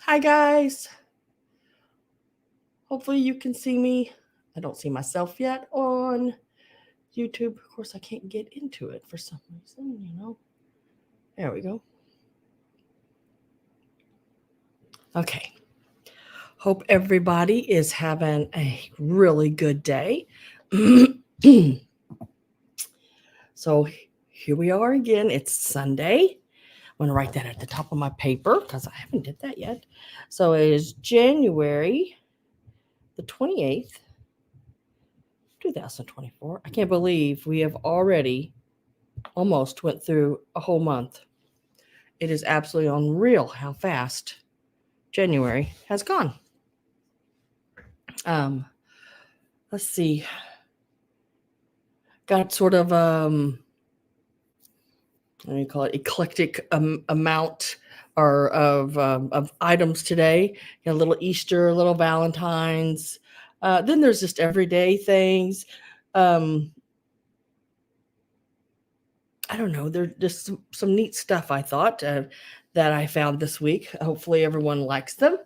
Hi guys. Hopefully you can see me. I don't see myself yet on YouTube. Of course, I can't get into it for some reason, There we go. Okay. Hope everybody is having a really good day. So here we are again. It's Sunday. I'm going to write that at the top of my paper because I haven't did that yet. So it is January the 28th, 2024. I can't believe we have already almost went through a whole month. It is absolutely unreal how fast January has gone. Let's see. Got sort of what do you call it, eclectic amount or of items today. Got a little Easter, a little Valentines. Then there's just everyday things. I don't know. There's just some neat stuff I thought that I found this week. Hopefully everyone likes them.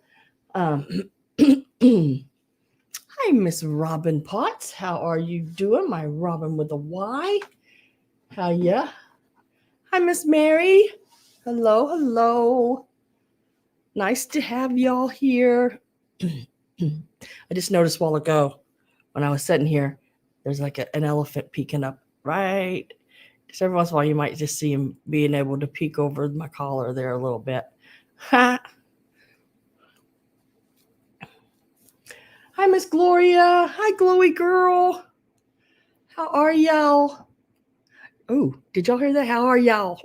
Hi, Miss Robin Potts. How are you doing? My Robin with a Y. How ya? Hi, Miss Mary. Hello, hello. Nice to have y'all here. I just noticed a while ago when I was sitting here, there's like an elephant peeking up, right? So every once in a while, you might just see him being able to peek over my collar there a little bit. Ha! Hi, Miss Gloria. Hi, Glowy girl. How are y'all? Oh, did y'all hear that? How are y'all?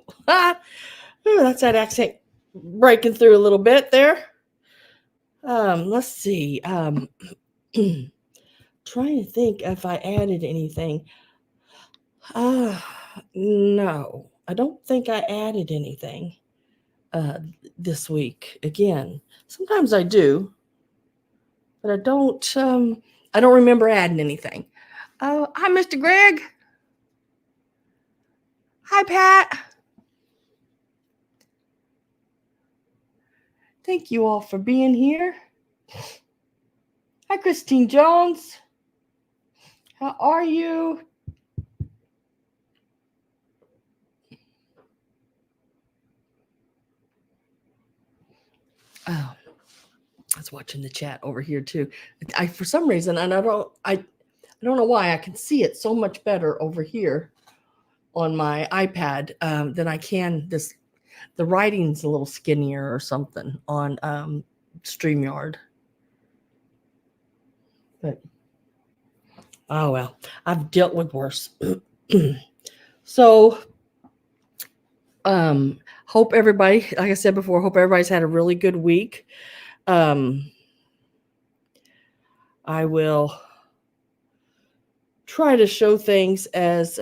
Ooh, that's that accent breaking through a little bit there. Let's see. Trying to think if I added anything. No, I don't think I added anything this week. Again, sometimes I do, but I don't remember adding anything. Oh, hi, Mr. Greg. Hi, Pat. Thank you all for being here. Hi, Christine Jones. How are you? Oh, I was watching the chat over here too. I for some reason, and I don't know why, I can see it so much better over here on my iPad than I can this. The writing's a little skinnier or something on StreamYard. But oh well, I've dealt with worse. So hope everybody, like I said before, hope everybody's had a really good week. I will try to show things as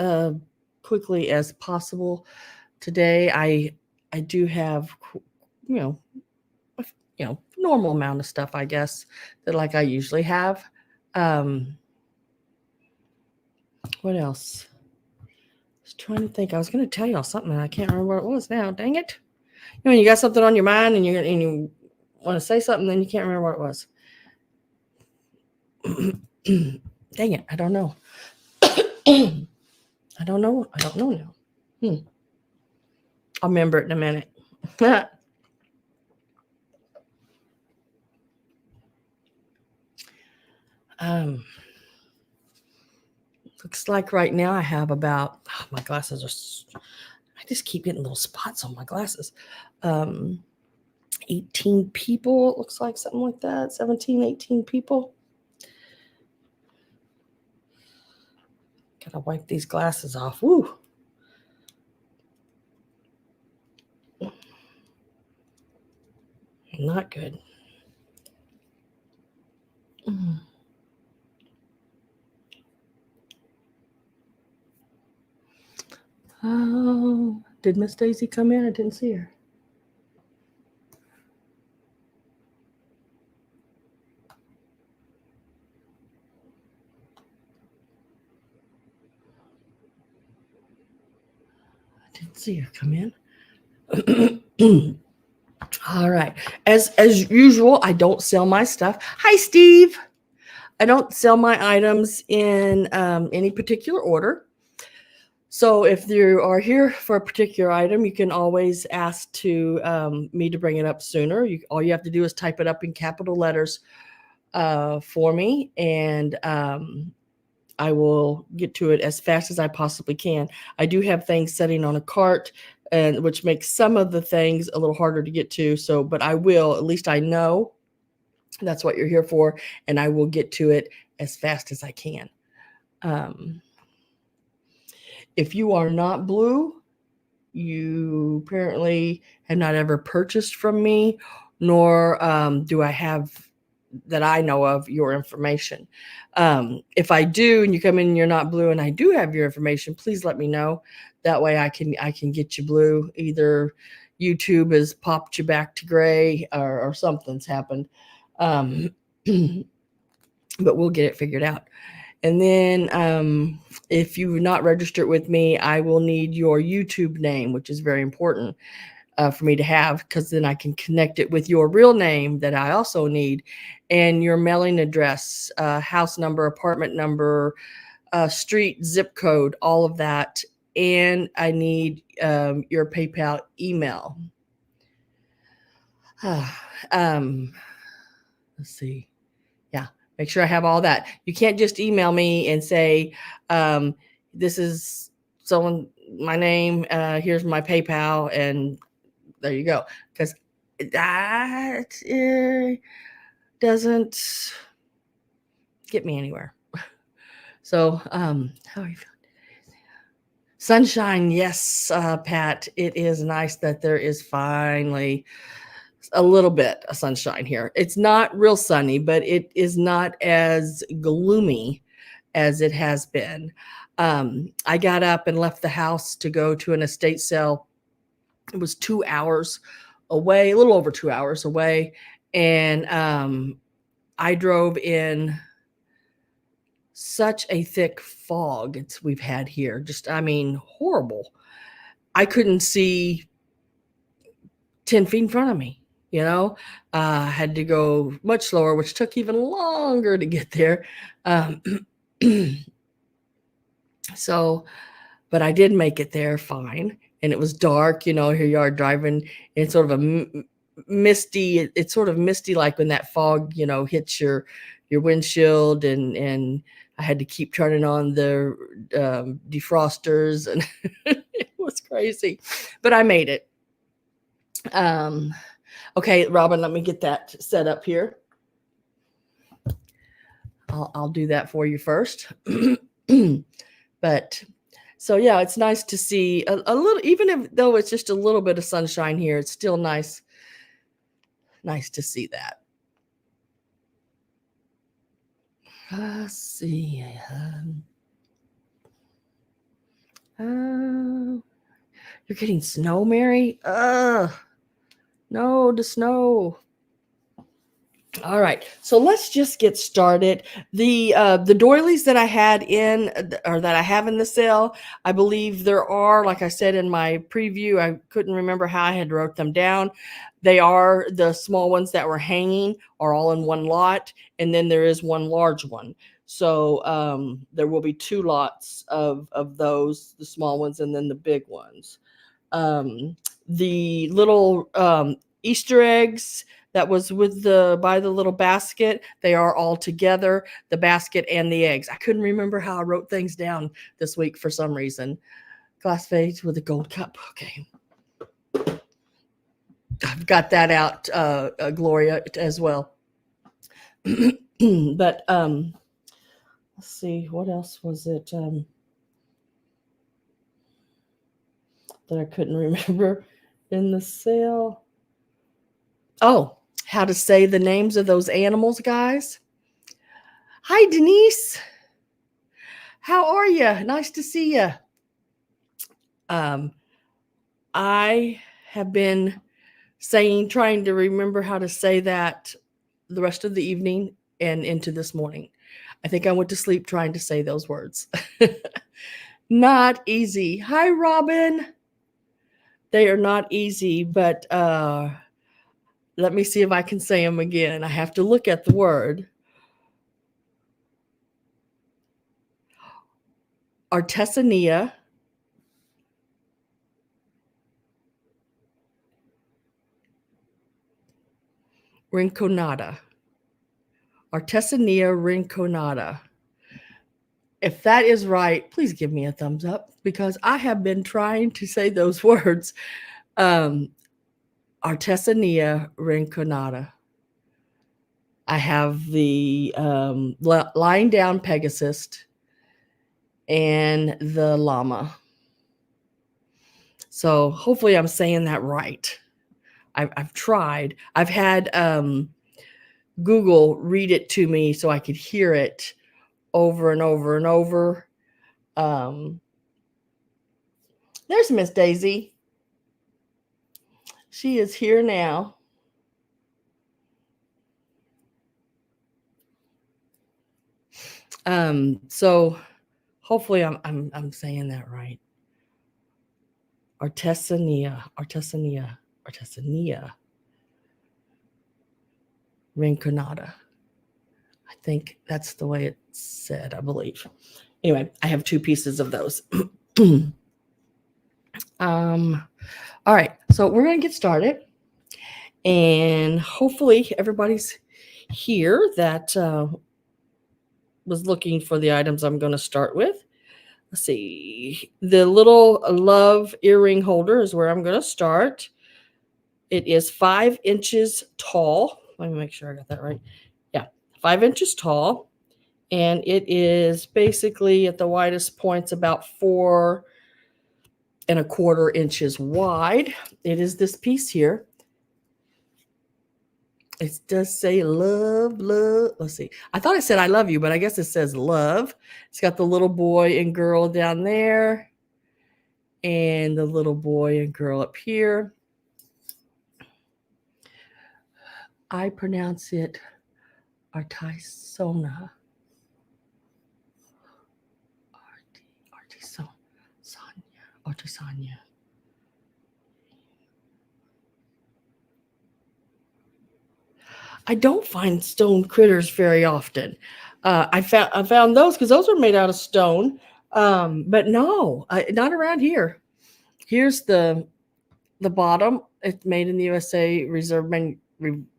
quickly as possible. Today I do have normal amount of stuff, I guess, that like I usually have. What else? I was trying to think. I was going to tell y'all something and I can't remember what it was now. Dang it. When you got something on your mind and you want to say something, then you can't remember what it was. Dang it. I don't know. I don't know now. I'll remember it in a minute. Looks like right now I have about, my glasses are, I just keep getting little spots on my glasses. 18 people, it looks like, something like that. 17, 18 people. Gotta wipe these glasses off. Woo. Not good. Oh, did Miss Daisy come in? I didn't see her. I didn't see her come in. All right. As usual, I don't sell my stuff. Hi, Steve. I don't sell my items in any particular order. So if you are here for a particular item, you can always ask to me to bring it up sooner. All you have to do is type it up in capital letters for me, and I will get to it as fast as I possibly can. I do have things sitting on a cart, and which makes some of the things a little harder to get to. So, but I will. At least I know that's what you're here for, and I will get to it as fast as I can. If you are not blue, you apparently have not ever purchased from me, nor do I have that I know of your information. If I do, and you come in and you're not blue, and I do have your information, please let me know. That way I can get you blue. Either YouTube has popped you back to gray, or something's happened. But we'll get it figured out. And then if you've not registered with me, I will need your YouTube name, which is very important for me to have, because then I can connect it with your real name that I also need, and your mailing address, house number, apartment number, street, zip code, all of that. And I need your PayPal email. Let's see. Yeah, make sure I have all that. You can't just email me and say, this is someone, my name, here's my PayPal, and there you go. Because that doesn't get me anywhere. So, how are you feeling? Sunshine, yes, Pat. It is nice that there is finally a little bit of sunshine here. It's not real sunny, but it is not as gloomy as it has been. I got up and left the house to go to an estate sale. It was 2 hours away, a little over 2 hours away. And I drove in such a thick fog we've had here. Just, I mean, horrible. I couldn't see 10 feet in front of me. Had to go much slower, which took even longer to get there. So, but I did make it there fine. And it was dark, here you are driving in sort of a misty, it's sort of misty, like when that fog, hits your windshield, and I had to keep turning on the defrosters, and it was crazy, but I made it. Okay, Robin, let me get that set up here. I'll do that for you first. But so yeah, it's nice to see a little, even though it's just a little bit of sunshine here, it's still nice to see that. Let's see. You're getting snow, Mary? No, the snow. All right, so let's just get started. The doilies that I had in, or that I have in the sale, I believe there are, like I said in my preview, I couldn't remember how I had wrote them down. They are the small ones that were hanging are all in one lot, and then there is one large one. So there will be 2 lots of those, the small ones and then the big ones. The little Easter eggs that was by the little basket, they are all together, the basket and the eggs. I couldn't remember how I wrote things down this week for some reason. Glass vase with a gold cup. Okay. I've got that out, Gloria, as well. But let's see, what else was it that I couldn't remember in the sale? Oh, how to say the names of those animals, guys. Hi, Denise. How are you? Nice to see you. I have been trying to remember how to say that the rest of the evening and into this morning. I think I went to sleep trying to say those words. Not easy. Hi, Robin. They are not easy, but Let me see if I can say them again. I have to look at the word. Artesania, rinconada. Artesania rinconada. If that is right, please give me a thumbs up because I have been trying to say those words. Artesania rinconada. I have the lying down Pegasus and the llama. So hopefully I'm saying that right. I've tried. I've had Google read it to me so I could hear it over and over and over. There's Miss Daisy. She is here now. So hopefully I'm saying that right. Artesania rinconada. I think that's the way it's said, I believe. Anyway, I have 2 pieces of those. All right, so we're going to get started. And hopefully everybody's here that was looking for the items I'm going to start with. Let's see. The little love earring holder is where I'm going to start. It is 5 inches tall. Let me make sure I got that right. Yeah, 5 inches tall. And it is basically at the widest points about 4 1/4 inches wide. It is this piece here. It does say love. Let's see. I thought it said I love you, but I guess it says love. It's got the little boy and girl down there and the little boy and girl up here. I pronounce it artisona. Artisania. I don't find stone critters very often. I found those because those are made out of stone, but no, not around here. Here's the bottom. It's made in the USA.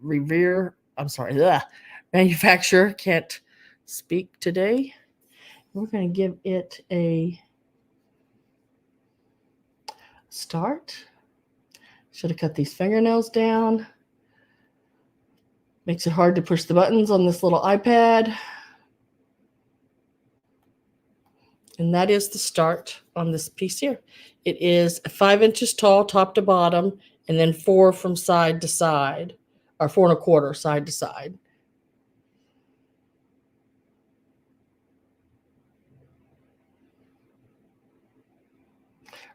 Revere. I'm sorry. Manufacturer can't speak today. We're going to give it a start. Should have cut these fingernails down. Makes it hard to push the buttons on this little iPad. And that is the start on this piece here. It is 5 inches tall, top to bottom, and then 4 from side to side, or 4 1/4 side to side.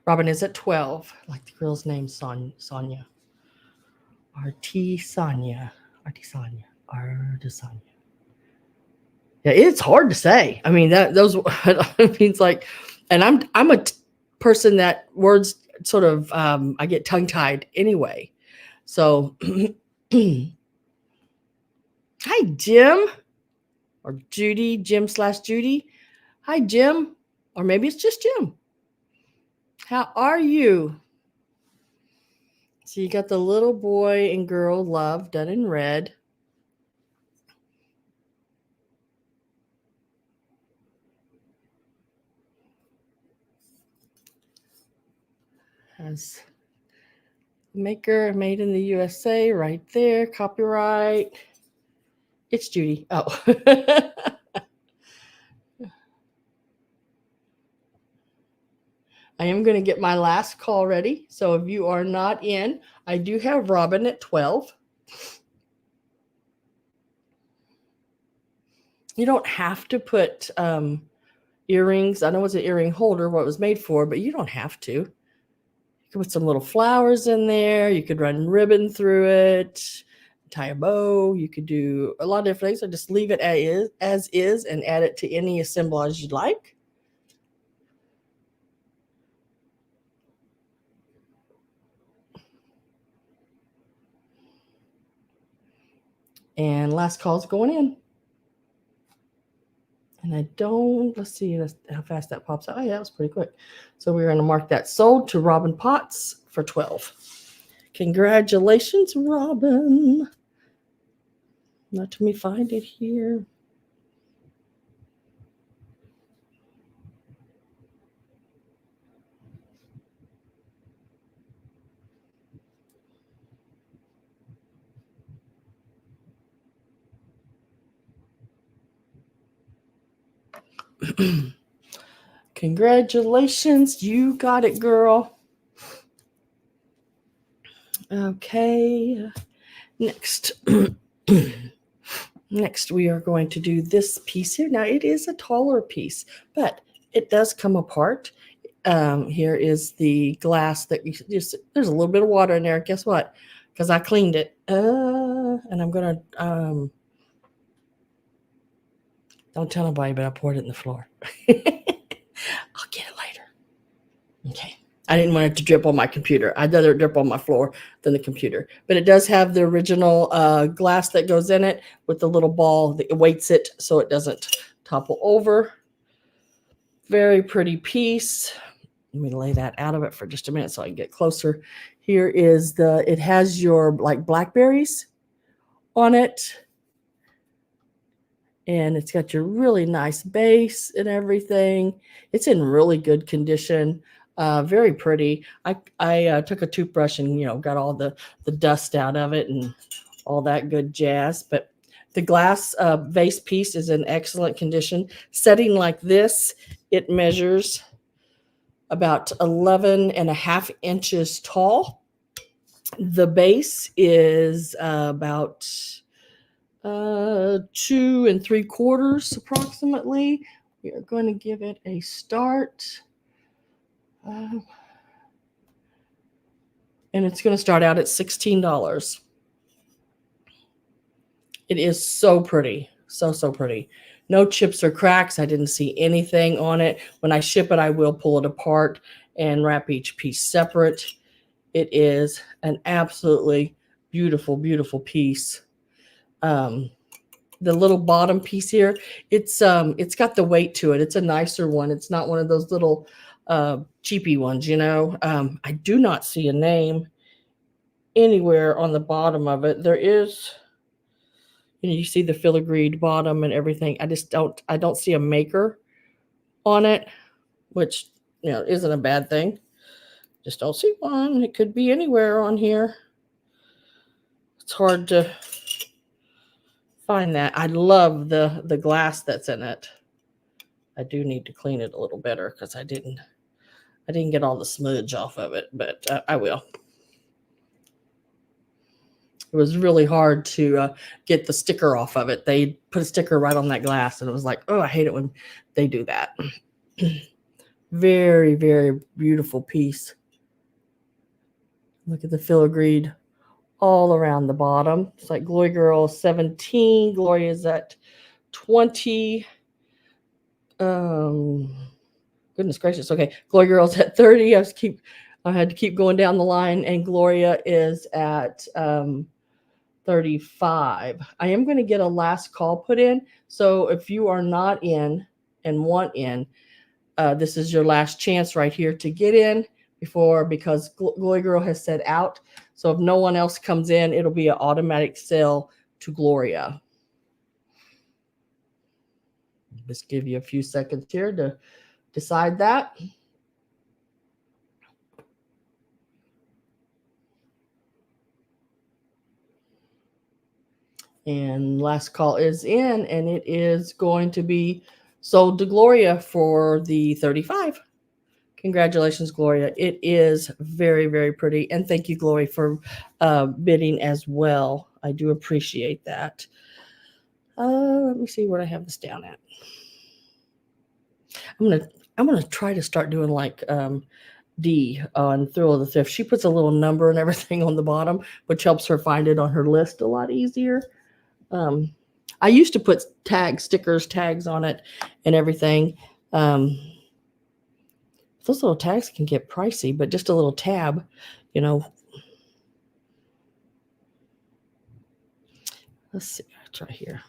Robin is at 12, like the girl's name, Sonia. Artisania. Yeah, it's hard to say. I mean, those means like, and I'm a person that words sort of I get tongue tied anyway. So, hi Jim or Judy, Jim/Judy. Hi Jim, or maybe it's just Jim. How are you? So you got the little boy and girl love done in red. Has maker made in the USA right there. Copyright. It's Judy. Oh. I am going to get my last call ready. So if you are not in, I do have Robin at 12. You don't have to put earrings. I know it's an earring holder, what it was made for, but you don't have to. You could put some little flowers in there. You could run ribbon through it, tie a bow. You could do a lot of different things. So just leave it as is and add it to any assemblage you'd like. And last call's going in. And let's see how fast that pops out. Oh, yeah, that was pretty quick. So we're going to mark that sold to Robin Potts for 12. Congratulations, Robin. Let me find it here. Congratulations, you got it, girl. Okay, next. Next, we are going to do this piece here. Now, it is a taller piece, but it does come apart. Here is the glass that you just, there's a little bit of water in there. Guess what? Because I cleaned it. And I'm going to, don't tell nobody, but I poured it in the floor. I'll get it later. Okay. I didn't want it to drip on my computer. I'd rather it drip on my floor than the computer. But it does have the original glass that goes in it with the little ball that weights it so it doesn't topple over. Very pretty piece. Let me lay that out of it for just a minute so I can get closer. Here is it has your like blackberries on it. And it's got your really nice base and everything. It's in really good condition. Very pretty. I took a toothbrush and got all the dust out of it and all that good jazz. But the glass vase piece is in excellent condition. Setting like this, it measures about 11 and a half inches tall. The base is about 2 3/4 approximately. We are going to give it a start. And it's going to start out at $16. It is so pretty. So pretty. No chips or cracks. I didn't see anything on it. When I ship it, I will pull it apart and wrap each piece separate. It is an absolutely beautiful, beautiful piece. The little bottom piece here, it's got the weight to it. It's a nicer one. It's not one of those little cheapy ones, I do not see a name anywhere on the bottom of it. There is, you see the filigreed bottom and everything. I don't see a maker on it, which isn't a bad thing. Just don't see one. It could be anywhere on here. It's hard to find that. I love the glass that's in it. I do need to clean it a little better because I didn't get all the smudge off of it, but I will. It was really hard to get the sticker off of it. They put a sticker right on that glass, and it was like, oh, I hate it when they do that. Very, very beautiful piece. Look at the filigreed all around the bottom. It's like Glory Girl 17. Gloria's at 20. Goodness gracious. Okay. Glory Girl's at 30. I had to keep going down the line, and Gloria is at 35. I am going to get a last call put in. So if you are not in and want in, this is your last chance right here to get in because Glory Girl has said out. So if no one else comes in, it'll be an automatic sale to Gloria. Just give you a few seconds here to decide that. And last call is in, and it is going to be sold to Gloria for the 35. Congratulations, Gloria. It is very, very pretty. And thank you, Glory, for bidding as well. I do appreciate that. Let me see where I have this down at. I'm gonna try to start doing like D on Thrill of the Thrift. She puts a little number and everything on the bottom, which helps her find it on her list a lot easier. I used to put tags on it and everything. Those little tags can get pricey, but just a little tab, Let's see. I'll try here.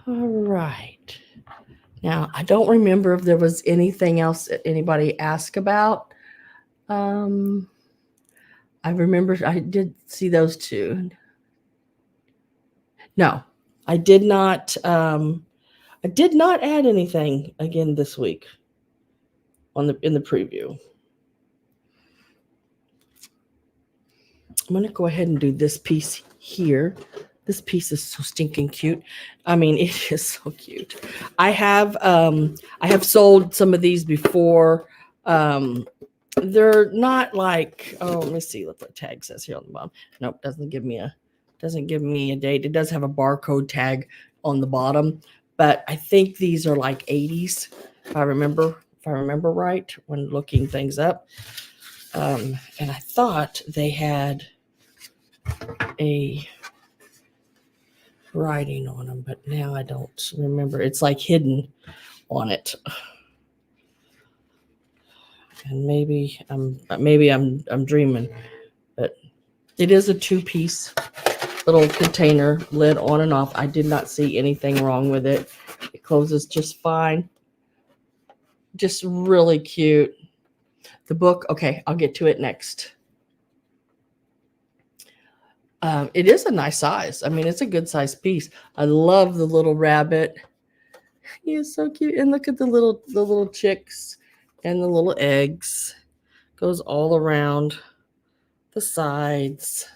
All right. Now, I don't remember if there was anything else that anybody asked about. I remember I did see those two. No, I did not. I did not add anything again this week in the preview. I'm going to go ahead and do this piece here. This piece is so stinking cute. I mean, it is so cute. I have sold some of these before. They're not like, oh, let me see what the tag says here on the bottom. Nope, doesn't give me a date. It does have a barcode tag on the bottom, but I think these are like 80s, if I remember right when looking things up. And I thought they had a writing on them, but now I don't remember. It's like hidden on it. And maybe I'm dreaming, but it is a 2-piece little container, lid on and off. I did not see anything wrong with it. It closes just fine. Just really cute. The book, okay, I'll get to it next. It is a nice size. I mean, it's a good size piece. I love the little rabbit. He is so cute. And look at the little chicks and the little eggs. Goes all around the sides.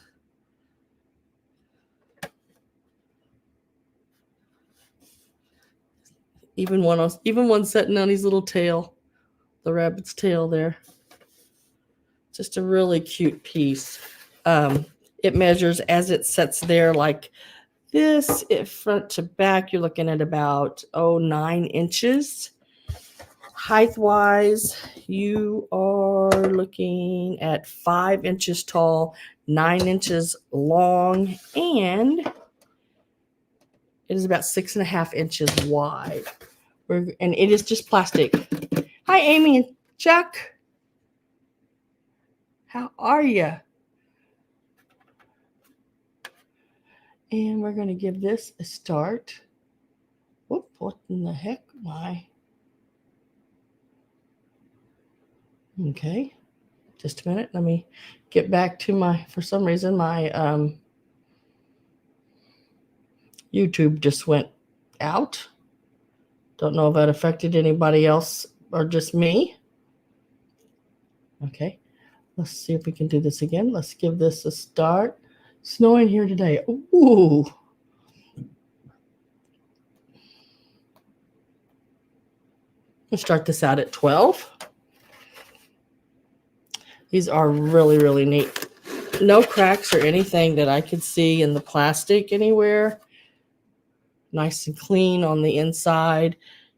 Even one sitting on his little tail, the rabbit's tail there. Just a really cute piece. It measures as it sits there like this, front to back. You're looking at about 9 inches. Height-wise, you are looking at 5 inches tall, 9 inches long, and it is about 6.5 inches wide. And it is just plastic. Hi, Amy and Chuck. How are you? And we're going to give this a start. Whoop, what in the heck am I? Okay, just a minute. Let me get back to for some reason, my YouTube just went out. Don't know if that affected anybody else or just me. Okay, let's see if we can do this again. Let's give this a start. Snowing here today. Ooh. Let's start this out at 12. These are really, really neat. No cracks or anything that I could see in the plastic anywhere. Nice and clean on the inside.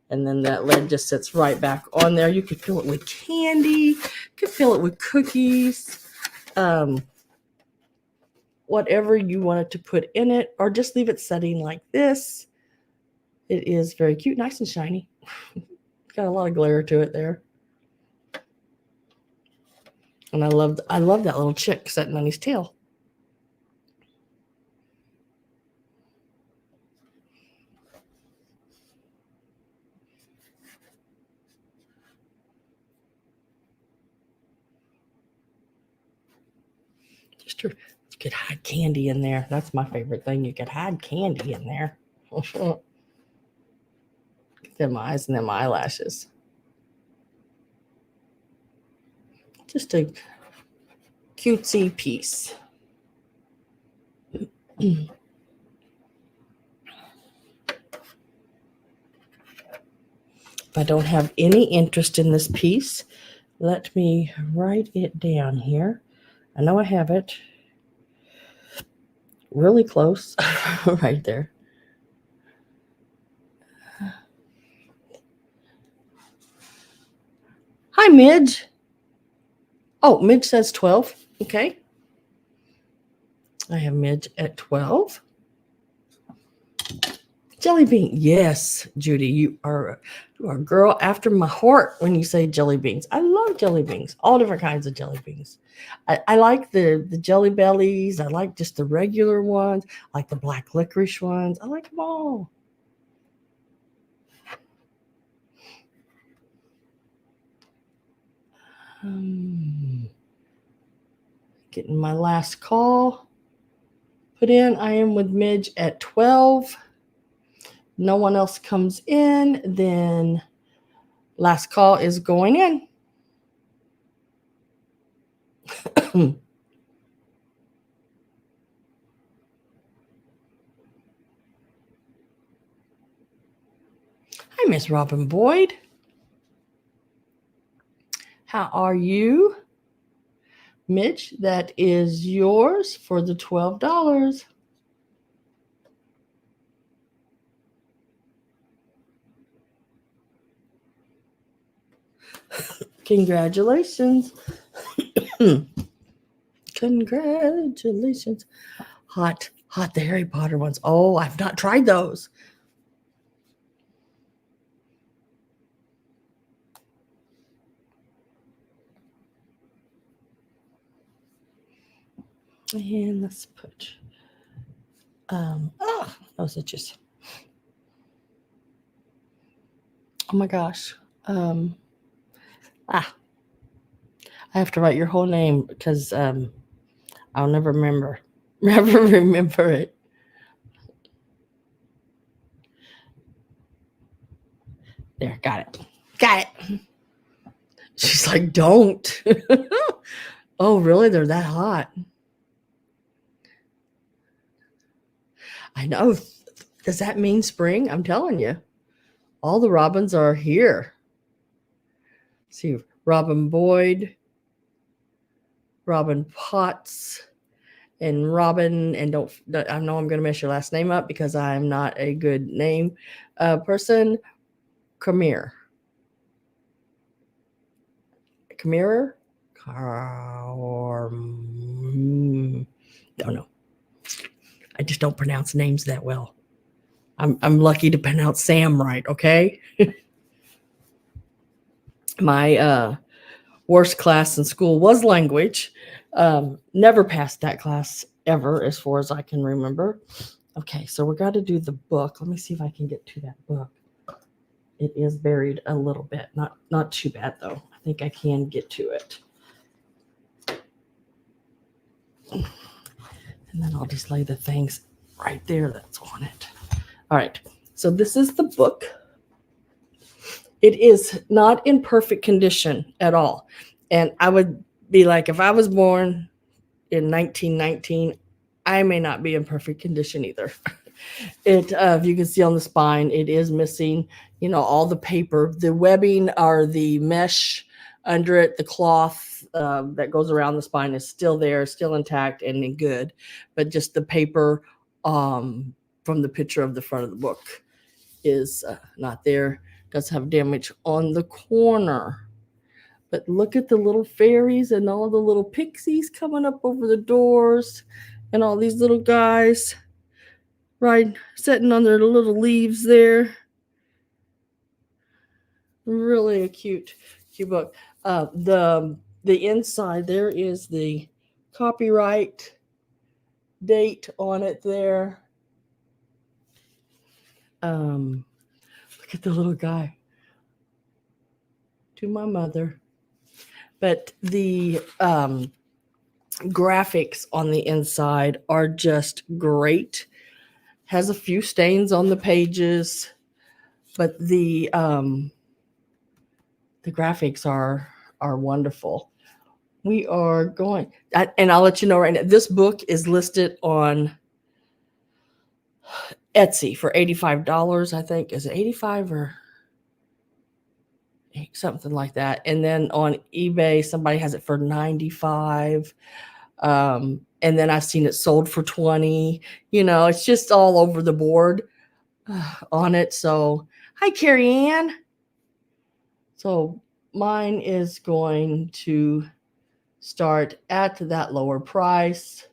And then that lid just sits right back on there. You could fill it with candy. You could fill it with cookies. Whatever you wanted to put in it, or just leave it setting like this. It is very cute, nice and shiny. Got a lot of glare to it there. And I love that little chick sitting on his tail. You could hide candy in there. That's my favorite thing. You could hide candy in there. Get them eyes and them eyelashes. Just a cutesy piece. If I don't have any interest in this piece, let me write it down here. I know I have it really close right there. Hi, Midge. Oh, Midge says 12. Okay. I have Midge at 12. Jelly bean. Yes, Judy, you are a girl after my heart when you say jelly beans. I love jelly beans, all different kinds of jelly beans. I like the jelly bellies. I like just the regular ones. I like the black licorice ones. I like them all. Getting my last call put in. I am with Midge at 12. No one else comes in, then last call is going in. Hi, Miss Robin Boyd. How are you? Mitch, that is yours for the $12. Congratulations. Congratulations. Hot, the Harry Potter ones. Oh, I've not tried those. And let's put, those are just, oh my gosh. I have to write your whole name because I'll never remember. Never remember it. There, got it. Got it. She's like, don't. Oh, really? They're that hot. I know. Does that mean spring? I'm telling you. All the robins are here. See, Robin Boyd, Robin Potts, and Robin, and don't I know I'm going to mess your last name up because I'm not a good name person. Camille. Don't know. I just don't pronounce names that well. I'm lucky to pronounce Sam right, okay? My worst class in school was language. Never passed that class ever, as far as I can remember. Okay, so we got to do the book. Let me see if I can get to that book. It is buried a little bit. Not too bad, though. I think I can get to it. And then I'll just lay the things right there that's on it. All right, so this is the book. It is not in perfect condition at all. And I would be like, if I was born in 1919, I may not be in perfect condition either. It, if you can see on the spine, it is missing, all the paper, the webbing or the mesh under it, the cloth that goes around the spine is still there, still intact and good, but just the paper from the picture of the front of the book is not there. Does have damage on the corner. But look at the little fairies and all the little pixies coming up over the doors and all these little guys right sitting on their little leaves there. Really a cute book. The inside there is the copyright date on it there. Look at the little guy. To my mother. But the graphics on the inside are just great. Has a few stains on the pages, but the graphics are wonderful. We are going, and I'll let you know right now, this book is listed on Etsy for $85, I think. Is it 85 or something like that? And then on eBay, somebody has it for 95. And then I've seen it sold for 20. It's just all over the board on it. So, hi, Carrie Ann. So mine is going to start at that lower price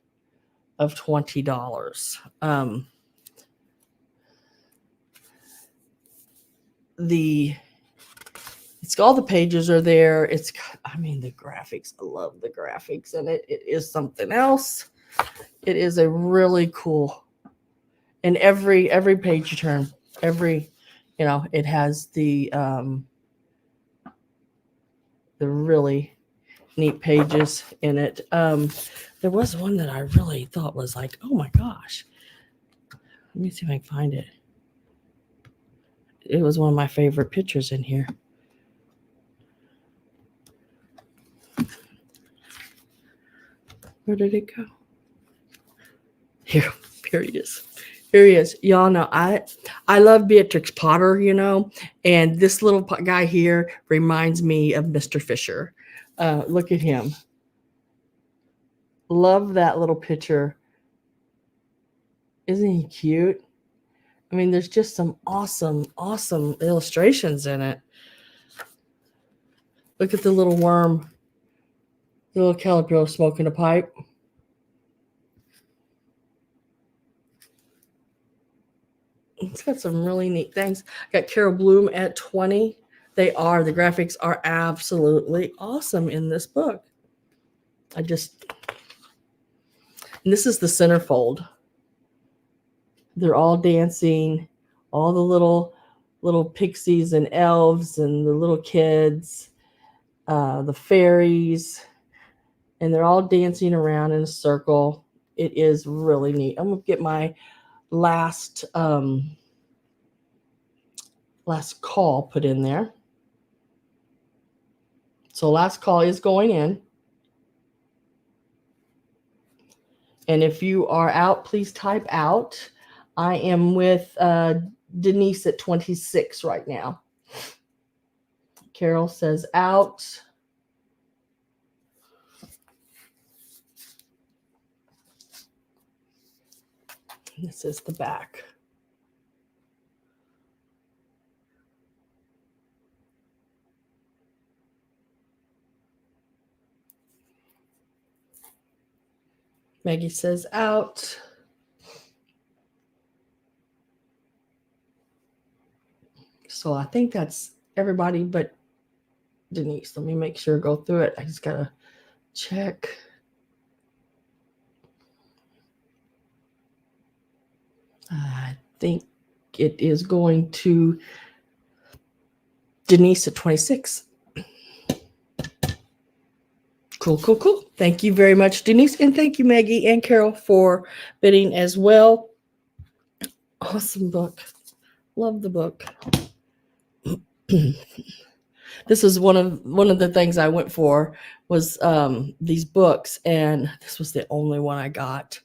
of $20. it's all the pages are there. The graphics. I love the graphics, and it is something else. It is a really cool. And every page you turn, it has the really neat pages in it. There was one that I really thought was like, oh my gosh. Let me see if I can find it. It was one of my favorite pictures in here. Where did it go? Here he is. Here he is. Y'all know I love Beatrix Potter, and this little guy here reminds me of Mr. Fisher. Look at him. Love that little picture. Isn't he cute? There's just some awesome illustrations in it. Look at the little worm, the little caterpillar smoking a pipe. It's got some really neat things. Got Carol Bloom at 20. The graphics are absolutely awesome in this book. And this is the centerfold. They're all dancing, all the little pixies and elves and the little kids, the fairies, and they're all dancing around in a circle. It is really neat. I'm gonna get my last call put in there. So last call is going in. And if you are out, please type out. I am with Denise at 26 right now. Carol says out. This is the back. Maggie says out. So I think that's everybody but Denise. Let me make sure, go through it. I just gotta check. I think it is going to Denise at 26. Cool. Thank you very much, Denise. And thank you, Maggie and Carol, for bidding as well. Awesome book. Love the book. This is one of the things I went for was these books, and this was the only one I got.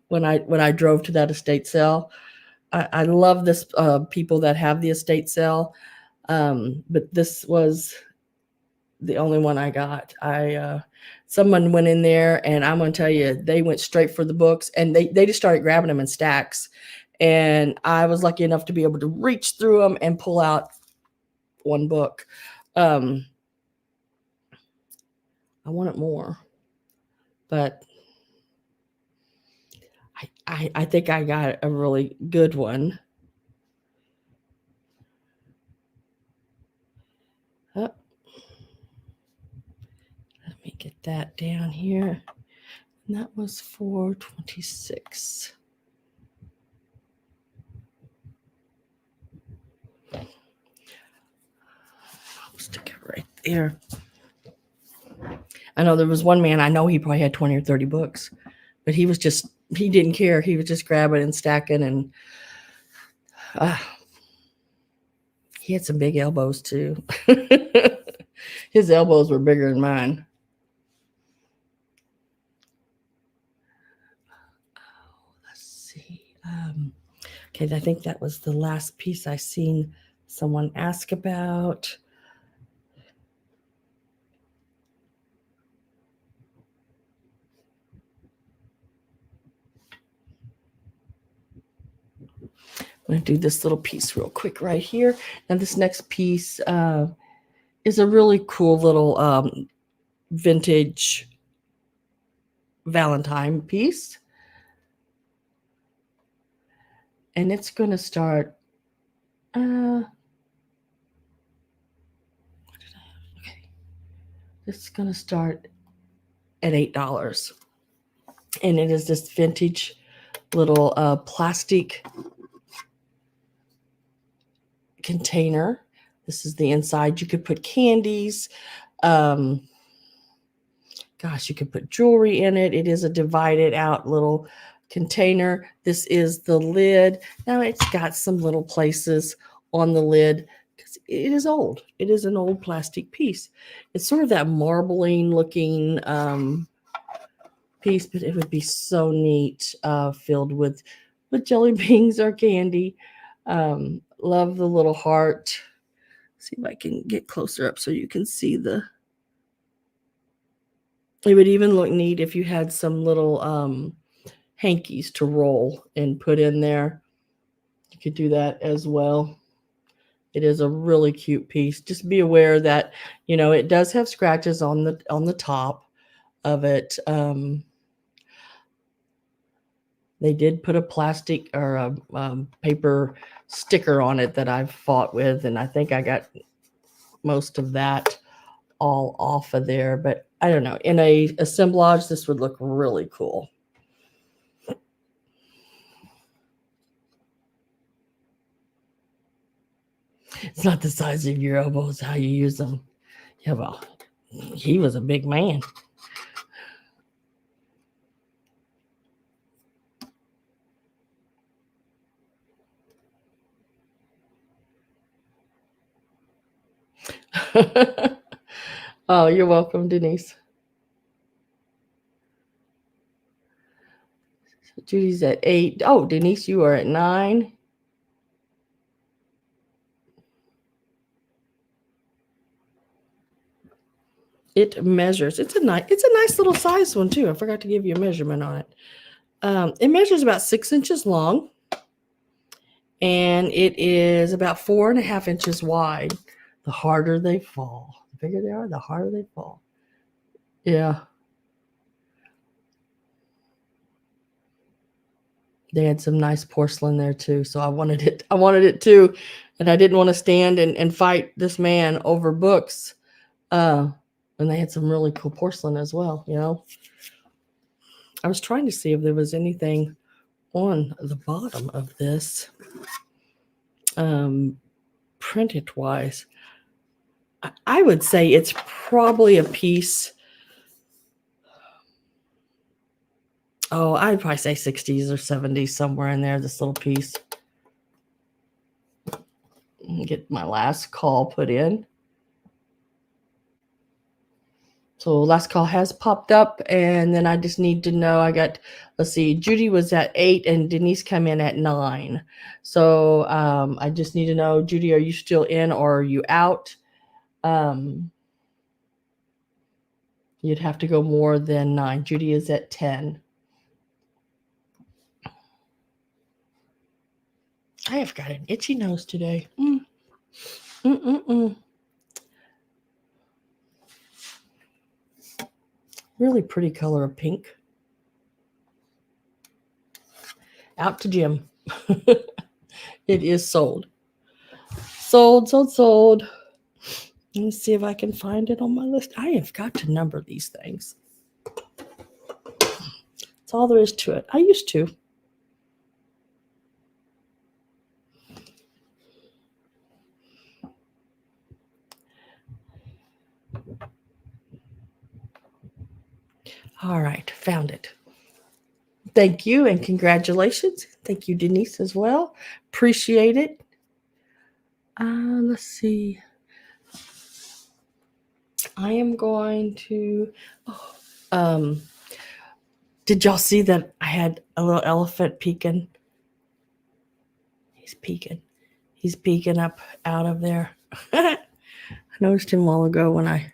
When I drove to that estate sale. I love this people that have the estate sale, but this was the only one I got. Someone went in there, and I'm going to tell you, they went straight for the books, and they just started grabbing them in stacks. And I was lucky enough to be able to reach through them and pull out one book. I wanted more, but I think I got a really good one. Let me get that down here. And that was 426. I'll stick it right there. I know there was one man, I know he probably had 20 or 30 books, but he didn't care. He was just grabbing and stacking, and he had some big elbows too. His elbows were bigger than mine. Let's see. Okay, I think that was the last piece I seen someone ask about. I'm going to do this little piece real quick right here. And this next piece is a really cool little vintage Valentine piece. And it's going to start, It's going to start at $8. And it is this vintage little plastic container. This is the inside. You could put candies. Um, gosh, you could put jewelry in it. It is a divided out little container. This is the lid. Now it's got some little places on the lid because it is old. It is an old plastic piece. It's sort of that marbling looking piece, but it would be so neat filled with jelly beans or candy. Love the little heart. See if I can get closer up so you can see the. It would even look neat if you had some little hankies to roll and put in there. You could do that as well. It is a really cute piece. Just be aware that, it does have scratches on the top of it. They did put a plastic or a paper sticker on it that I've fought with, and I think I got most of that all off of there. But I don't know. In a assemblage, this would look really cool. It's not the size of your elbows, how you use them. Yeah, well, he was a big man. Oh, you're welcome, Denise. Judy's at 8. Oh, Denise, you are at 9. It measures. It's a nice little size one too. I forgot to give you a measurement on it. It measures about 6 inches long, and it is about 4.5 inches wide. The harder they fall, the bigger they are, the harder they fall. Yeah. They had some nice porcelain there too, so I wanted it too, and I didn't want to stand and fight this man over books. And they had some really cool porcelain as well. I was trying to see if there was anything on the bottom of this, printed wise. I would say it's probably a piece. Oh, I'd probably say 60s or 70s, somewhere in there, this little piece. Get my last call put in. So last call has popped up, and then I just need to know, let's see, Judy was at 8 and Denise came in at 9. So I just need to know, Judy, are you still in or are you out? You'd have to go more than 9. Judy is at 10. I have got an itchy nose today. Really pretty color of pink. Out to Jim. It is sold. Sold. Let me see if I can find it on my list. I have got to number these things. That's all there is to it. I used to. All right, found it. Thank you and congratulations. Thank you, Denise, as well. Appreciate it. Let's see. I am going to. Did y'all see that I had a little elephant peeking? He's peeking up out of there. I noticed him a while ago when I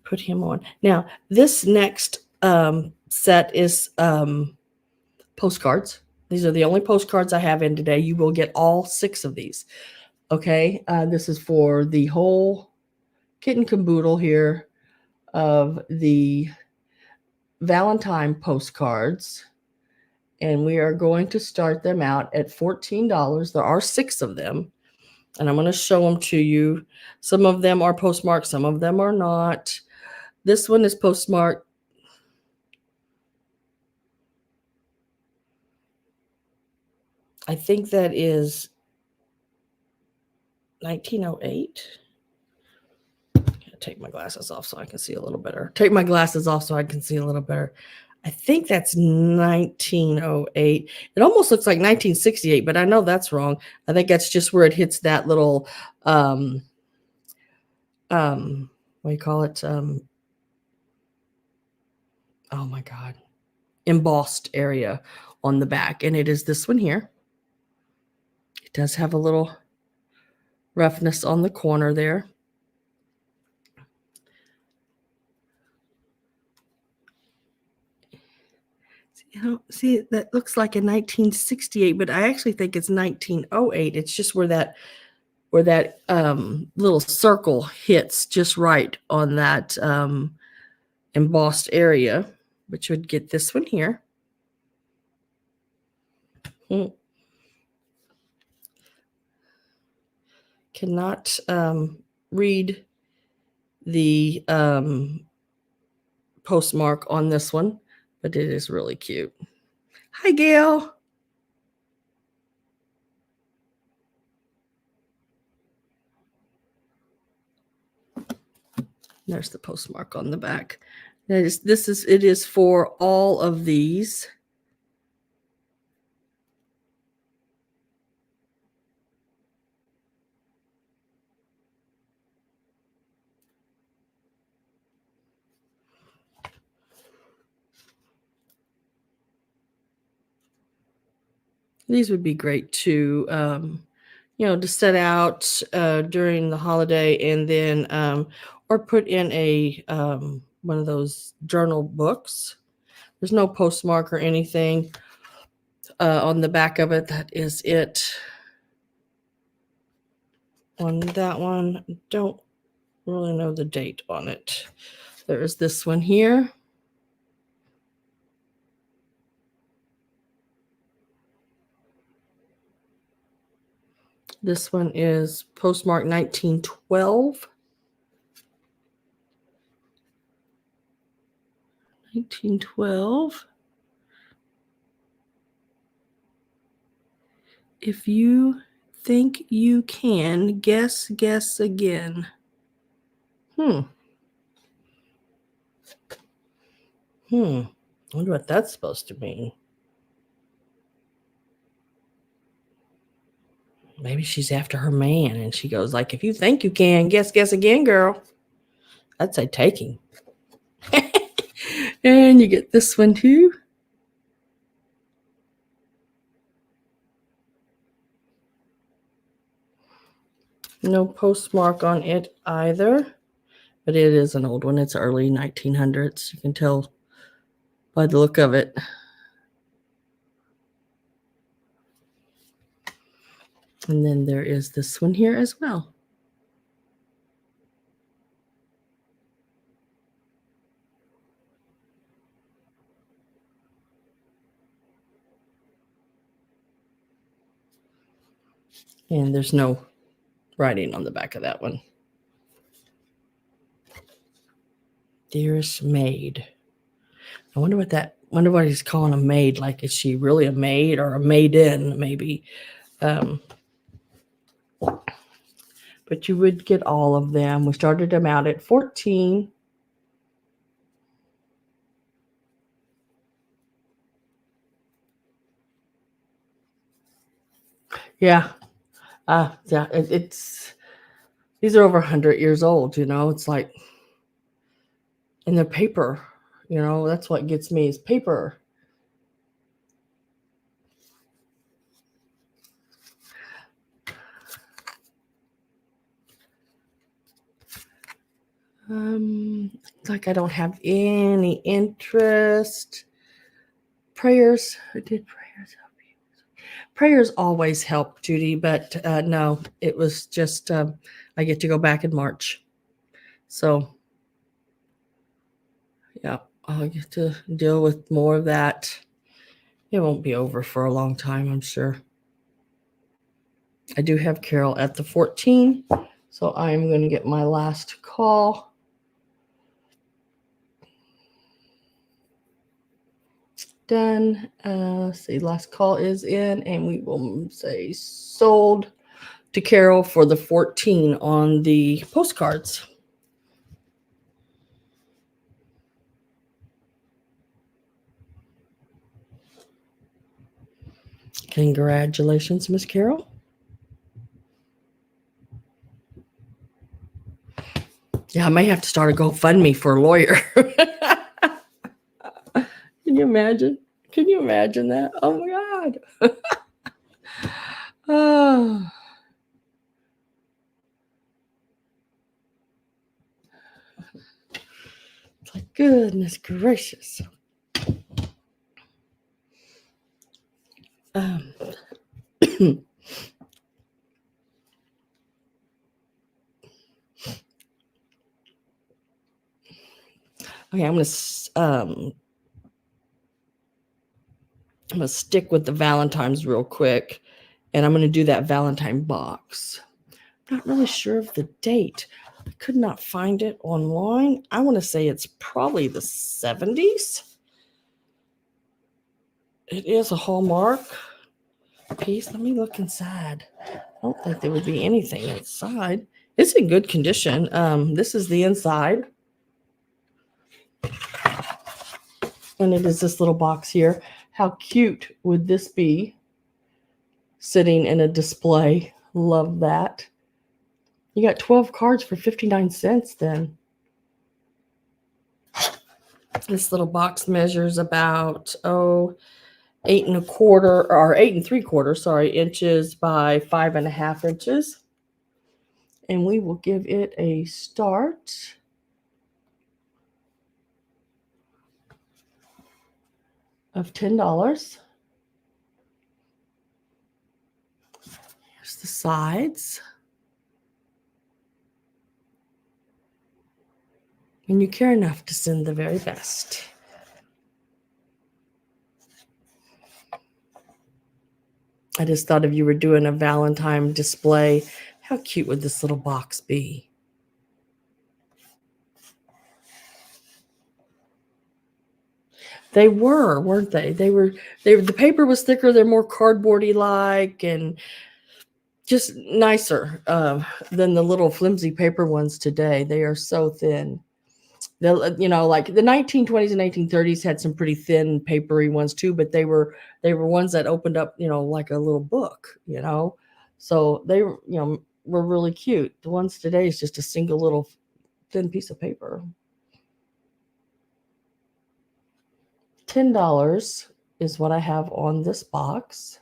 put him on. Now, this next set is postcards. These are the only postcards I have in today. You will get all 6 of these. Okay. This is for the whole kit and caboodle here of the Valentine postcards. And we are going to start them out at $14. There are 6 of them. And I'm going to show them to you. Some of them are postmarked, some of them are not. This one is postmarked. I think that is 1908. Take my glasses off so I can see a little better. Take my glasses off so I can see a little better. I think that's 1908. It almost looks like 1968, but I know that's wrong. I think that's just where it hits that little what do you call it? Oh my God. Embossed area on the back. And it is this one here. It does have a little roughness on the corner there. See, that looks like a 1968, but I actually think it's 1908. It's just where that little circle hits just right on that embossed area, but you would get this one here. Cannot read the postmark on this one, but it is really cute. Hi, Gail. There's the postmark on the back. It is for all of these. These would be great to, to set out during the holiday, and then, or put in a one of those journal books. There's no postmark or anything on the back of it. That is it. On that one, I don't really know the date on it. There is this one here. This one is postmark 1912. 1912. If you think you can, guess again. I wonder what that's supposed to mean. Maybe she's after her man, and she goes like, if you think you can, guess again, girl. I'd say taking. And you get this one too. No postmark on it either, but it is an old one. It's early 1900s. You can tell by the look of it. And then there is this one here as well. And there's no writing on the back of that one. Dearest maid. I wonder what he's calling a maid. Like, is she really a maid or a maiden, maybe? But you would get all of them. We started them out at 14. Yeah. It's these are over 100 years old, It's like, and they're paper, that's what gets me is paper. It's like I don't have any interest. Prayers. I did prayers help you? Prayers always help, Judy, but no, it was just I get to go back in March. So, yeah, I'll get to deal with more of that. It won't be over for a long time, I'm sure. I do have Carol at the 14, so I'm going to get my last call. Done. See, last call is in, and we will say sold to Carol for the 14 on the postcards. Congratulations, Miss Carol. Yeah, I may have to start a GoFundMe for a lawyer. Can you imagine? Can you imagine that? Oh my God. Oh. It's like, goodness gracious. Okay, I'm gonna stick with the Valentines real quick, and I'm gonna do that Valentine box. Not really sure of the date. I could not find it online. I want to say it's probably the 70s. It is a Hallmark piece. Let me look inside. I don't think there would be anything inside. It's in good condition. This is the inside. And it is this little box here. How cute would this be sitting in a display? Love that. You got 12 cards for 59 cents then. This little box measures about 8 inches by 5.5 inches. And we will give it a start of $10. Here's the sides. And you care enough to send the very best. I just thought if you were doing a Valentine display, how cute would this little box be? They were, weren't they? The paper was thicker, they're more cardboardy like and just nicer than the little flimsy paper ones today. They are so thin. Like the 1920s and 1930s had some pretty thin papery ones too, but they were ones that opened up, like a little book, so they were really cute. The ones today is just a single little thin piece of paper. $10 is what I have on this box.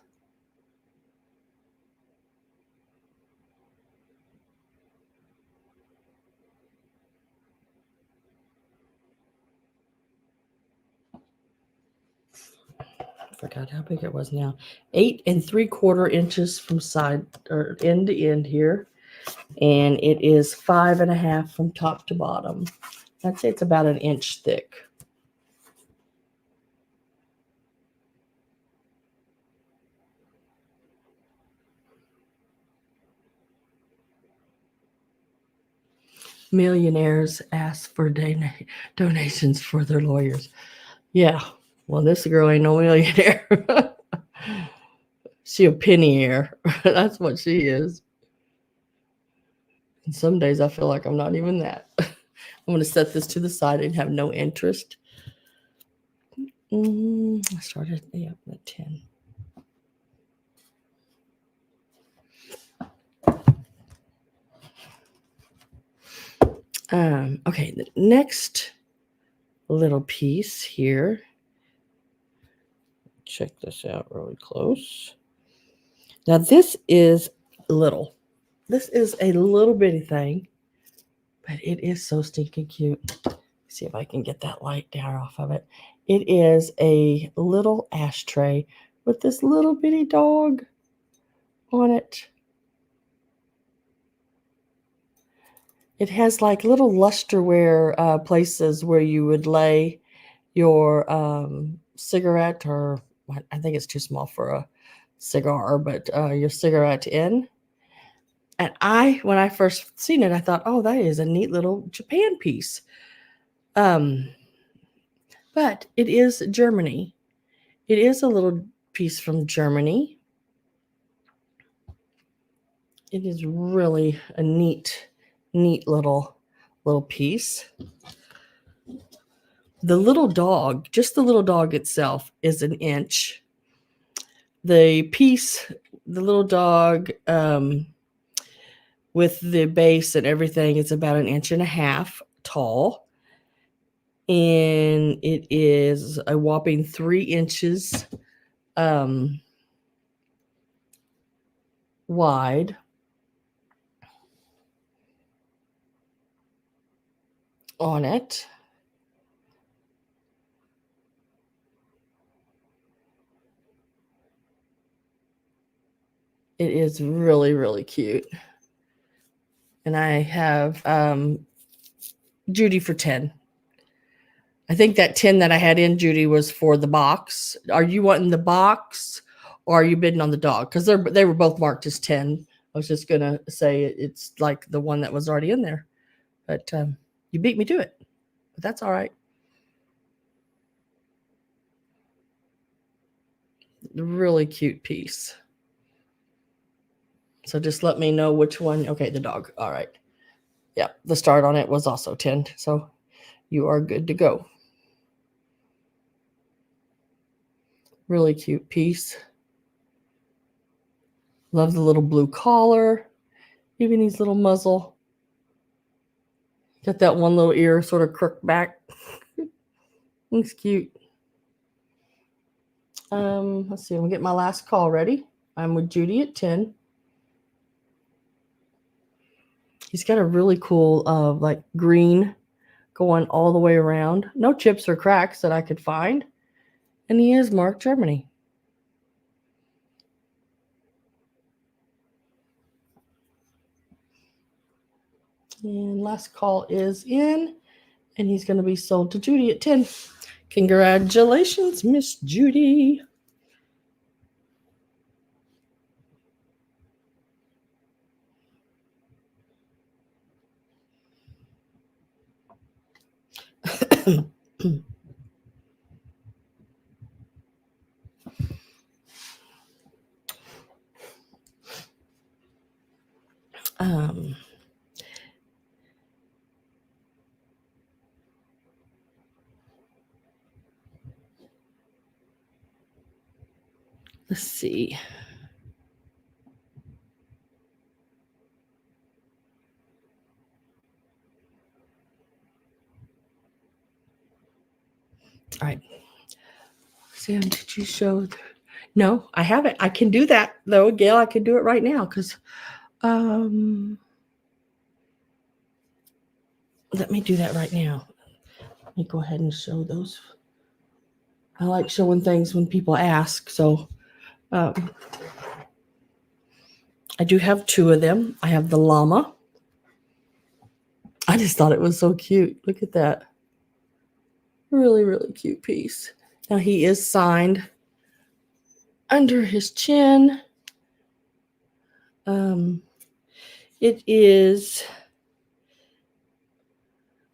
Forgot how big it was now. 8 3/4 inches from side or end to end here. And it is 5.5 from top to bottom. I'd say it's about an inch thick. Millionaires ask for donations for their lawyers. Yeah. Well, this girl ain't no millionaire. She a pennier. That's what she is. And some days I feel like I'm not even that. I'm going to set this to the side and have no interest. I started at 10. Okay, the next little piece here. Check this out really close. Now this is little. This is a little bitty thing, but it is so stinking cute. Let's see if I can get that light down off of it. It is a little ashtray with this little bitty dog on it. It has like little Lusterware places where you would lay your cigarette, or I think it's too small for a cigar, but your cigarette in. And when I first seen it, I thought, oh, that is a neat little Japan piece. But it is Germany. It is a little piece from Germany. It is really a neat little piece. The little dog, just the little dog itself, is an inch. The piece, the little dog, with the base and everything, it's about 1.5 inches tall. And it is a whopping 3 inches wide. On it. It is really, really cute. And I have Judy for 10. I think that 10 that I had in Judy was for the box. Are you wanting the box or are you bidding on the dog? Because they were both marked as 10. I was just going to say it's like the one that was already in there. But you beat me to it. But that's all right. Really cute piece. So just let me know which one. Okay, the dog. All right. Yeah, the start on it was also 10. So you are good to go. Really cute piece. Love the little blue collar. Even his little muzzle. Got that one little ear sort of crooked back. Looks cute. Let's see. I'm gonna get my last call ready. I'm with Judy at 10. He's got a really cool like green going all the way around. No chips or cracks that I could find. And he is marked Germany. And last call is in. And he's going to be sold to Judy at 10. Congratulations, Miss Judy. Let's see. All right. Sam, did you show? No, I haven't. I can do that though, Gail. I can do it right now because let me do that right now. Let me go ahead and show those. I like showing things when people ask. So I do have 2 of them. I have the llama. I just thought it was so cute. Look at that. Really, really cute piece. Now he is signed under his chin. It is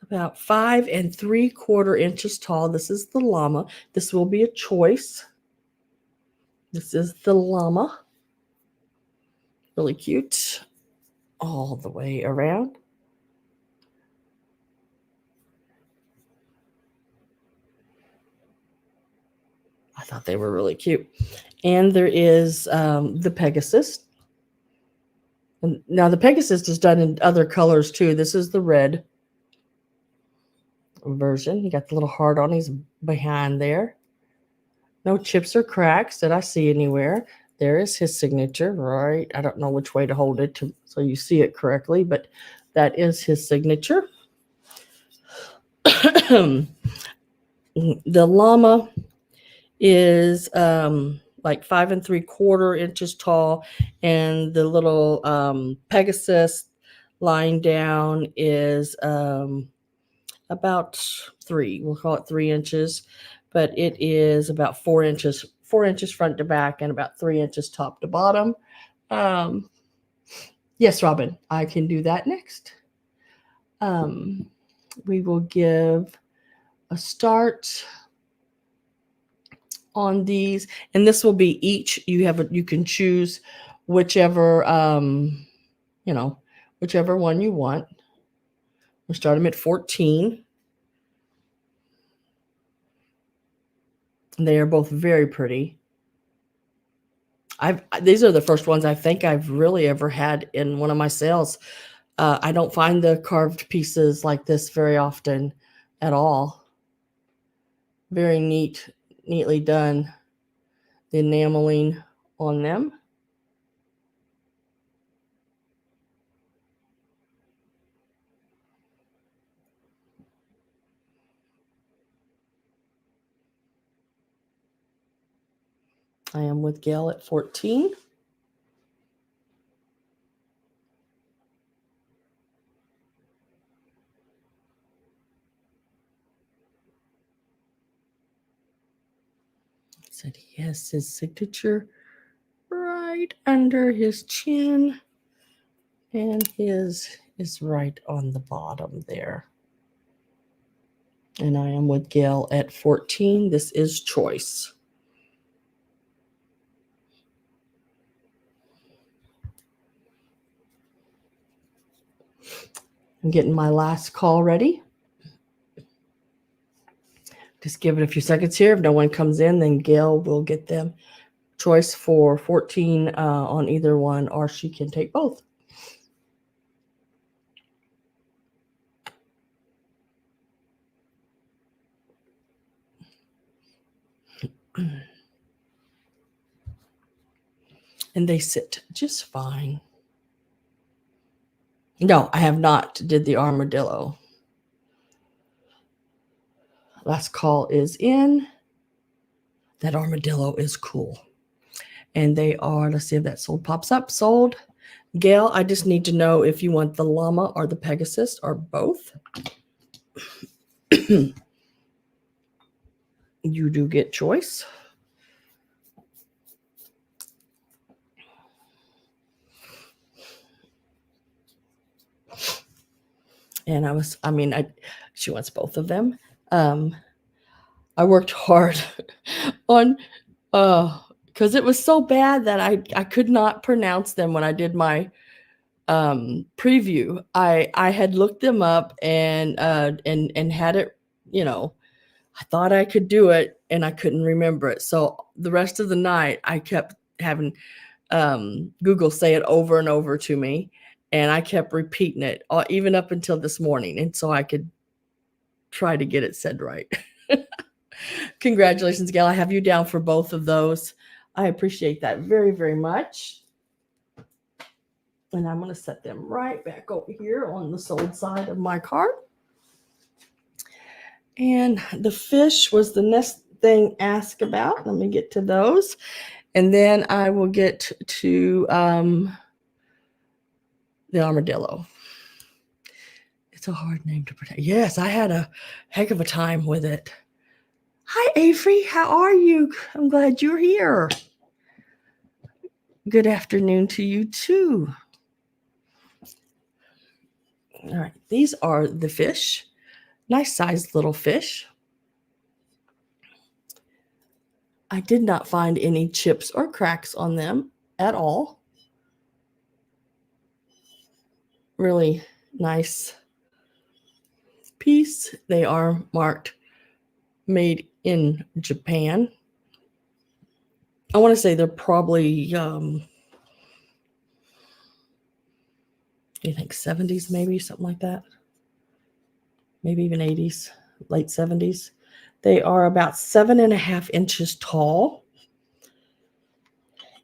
about 5 3/4 inches tall. This is the llama. This will be a choice. This is the llama. Really cute. All the way around. I thought they were really cute. And there is the Pegasus. And now the Pegasus is done in other colors too. This is the red version. You got the little heart on his behind there. No chips or cracks that I see anywhere. There is his signature, right? I don't know which way to hold it so you see it correctly, but that is his signature. The llama is like 5 3/4 inches tall, and the little Pegasus lying down is about 3. We'll call it 3 inches, but it is about 4 inches 4 inches front to back and about 3 inches top to bottom. Yes, Robin, I can do that next. We will give a start on these, and this will be each. You can choose whichever whichever one you want. We'll start them at 14. They are both very pretty. These are the first ones I think I've really ever had in one of my sales. I don't find the carved pieces like this very often at all. Very neatly done. The enameling on them. I am with Gail at 14. Said he has his signature right under his chin, and his is right on the bottom there. And I am with Gail at 14. This is choice. I'm getting my last call ready. Just give it a few seconds here. If no one comes in, then Gail will get them choice for 14 on either one, or she can take both. And they sit just fine. No, I have not did the armadillo. Last call is in. That armadillo is cool. And they are, let's see if that sold pops up. Sold. Gail, I just need to know if you want the llama or the Pegasus or both. You do get choice. And she wants both of them. I worked hard on, because it was so bad that I could not pronounce them when I did my preview. I had looked them up and had it, I thought I could do it and I couldn't remember it. So the rest of the night I kept having Google say it over and over to me, and I kept repeating it even up until this morning, and so I could try to get it said right. Congratulations, Gail. I have you down for both of those. I appreciate that very, very much. And I'm going to set them right back over here on the sold side of my card. And the fish was the next thing asked about. Let me get to those. And then I will get to the armadillo. It's a hard name to pronounce. Yes, I had a heck of a time with it. Hi, Avery. How are you? I'm glad you're here. Good afternoon to you, too. All right. These are the fish. Nice sized little fish. I did not find any chips or cracks on them at all. Really nice piece. They are marked made in Japan. I want to say they're probably, I think 70s, maybe something like that. Maybe even 80s, late 70s. They are about 7.5 inches tall.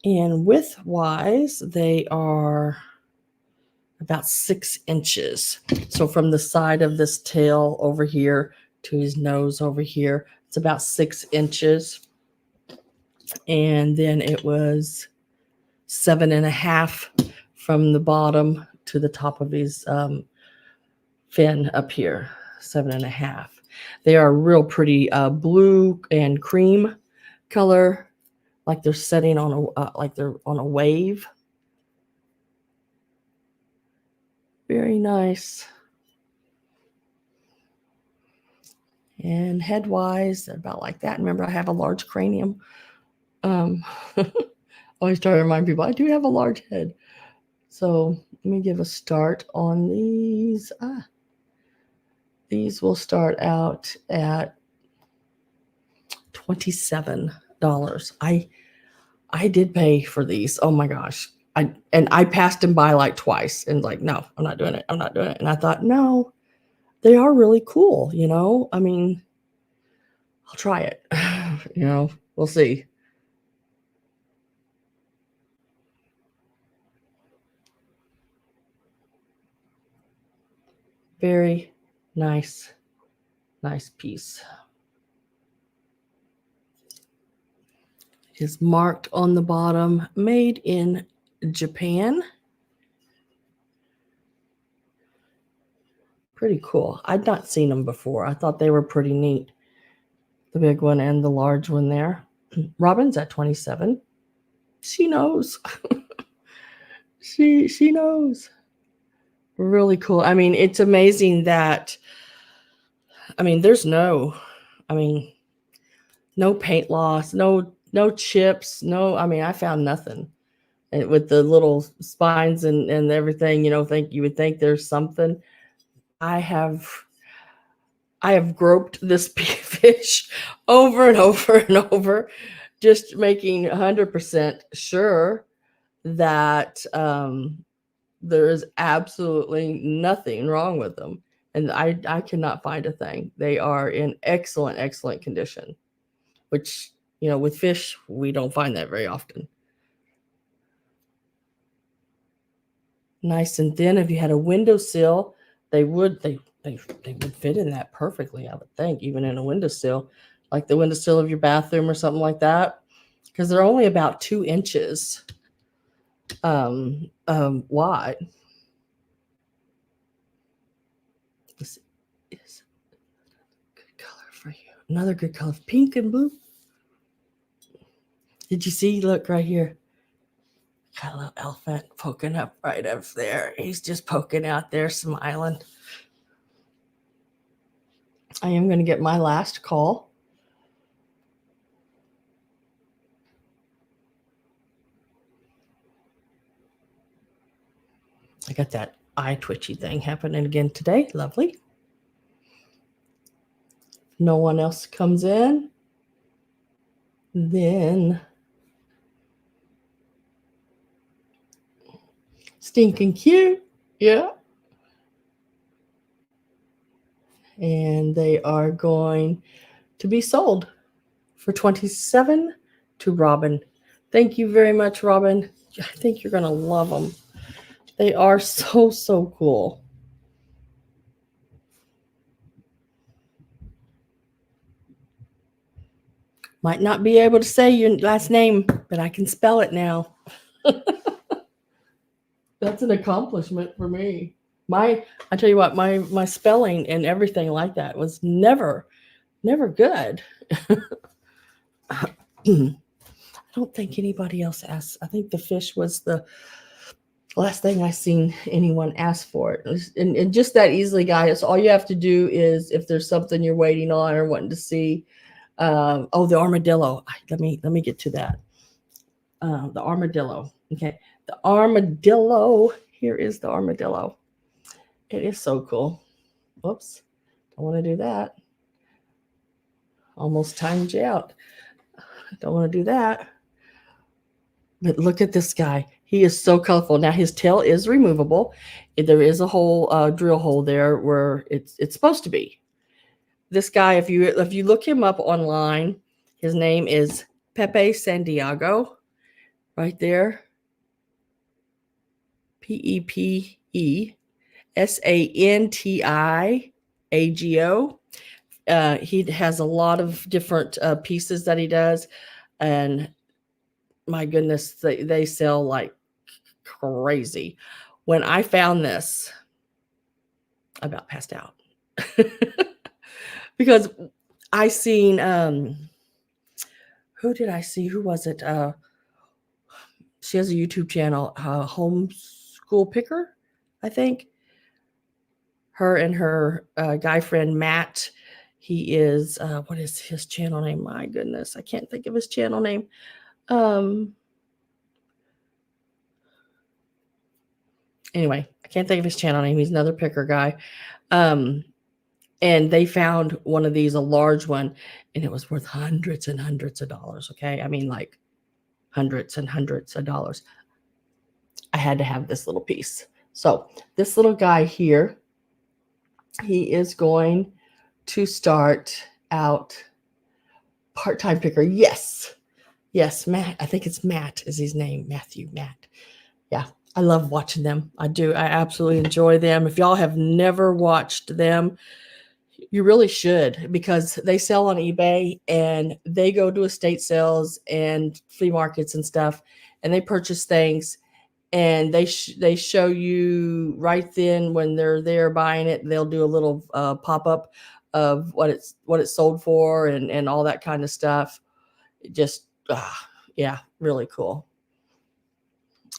And width-wise, they are about 6 inches. So from the side of this tail over here to his nose over here, it's about 6 inches. And then it was 7.5 from the bottom to the top of his fin up here, 7.5. They are real pretty blue and cream color. like they're setting on a like they're on a wave. Very nice. And head-wise, about like that. Remember, I have a large cranium. Always try to remind people I do have a large head. So let me give a start on these. These will start out at $27. I did pay for these. Oh my gosh. I passed them by like twice and like, no, I'm not doing it. I'm not doing it. And I thought, no, they are really cool, you know? I mean, I'll try it. You know, we'll see. Very nice piece. It is marked on the bottom, made in Japan. Pretty cool. I'd not seen them before. I thought they were pretty neat. The big one and the large one there. Robin's at 27. She knows. she knows. Really cool. I mean, it's amazing that there's no paint loss, no chips, I found nothing. And with the little spines and everything, you would think there's something. I have groped this fish over and over and over, just making 100% sure that there is absolutely nothing wrong with them. And I cannot find a thing. They are in excellent condition, which, with fish, we don't find that very often. Nice and thin. If you had a windowsill, they would fit in that perfectly, I would think, even in a windowsill, like the windowsill of your bathroom or something like that, because they're only about 2 inches wide. This is a good color for you. Another good color, pink and blue. Did you see? Look right here. Got a little elephant poking up right up there. He's just poking out there, smiling. I am going to get my last call. I got that eye twitchy thing happening again today. Lovely. No one else comes in. Then stinking cute. Yeah. And they are going to be sold for $27 to Robin. Thank you very much, Robin. I think you're going to love them. They are so cool. Might not be able to say your last name, but I can spell it now. That's an accomplishment for me. I tell you what, my spelling and everything like that was never good. I don't think anybody else asked. I think the fish was the last thing I seen anyone ask for it. And just that easily, guys. All you have to do is, if there's something you're waiting on or wanting to see, the armadillo. Let me get to that. The armadillo. Okay, the armadillo. Here is the armadillo. It is so cool. Whoops, don't want to do that. Almost timed you out. Don't want to do that. But look at this guy. He is so colorful. Now his tail is removable. There is a hole, drill hole there where it's supposed to be. This guy, if you look him up online, his name is Pepe Santiago. Right there. Pepe Santiago. He has a lot of different pieces that he does, and my goodness, they sell like crazy. When I found this, I about passed out because I seen who did I see? Who was it? She has a YouTube channel, Homeschool Picker, I think. Her and her guy friend Matt. He is what is his channel name? My goodness, I can't think of his channel name. Anyway, I can't think of his channel name. He's another picker guy. And they found one of these, a large one, and it was worth hundreds and hundreds of dollars. Okay. I mean, like hundreds and hundreds of dollars. I had to have this little piece. So this little guy here, he is going to start out part-time picker. Yes. Yes, Matt. I think it's Matt is his name. Matthew, Matt. Yeah. I love watching them. I do. I absolutely enjoy them. If y'all have never watched them, you really should, because they sell on eBay and they go to estate sales and flea markets and stuff, and they purchase things, and they show you right then when they're there buying it. They'll do a little pop-up of what it's sold for and all that kind of stuff. Just yeah, really cool.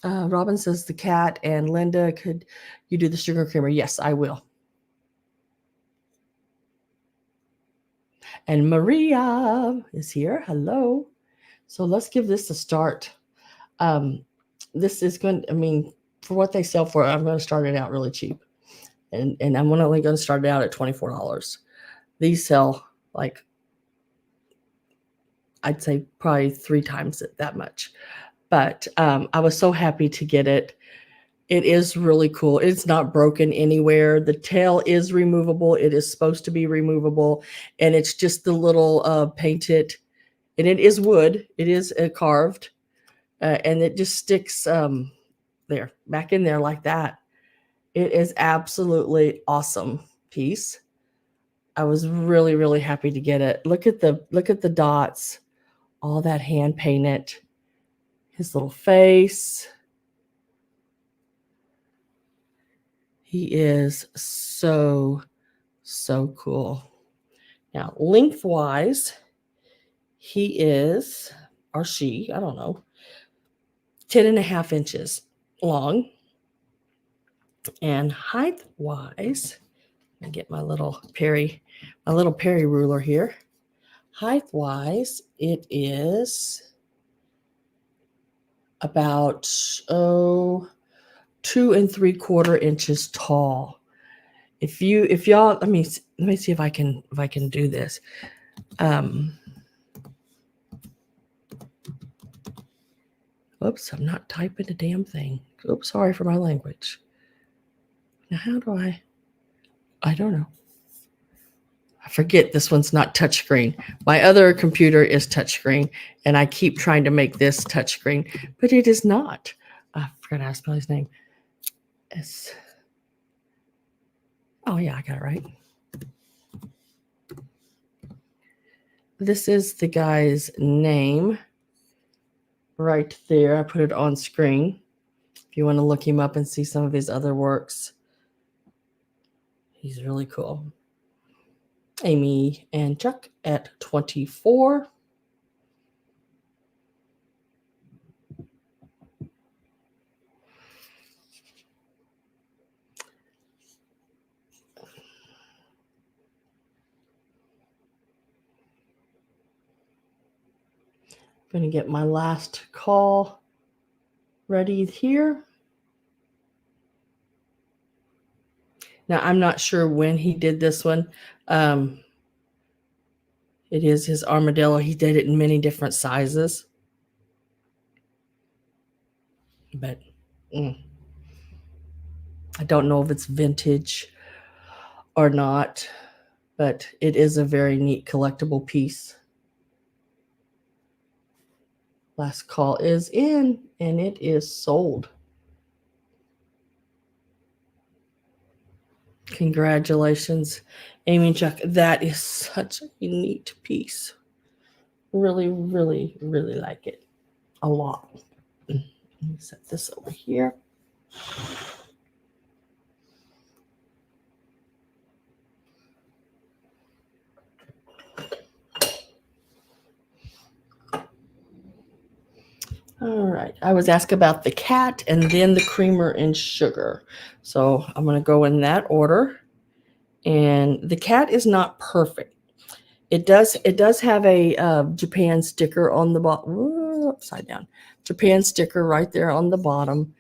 Robin says the cat, and Linda, could you do the sugar creamer? Yes, I will. And Maria is here. Hello. So let's give this a start. This is going, I mean, for what they sell for, I'm going to start it out really cheap. And I'm only going to start it out at $24. These sell like, I'd say probably 3 times that much. But I was so happy to get it. It is really cool. It's not broken anywhere. The tail is removable. It is supposed to be removable. And it's just the little painted, and it is wood. It is carved. And it just sticks there, back in there like that. It is absolutely awesome piece. I was really, really happy to get it. Look at the dots, all that hand painted. His little face. He is so, so cool. Now, lengthwise, he is, or she, I don't know, 10.5 inches long. And height-wise, I get my little Perry ruler here. Height-wise, it is about 2 3/4 inches tall. If y'all, let me see if I can do this. Oops, I'm not typing a damn thing. Oops, sorry for my language. Now, how do I don't know. I forget this one's not touchscreen. My other computer is touchscreen, and I keep trying to make this touchscreen, but it is not. I forgot how to spell his name. Oh yeah, I got it right. This is the guy's name right there. I put it on screen. If you want to look him up and see some of his other works, he's really cool. Amy and Chuck at 24. I'm going to get my last call ready here. Now, I'm not sure when he did this one. It is his Armadillo. He did it in many different sizes. But I don't know if it's vintage or not. But it is a very neat collectible piece. Last call is in, and it is sold. Congratulations, Amy and Chuck. That is such a neat piece. Really, really, really like it a lot. Let me set this over here. All right. I was asked about the cat and then the creamer and sugar. So I'm going to go in that order. And the cat is not perfect. It does have a Japan sticker on the bottom. Upside down. Japan sticker right there on the bottom.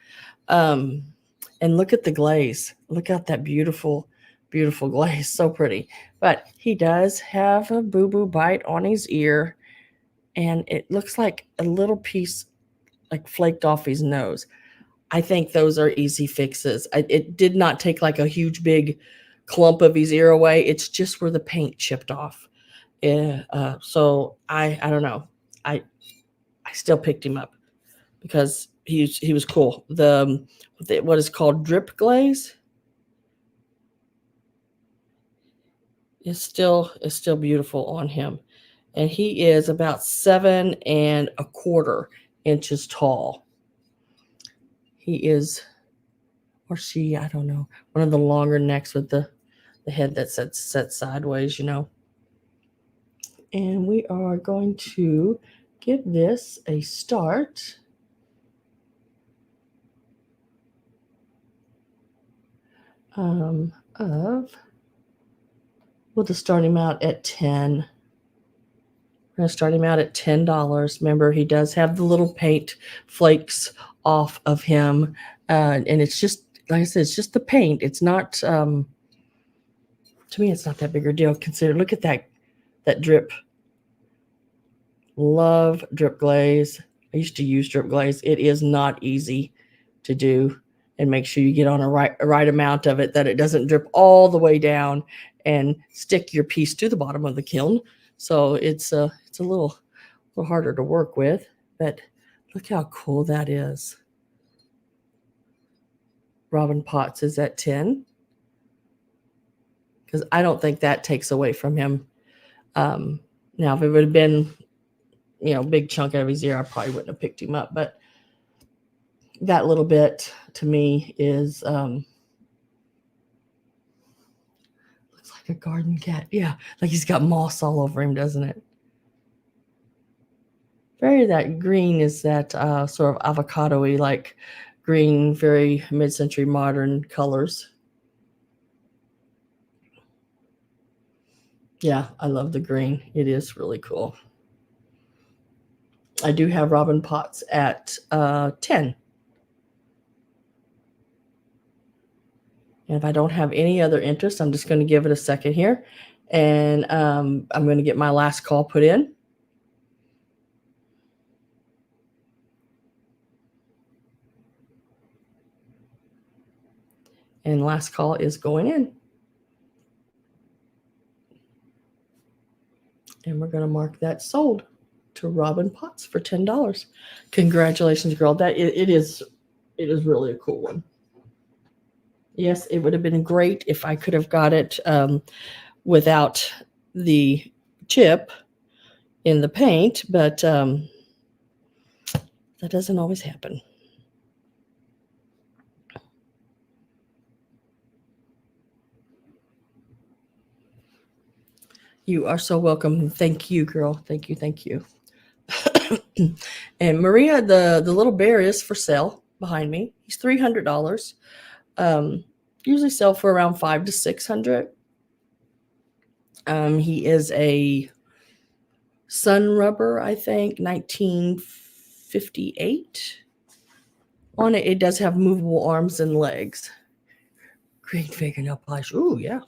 And look at the glaze. Look at that beautiful, beautiful glaze. So pretty. But he does have a boo-boo bite on his ear. And it looks like a little piece like flaked off his nose. I think those are easy fixes. It did not take like a huge big clump of his ear away. It's just where the paint chipped off. Yeah. So I don't know. I still picked him up because he was cool. The what is called drip glaze is still beautiful on him, and he is about 7.25 inches tall. He is, or she, I don't know, one of the longer necks with the head that set sideways, you know. And we are going to give this a start. We'll just start him out at 10. We're going to start him out at $10. Remember, he does have the little paint flakes off of him. And it's just, like I said, it's just the paint. It's not, to me, it's not that big a deal. Look at that drip. Love drip glaze. I used to use drip glaze. It is not easy to do. And make sure you get on a right amount of it, that it doesn't drip all the way down and stick your piece to the bottom of the kiln. So it's a little harder to work with, but look how cool that is. Robin Potts is at 10, because I don't think that takes away from him. Now, if it would have been, big chunk out of his ear, I probably wouldn't have picked him up, but that little bit to me is looks like a garden cat. Yeah, like he's got moss all over him, doesn't it? Very that green is that sort of avocado-y like green, very mid-century modern colors. Yeah, I love the green. It is really cool. I do have Robin Potts at 10. And if I don't have any other interest, I'm just going to give it a second here. And I'm going to get my last call put in. And last call is going in. And we're going to mark that sold to Robin Potts for $10. Congratulations, girl. That it is really a cool one. Yes, it would have been great if I could have got it without the chip in the paint, but that doesn't always happen. You are so welcome. Thank you, girl. Thank you. Thank you. And Maria, the little bear is for sale behind me. He's $300. Usually sell for around $500 to $600. He is a sun rubber, I think, 1958. On it, it does have movable arms and legs. Green fingernail polish. Ooh, yeah.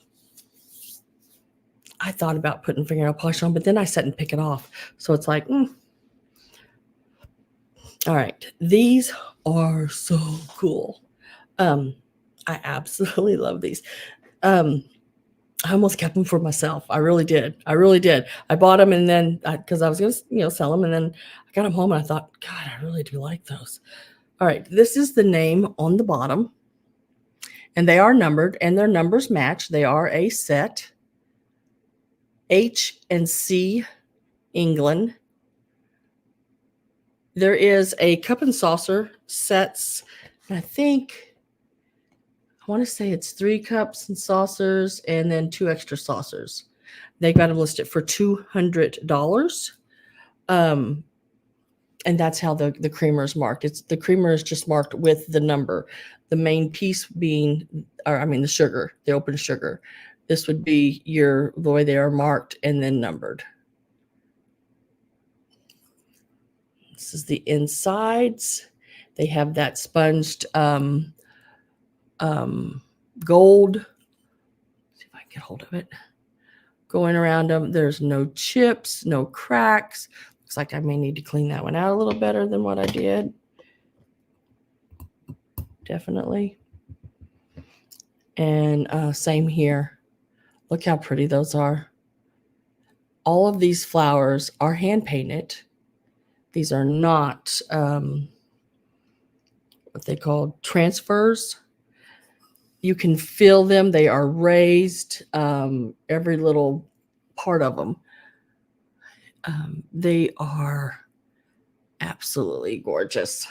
I thought about putting fingernail polish on, but then I sat and pick it off. So it's like, All right. These are so cool. I absolutely love these. I almost kept them for myself. I really did. I bought them, and then because I was going to, sell them, and then I got them home and I thought, God, I really do like those. All right. This is the name on the bottom, and they are numbered, and their numbers match. They are a set. H and C, England. There is a cup and saucer sets. I want to say it's 3 cups and saucers and then 2 extra saucers. They got them listed for $200. And that's how the creamer is marked. The creamer is just marked with the number. The main piece being, or I mean, the sugar, the open sugar. This would be the way they are marked and then numbered. This is the insides. They have that sponged gold. Let's see if I can get hold of it. Going around them. There's no chips, no cracks. Looks like I may need to clean that one out a little better than what I did. Definitely. And same here. Look how pretty those are. All of these flowers are hand painted. These are not what they call transfers. You can feel them. They are raised, every little part of them. They are absolutely gorgeous.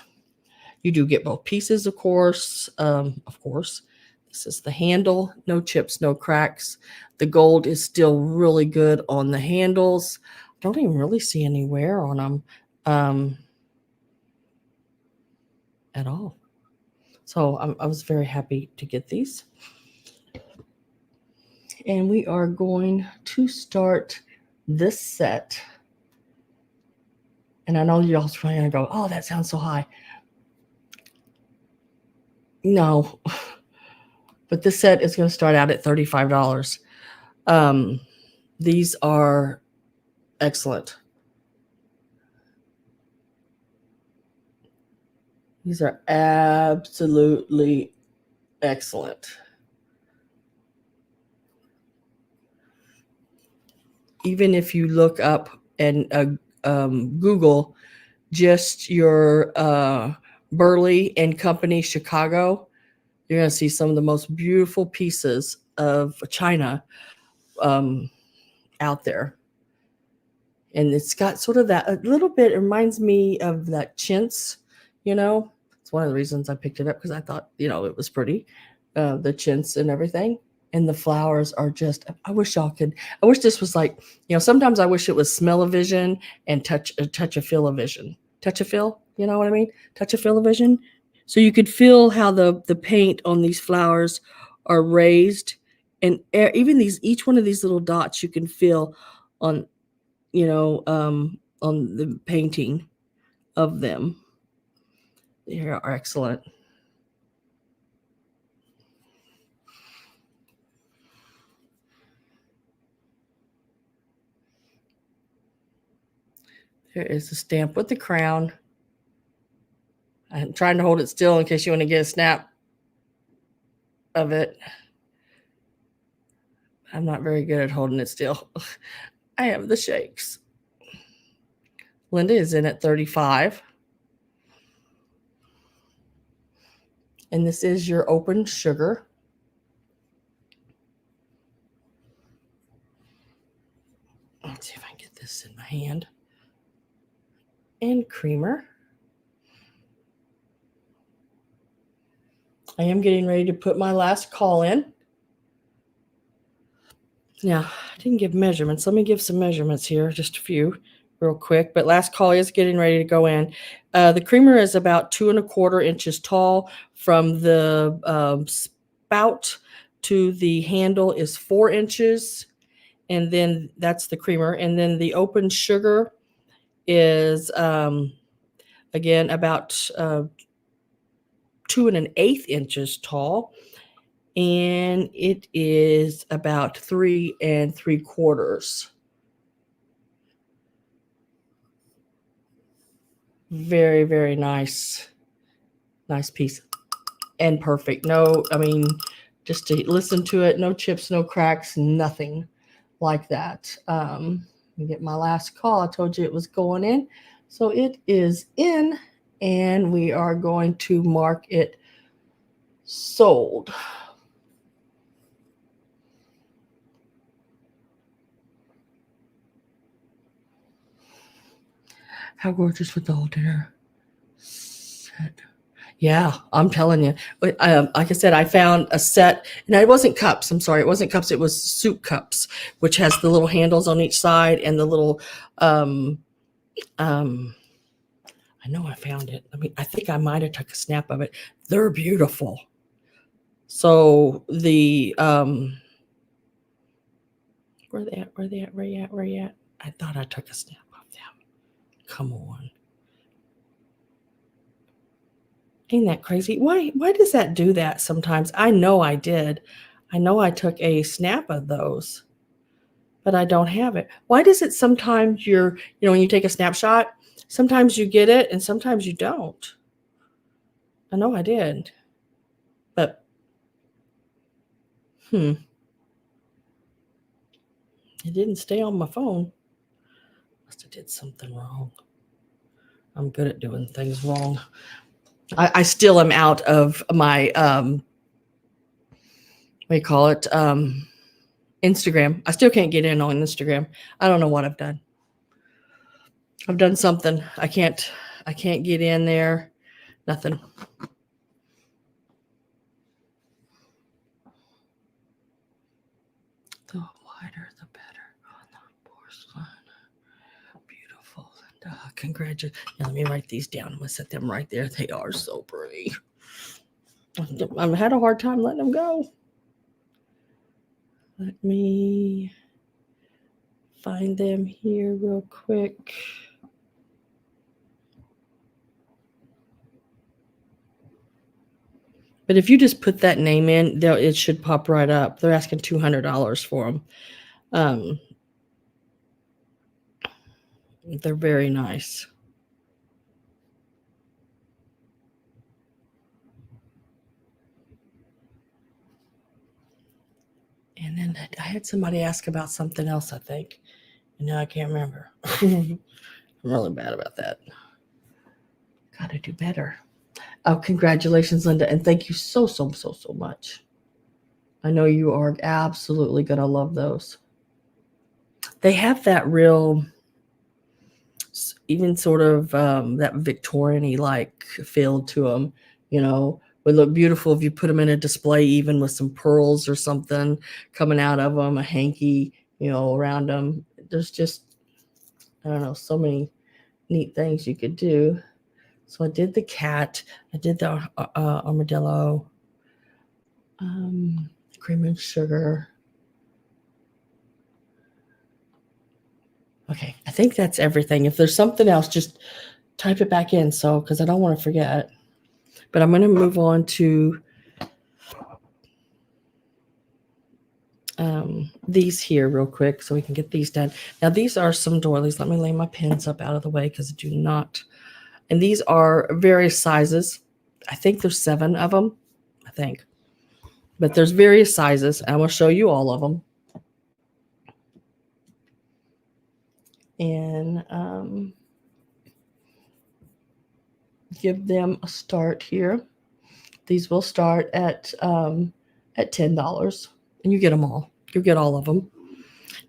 You do get both pieces, of course. This is the handle. No chips, no cracks. The gold is still really good on the handles. I don't even really see any wear on them at all. So I was very happy to get these. And we are going to start this set. And I know y'all's probably going to go, oh, that sounds so high. No. But this set is going to start out at $35. These are excellent. These are absolutely excellent. Even if you look up and Google just your Burley and Company Chicago, you're going to see some of the most beautiful pieces of China out there. And it's got sort of that, a little bit, it reminds me of that chintz, It's one of the reasons I picked it up, because I thought, it was pretty, the chintz and everything. And the flowers are just, I wish this was like, sometimes I wish it was smell-o-vision and touch-a-feel-o-vision. Touch-a-feel, you know what I mean? Touch-a-feel-o-vision. So you could feel how the paint on these flowers are raised. And even each one of these little dots you can feel on, on the painting of them. They are excellent. There is the stamp with the crown. I'm trying to hold it still in case you want to get a snap of it. I'm not very good at holding it still. I have the shakes. Linda is in at 35. And this is your open sugar. Let's see if I can get this in my hand. And creamer. I am getting ready to put my last call in. Now, I didn't give measurements. Let me give some measurements here, just a few real quick. But last call is getting ready to go in. The creamer is about 2 1/4 inches tall. From the spout to the handle is 4 inches. And then that's the creamer. And then the open sugar is, again, about 2 1/8 inches tall. And it is about 3 3/4. Very, very nice. Nice piece. And perfect. Just to listen to it, no chips, no cracks, nothing like that. Let me get my last call. I told you it was going in. So it is in, and we are going to mark it sold. How gorgeous with the whole dinner set. Yeah, I'm telling you. Like I said, I found a set, and it wasn't cups. I'm sorry, it wasn't cups. It was soup cups, which has the little handles on each side and the little I know I found it. I think I might have took a snap of it. They're beautiful. So the where they at? Where they at? Where you at? Where you at? I thought I took a snap of them. Come on. Ain't that crazy? Why does that do that sometimes? I know I did. I know I took a snap of those, but I don't have it. Why does it sometimes when you take a snapshot, sometimes you get it and sometimes you don't? I know I did. But it didn't stay on my phone. Must have did something wrong. I'm good at doing things wrong. I still am out of my what do you call it? Instagram. I still can't get in on Instagram. I don't know what I've done. I've done something. I can't get in there. Nothing. The wider the better on the porcelain. Beautiful. Congratulations. Now let me write these down. I'm gonna set them right there. They are so pretty. I've had a hard time letting them go. Let me find them here real quick. But if you just put that name in, it should pop right up. They're asking $200 for them. They're very nice. And then I had somebody ask about something else, I think. And now I can't remember. I'm really bad about that. Got to do better. Oh, congratulations, Linda. And thank you so much. I know you are absolutely going to love those. They have that real, even sort of that Victorian-y like feel to them, would look beautiful if you put them in a display, even with some pearls or something coming out of them, a hanky, around them. There's just, I don't know, so many neat things you could do. So I did the cat, I did the armadillo, cream and sugar. Okay, I think that's everything. If there's something else, just type it back in, because I don't want to forget. But I'm going to move on to these here real quick so we can get these done. Now, these are some doilies. Let me lay my pins up out of the way because I do not. And these are various sizes. I think there's 7 of them, I think. But there's various sizes. I'm going to show you all of them. And give them a start here. These will start at $10, and you get them all. You get all of them.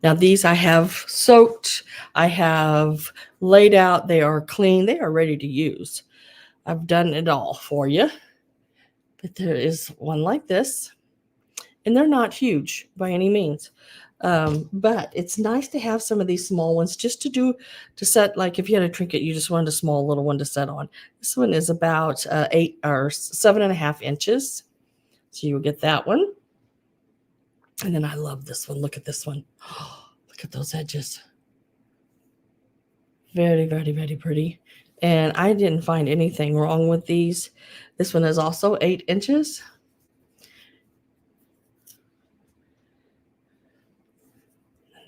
Now these I have soaked. I have laid out. They are clean. They are ready to use. I've done it all for you. But there is one like this, and they're not huge by any means. But it's nice to have some of these small ones just to set, like if you had a trinket, you just wanted a small little one to set on. This one is about 8 or 7.5 inches. So you'll get that one. And then I love this one. Look at this one. Oh, look at those edges. Very, very, very pretty. And I didn't find anything wrong with these. This one is also 8 inches.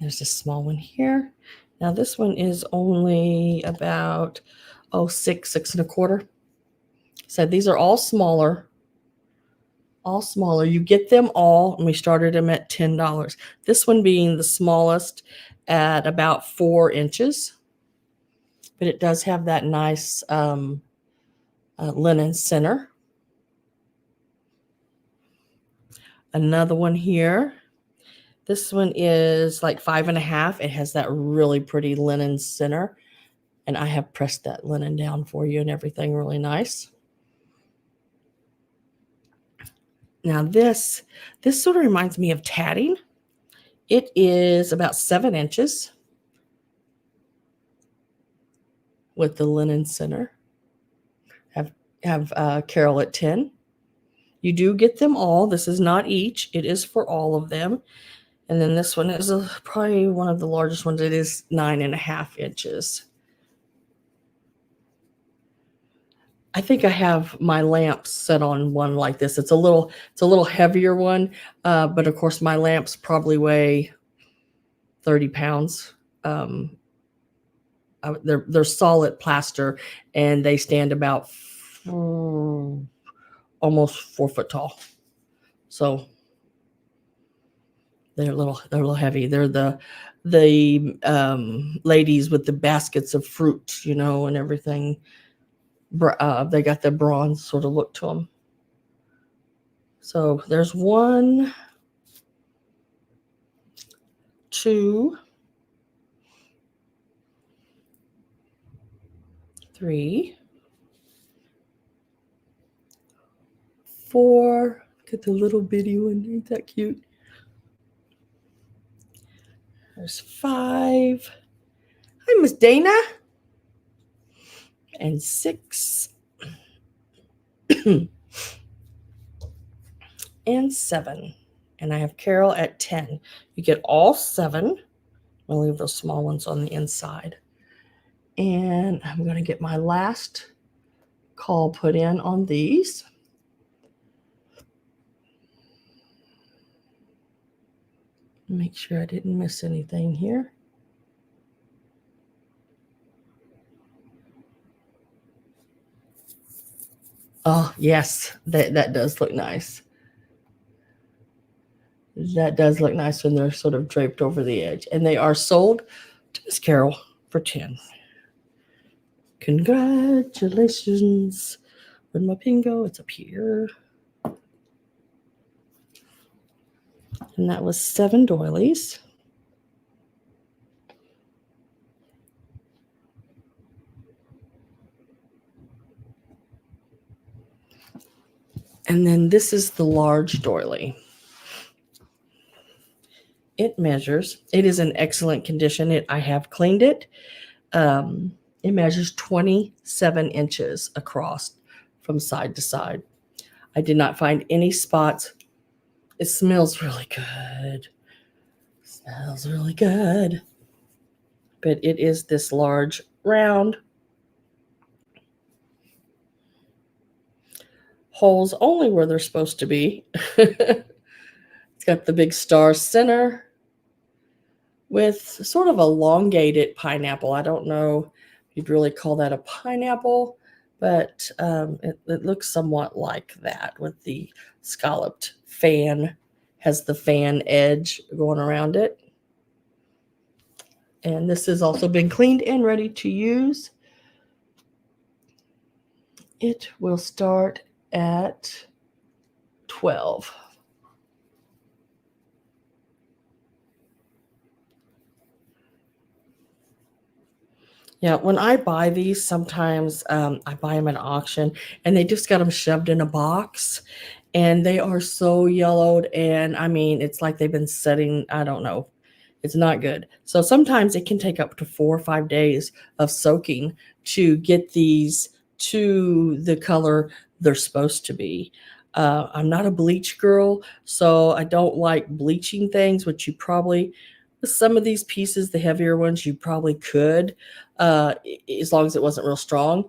There's a small one here. Now this one is only about 6.25. So these are all smaller. All smaller. You get them all, and we started them at $10. This one being the smallest at about 4 inches. But it does have that nice linen center. Another one here. This one is like 5.5. It has that really pretty linen center. And I have pressed that linen down for you and everything really nice. Now this sort of reminds me of tatting. It is about 7 inches with the linen center. have Carol at 10. You do get them all. This is not each. It is for all of them. And then this one is probably one of the largest ones. It is 9.5 inches. I think I have my lamps set on one like this. It's a little heavier one, but of course my lamps probably weigh 30 pounds. They're solid plaster, and they stand about almost 4 foot tall. So they're a little heavy. They're the ladies with the baskets of fruit, and everything. They got the bronze sort of look to them. So there's 1, 2, 3, 4. Look at the little bitty one. Ain't that cute? There's 5. Hi, Miss Dana. And 6. And 7. And I have Carol at 10. You get all 7. I'll leave those small ones on the inside. And I'm going to get my last call put in on these. Make sure I didn't miss anything here. Oh, yes, that does look nice. That does look nice when they're sort of draped over the edge. And they are sold to Miss Carol for 10. Congratulations. Where'd my pin go? It's up here. And that was 7 doilies. And then this is the large doily. It measures. It is in excellent condition. I have cleaned it. It measures 27 inches across from side to side. I did not find any spots. It smells really good. Smells really good. But it is this large round. Holes only where they're supposed to be. It's got the big star center with sort of elongated pineapple. I don't know if you'd really call that a pineapple, but it looks somewhat like that with the scalloped fan. Has the fan edge going around it. And this has also been cleaned and ready to use. It will start at 12. Yeah, when I buy these, sometimes I buy them at auction, and they just got them shoved in a box, and they are so yellowed, and I mean, it's like they've been setting, I don't know. It's not good. So sometimes it can take up to 4 or 5 days of soaking to get these to the color they're supposed to be. I'm not a bleach girl, so I don't like bleaching things, which you probably, some of these pieces, the heavier ones, you probably could, as long as it wasn't real strong,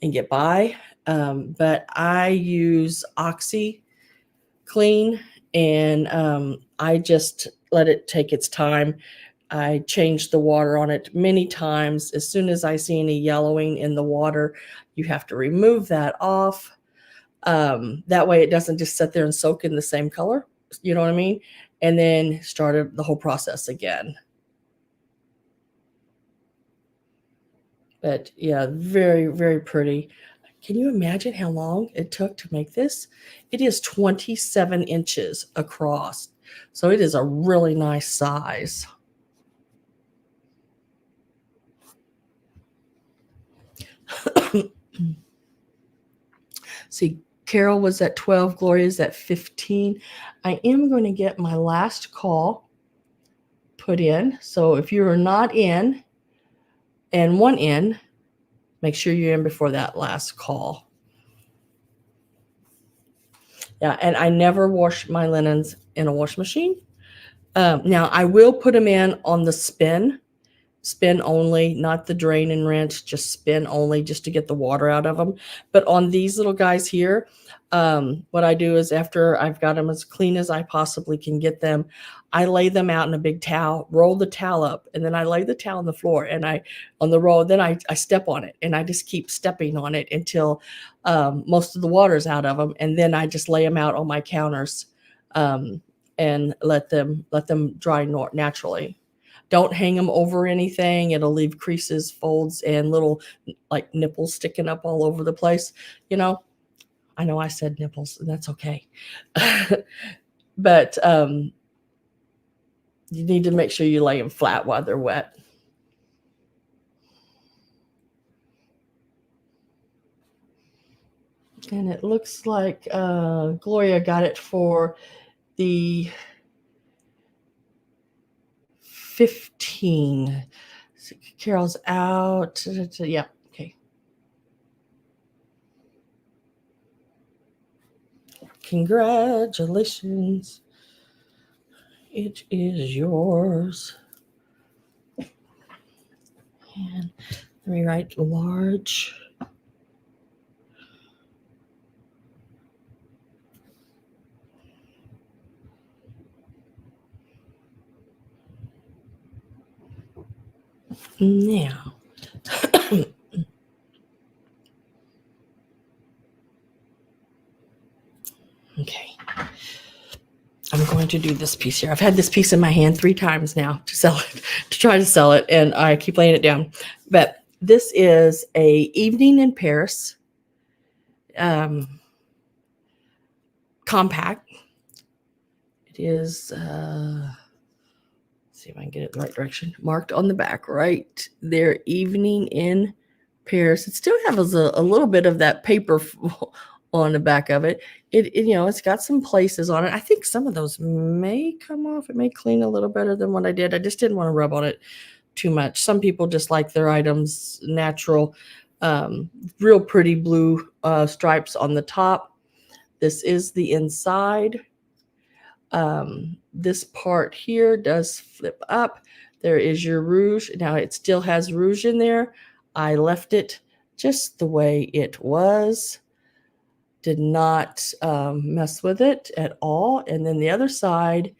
and get by. But I use Oxy Clean, and I just let it take its time. I changed the water on it many times. As soon as I see any yellowing in the water, you have to remove that off. That way it doesn't just sit there and soak in the same color. You know what I mean? And then started the whole process again. But yeah, very, very pretty. Can you imagine how long it took to make this? It is 27 inches across. So it is a really nice size. See, Carol was at 12, Gloria's at 15. I am going to get my last call put in. So if you're not in and one in, make sure you're in before that last call. Yeah, and I never wash my linens in a wash machine. Now I will put them in on the spin only, not the drain and rinse, just spin only, just to get the water out of them. But on these little guys here, what I do is after I've got them as clean as I possibly can get them, I lay them out in a big towel, roll the towel up, and then I lay the towel on the floor and on the roll, then I step on it and I just keep stepping on it until most of the water's out of them. And then I just lay them out on my counters and let them dry naturally. Don't hang them over anything. It'll leave creases, folds, and little like nipples sticking up all over the place. You know, I know I said nipples, and that's okay. But you need to make sure you lay them flat while they're wet. And it looks like Gloria got it for the 15. Carol's out. Yeah, okay. Congratulations. It is yours. And let me write large. Now, okay, I'm going to do this piece here. I've had this piece in my hand 3 times now to sell it, to try to sell it, and I keep laying it down. But this is a evening in Paris compact. It is, see if I can get it in the right direction, marked on the back right there, evening in Paris. It still has a little bit of that paper on the back of it. It's got some places on it. I think some of those may come off. It may clean a little better than what I did. I just didn't want to rub on it too much. Some people just like their items natural. Real pretty blue stripes on the top. This is the inside. This part here does flip up. There is your rouge. Now it still has rouge in there. I left it just the way it was. Did not mess with it at all. And then the other side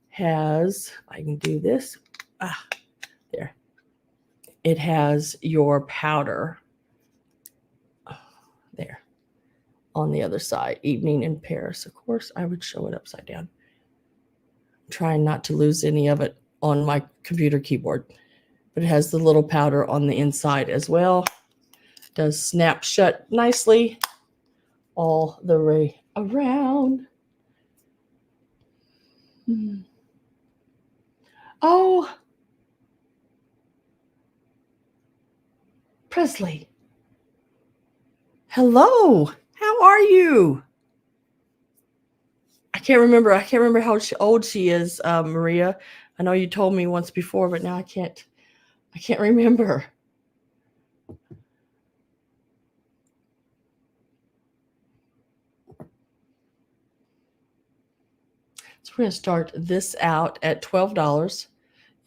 has, I can do this. There. It has your powder. There. On the other side, evening in Paris. Of course, I would show it upside down. Trying not to lose any of it on my computer keyboard. But it has the little powder on the inside as well. Does snap shut nicely all the way around. Oh, Presley. Hello. How are you? I can't remember how old she is, Maria. I know you told me once before, but now I can't remember. So we're going to start this out at $12.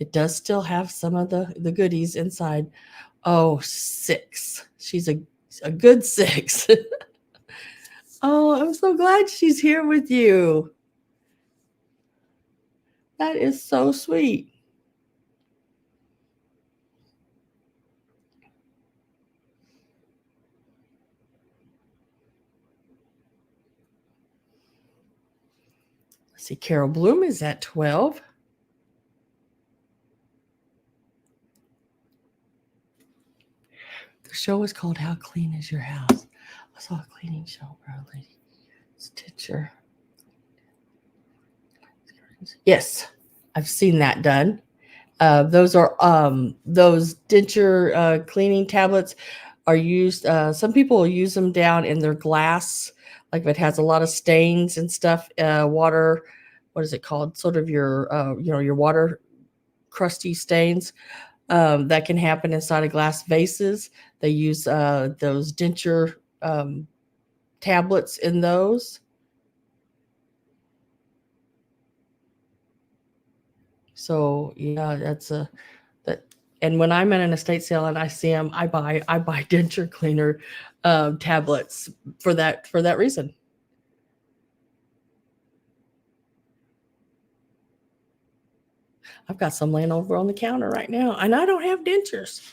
It does still have some of the goodies inside. Oh, 6. She's a good 6. Oh, I'm so glad she's here with you. That is so sweet. Let's see, Carol Bloom is at 12. The show is called How Clean Is Your House? I saw a cleaning show, bro, lady. Stitcher. Yes, I've seen that done. Those are those denture cleaning tablets are used. Some people will use them down in their glass, like if it has a lot of stains and stuff. Water, what is it called? Sort of your your water crusty stains. That can happen inside of glass vases. They use those denture tablets in those. So yeah, that. And when I'm at an estate sale and I see them, I buy denture cleaner tablets for that reason. I've got some laying over on the counter right now, and I don't have dentures.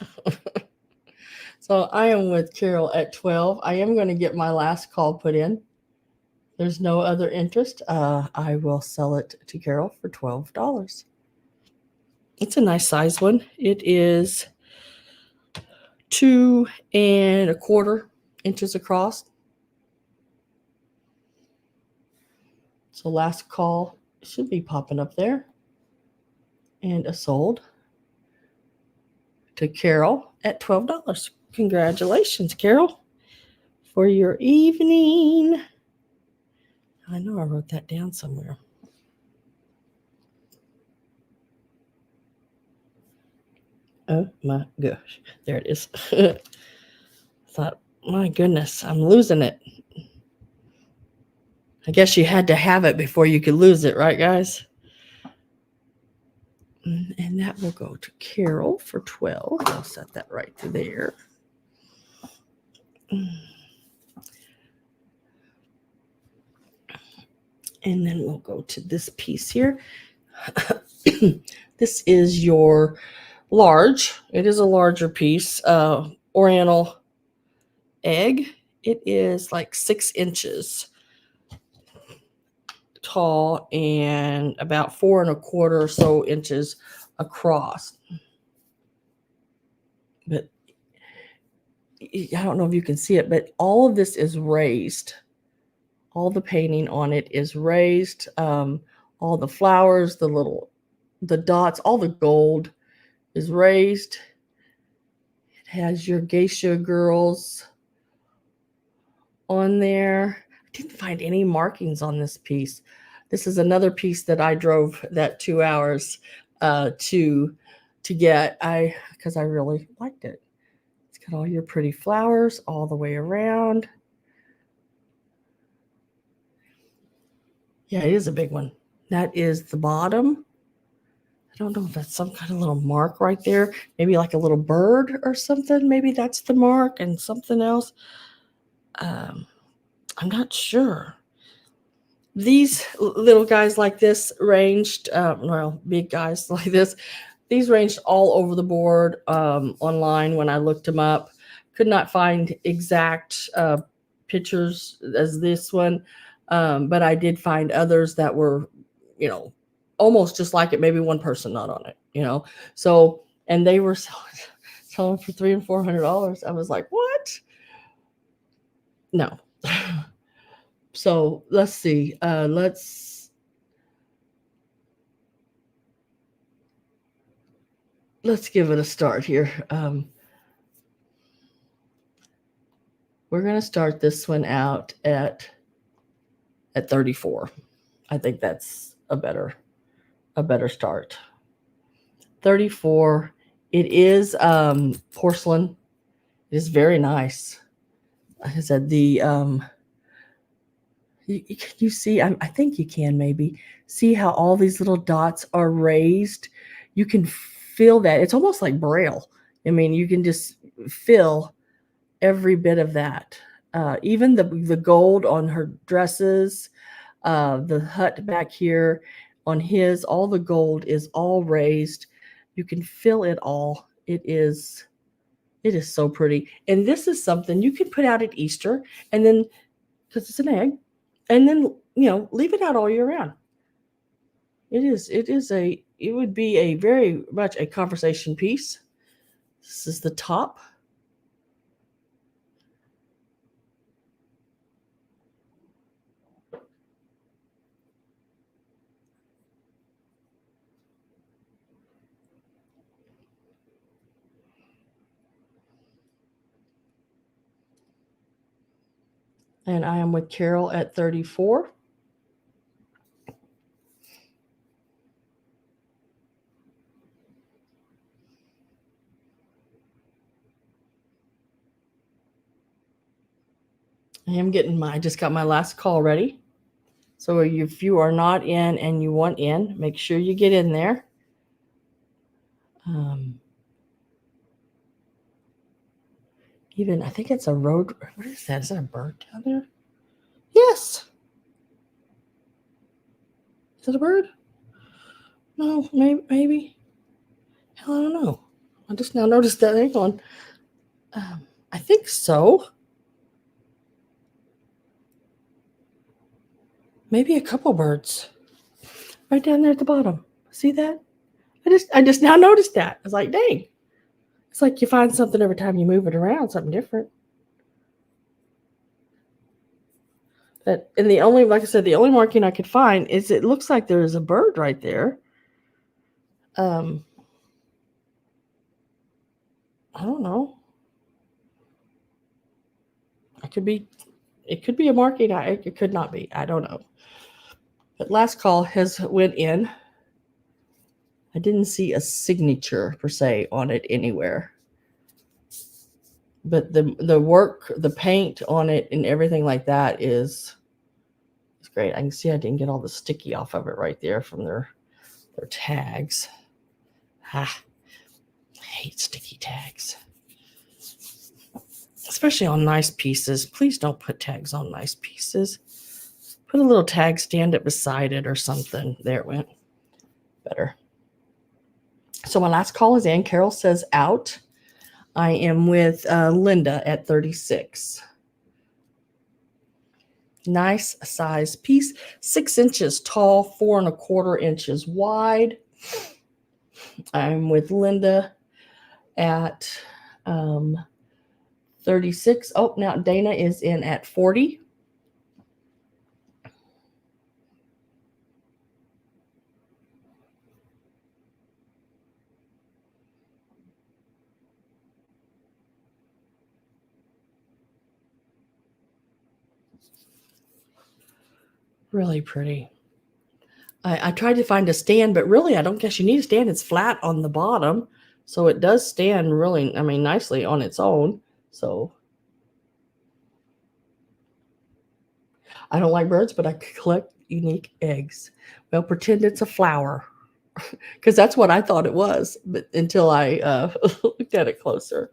So I am with Carol at 12. I am going to get my last call put in. There's no other interest. I will sell it to Carol for $12. It's a nice size one. It is 2.25 inches across. So last call should be popping up there. And a sold to Carol at $12. Congratulations, Carol, for your evening. I know I wrote that down somewhere. Oh my gosh. There it is. Thought, my goodness, I'm losing it. I guess you had to have it before you could lose it, right, guys? And that will go to Carol for 12. I'll set that right to there. And then we'll go to this piece here. This is your large. It is a larger piece. Oriental egg. It is like 6 inches tall and about 4.25 or so inches across. But I don't know if you can see it, but all of this is raised. All the painting on it is raised. All the flowers, the dots, all the gold is raised. It has your geisha girls on there. I didn't find any markings on this piece. This is another piece that I drove that 2 hours to get. Because I really liked it. It's got all your pretty flowers all the way around. Yeah, it is a big one. That is the bottom. I don't know if that's some kind of little mark right there. Maybe like a little bird or something. Maybe that's the mark and something else. I'm not sure. These little guys like this ranged, big guys like this, these ranged all over the board online when I looked them up. Could not find exact pictures as this one, but I did find others that were, almost just like it, maybe one person not on it, So, and they were selling for $300 and $400. I was like, what? No. So let's see. Let's give it a start here. We're going to start this one out at 34. I think that's a better start. 34. It is porcelain. It is very nice. Like I said, the you see, I think you can maybe see how all these little dots are raised. You can feel that. It's almost like Braille. I mean, you can just feel every bit of that. Even the gold on her dresses, the hut back here on his, all the gold is all raised. You can feel it all. It is so pretty. And this is something you can put out at Easter, and then, because it's an egg, and then, leave it out all year round. It would be a very much a conversation piece. This is the top. And I am with Carol at 34. I just got my last call ready. So if you are not in and you want in, make sure you get in there. Even, I think it's a road. What is that? Is that a bird down there? Yes. Is it a bird? No, maybe. Hell, I don't know. I just now noticed that. Hang on. I think so. Maybe a couple birds. Right down there at the bottom. See that? I just now noticed that. I was like, dang. It's like you find something every time you move it around, something different. And the only, like I said, the only marking I could find is it looks like there's a bird right there. I don't know. It could be a marking. It could not be. I don't know. But last call has went in. I didn't see a signature per se on it anywhere. But the work, the paint on it and everything like that is great. I can see I didn't get all the sticky off of it right there from their tags. I hate sticky tags. Especially on nice pieces. Please don't put tags on nice pieces. Put a little tag, stand it beside it or something. There it went. Better. So my last call is in. Carol says out. I am with Linda at 36. Nice size piece. 6 inches tall, 4 1/4 inches wide. I'm with Linda at 36. Oh, now Dana is in at 40. Really pretty. I tried to find a stand, but really I don't guess you need a stand. It's flat on the bottom. So it does stand really, nicely on its own. So I don't like birds, but I collect unique eggs. Well, pretend it's a flower because that's what I thought it was, but until I looked at it closer.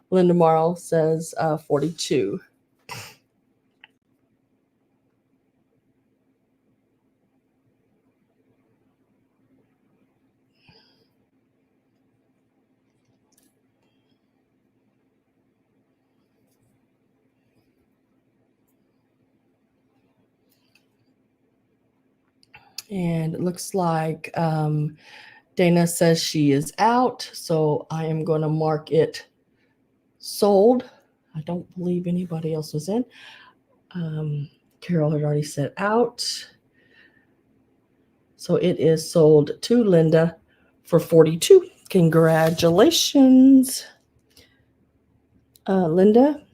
Linda Marl says 42. And it looks like Dana says she is out, so I am going to mark it sold. I don't believe anybody else was in. Carol had already said out. So it is sold to Linda for 42. Congratulations, Linda.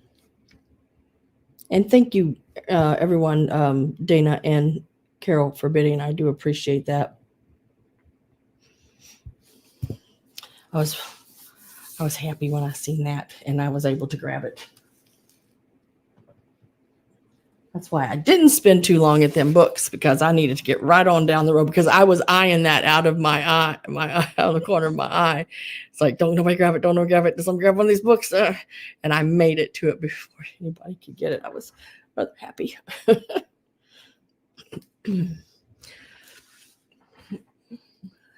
And thank you, everyone, Dana and Carol, for bidding. I do appreciate that. I was happy when I seen that and I was able to grab it. That's why I didn't spend too long at them books, because I needed to get right on down the road, because I was eyeing that out of my eye, out of the corner of my eye. It's like, don't nobody grab it. Don't nobody grab it. Just let me grab one of these books. And I made it to it before anybody could get it. I was rather happy. Let's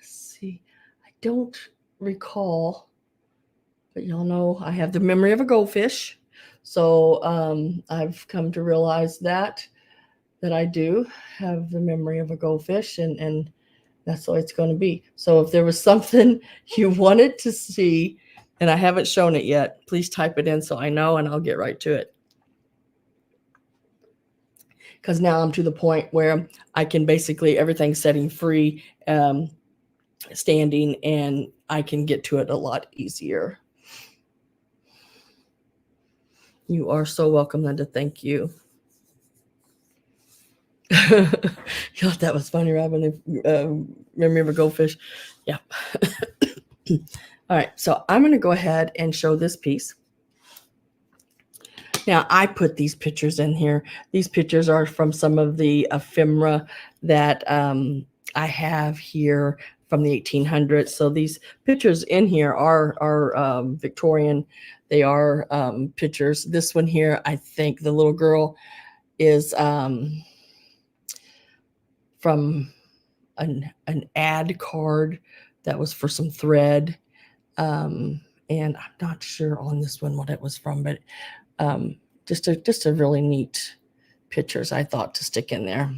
see. I don't recall, but y'all know I have the memory of a goldfish. So I've come to realize that I do have the memory of a goldfish, and that's what it's going to be. So if there was something you wanted to see and I haven't shown it yet, please type it in so I know, and I'll get right to it. Because now I'm to the point where I can basically, everything's setting free, standing, and I can get to it a lot easier. You are so welcome, Linda. Thank you. That was funny, Robin. Remember goldfish? Yeah. All right. So I'm going to go ahead and show this piece. Now, I put these pictures in here. These pictures are from some of the ephemera that I have here from the 1800s. So these pictures in here are Victorian. They are pictures. This one here, I think the little girl is from an ad card that was for some thread. And I'm not sure on this one what it was from, but just a really neat pictures I thought to stick in there.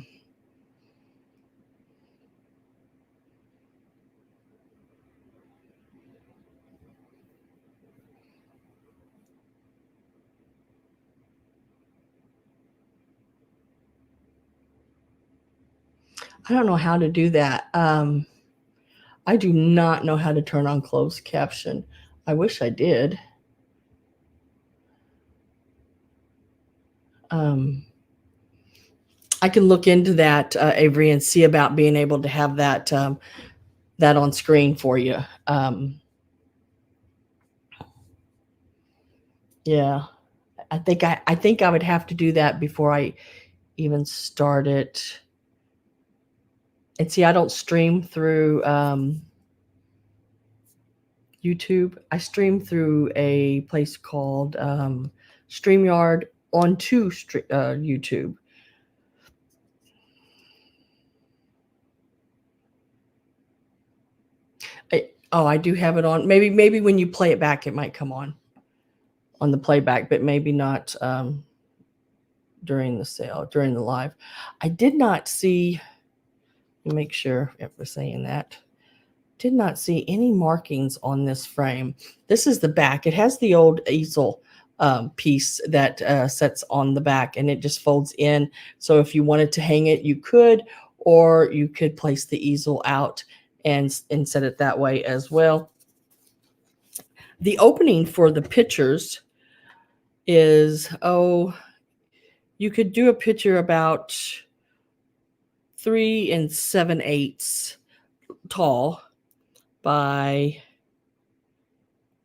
I don't know how to do that. I do not know how to turn on closed caption. I wish I did. I can look into that, Avery, and see about being able to have that that on screen for you. Yeah, I think I would have to do that before I even start it. And see, I don't stream through YouTube. I stream through a place called StreamYard onto YouTube. I do have it on. Maybe when you play it back, it might come on the playback, but maybe not during the live. I did not see. Make sure if we're saying that. Did not see any markings on this frame. This is the back. It has the old easel piece that sets on the back, and it just folds in. So if you wanted to hang it, you could, or you could place the easel out and set it that way as well. The opening for the pictures is, you could do a picture about 3 7/8 tall by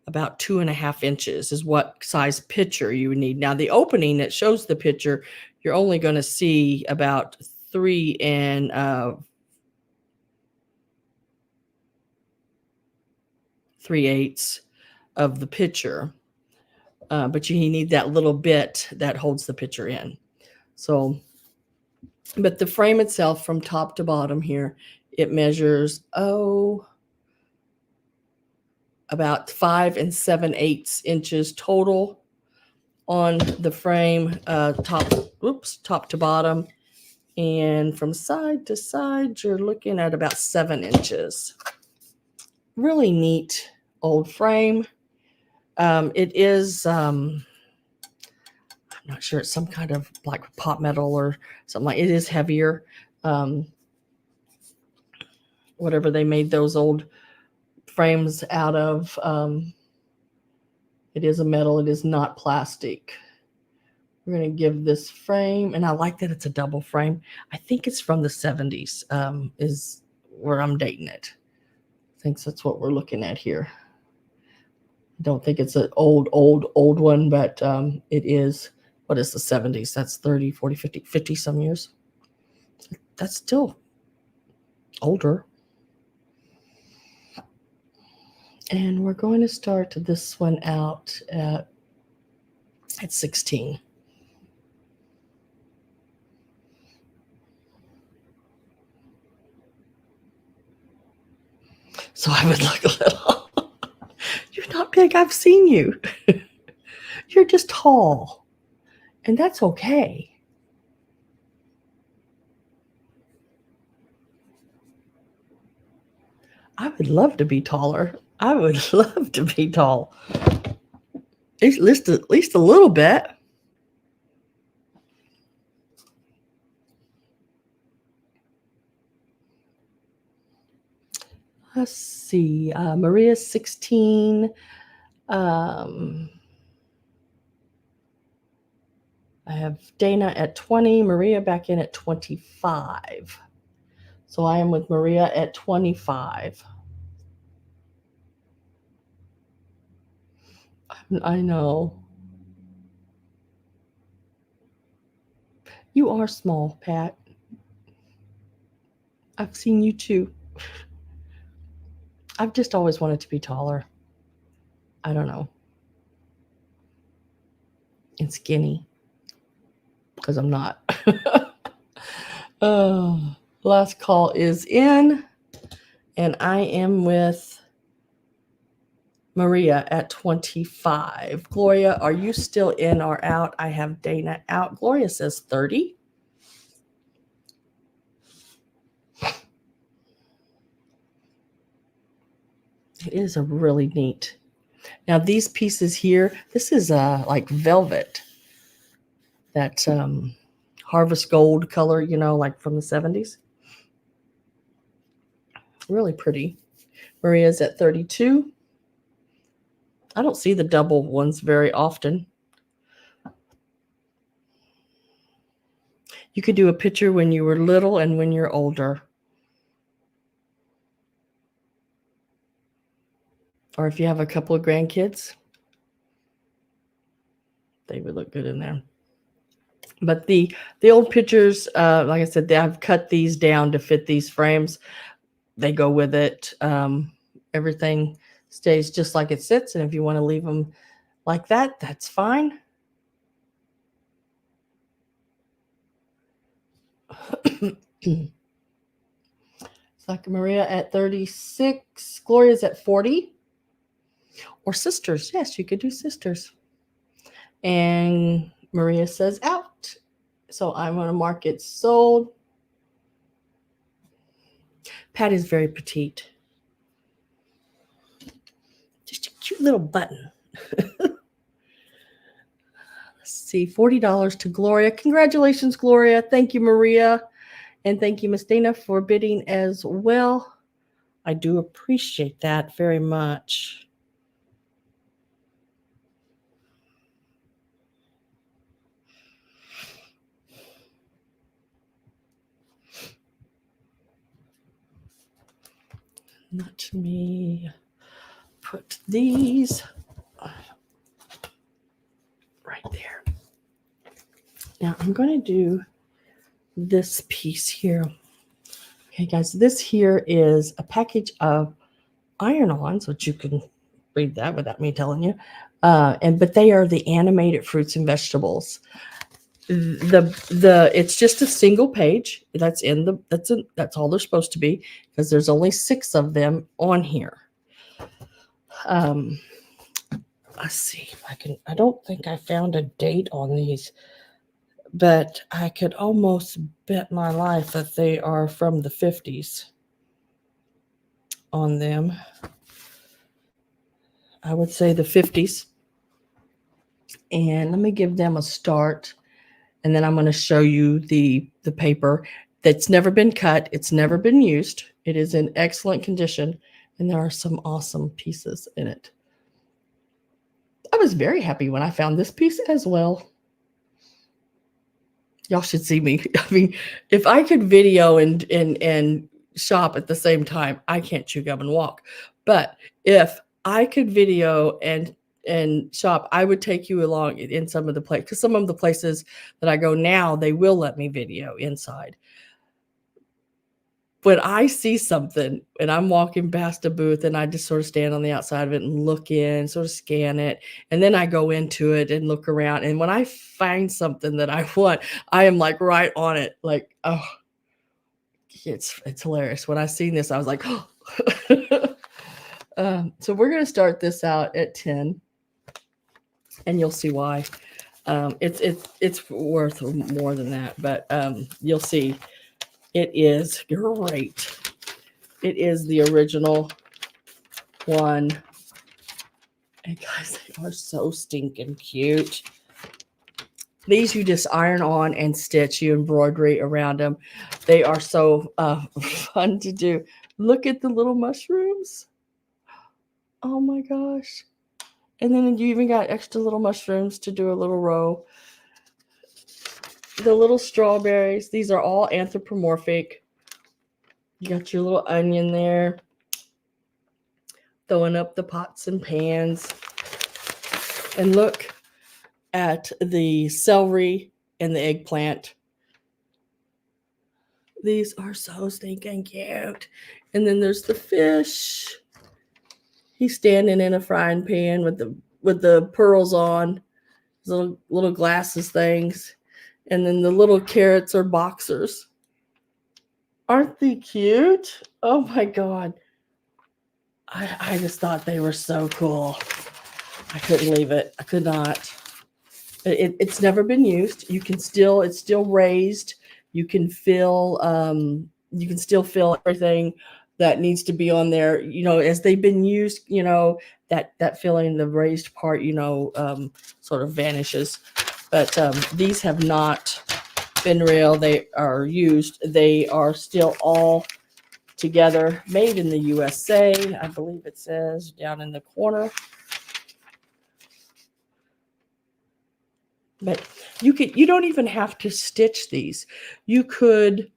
about 2.5 inches is what size picture you would need. Now the opening that shows the picture, you're only going to see about 3 3/8 of the picture, but you need that little bit that holds the picture in. So, but the frame itself from top to bottom here, it measures about 5 7/8 inches total on the frame, top to bottom, and from side to side you're looking at about 7 inches. Really neat old frame. It is I'm not sure, it's some kind of like pot metal or something. Like it is heavier, whatever they made those old frames out of. It is a metal, it is not plastic. We're going to give this frame, and I like that it's a double frame. I think it's from the 70s, is where I'm dating it. I think that's what we're looking at here. I don't think it's an old one, but it is. What is the 70s? That's 30, 40, 50 some years. That's still older. And we're going to start this one out at 16. So I would look a little. You're not big. I've seen you. You're just tall. And that's okay. I would love to be taller. I would love to be tall. At least a little bit. Let's see. Maria's 16. I have Dana at 20. Maria back in at 25. So I am with Maria at 25. I know. You are small, Pat. I've seen you too. I've just always wanted to be taller. I don't know. And skinny. Because I'm not. Last call is in. And I am with Maria at 25. Gloria, are you still in or out? I have Dana out. Gloria says 30. It is a really neat. Now these pieces here, this is like velvet. That harvest gold color, you know, like from the 70s. Really pretty. Maria's at 32. I don't see the double ones very often. You could do a picture when you were little and when you're older. Or if you have a couple of grandkids, they would look good in there. But the old pictures, like I said, I've cut these down to fit these frames. They go with it. Everything stays just like it sits. And if you want to leave them like that, that's fine. It's like Maria at 36. Gloria's at 40. Or sisters. Yes, you could do sisters. And Maria says out. So I'm going to mark it sold. Pat is very petite. Just a cute little button. Let's see, $40 to Gloria. Congratulations, Gloria. Thank you, Maria. And thank you, Miss Dana, for bidding as well. I do appreciate that very much. Let me put these right there. Now I'm going to do this piece here. Okay, guys, this here is a package of iron-ons, which you can read that without me telling you. But they are the animated fruits and vegetables. It's just a single page. That's all they're supposed to be because there's only 6 of them on here. Let's see if I can. I don't think I found a date on these, but I could almost bet my life that they are from the 50s on them. I would say the 50s. And let me give them a start. And then I'm going to show you the paper that's never been cut. It's never been used. It is in excellent condition. And there are some awesome pieces in it. I was very happy when I found this piece as well. Y'all should see me. I mean, if I could video and shop at the same time, I can't chew gum and walk. But if I could video and shop, I would take you along in some of the places, because some of the places that I go now, they will let me video inside. When I see something and I'm walking past a booth and I just sort of stand on the outside of it and look in, sort of scan it, and then I go into it and look around. And when I find something that I want, I am like right on it. Like, oh, it's hilarious. When I seen this, I was like, oh. So we're going to start this out at 10. And you'll see why. It's worth more than that, but you'll see it is great. It is the original one. And guys, they are so stinking cute. These you just iron on and stitch, you embroidery around them. They are so fun to do. Look at the little mushrooms. Oh my gosh. And then you even got extra little mushrooms to do a little row. The little strawberries, these are all anthropomorphic. You got your little onion there. Throwing up the pots and pans. And look at the celery and the eggplant. These are so stinking cute. And then there's the fish. He's standing in a frying pan with the pearls on, his little glasses things, and then the little carrots are boxers. Aren't they cute? Oh my god. I just thought they were so cool. I couldn't leave it. I could not. It's never been used. It's still raised. You can still fill everything that needs to be on there. As they've been used, that filling the raised part, sort of vanishes. But these have not been real. They are used. They are still all together, made in the USA. I believe it says down in the corner. But you don't even have to stitch these. You could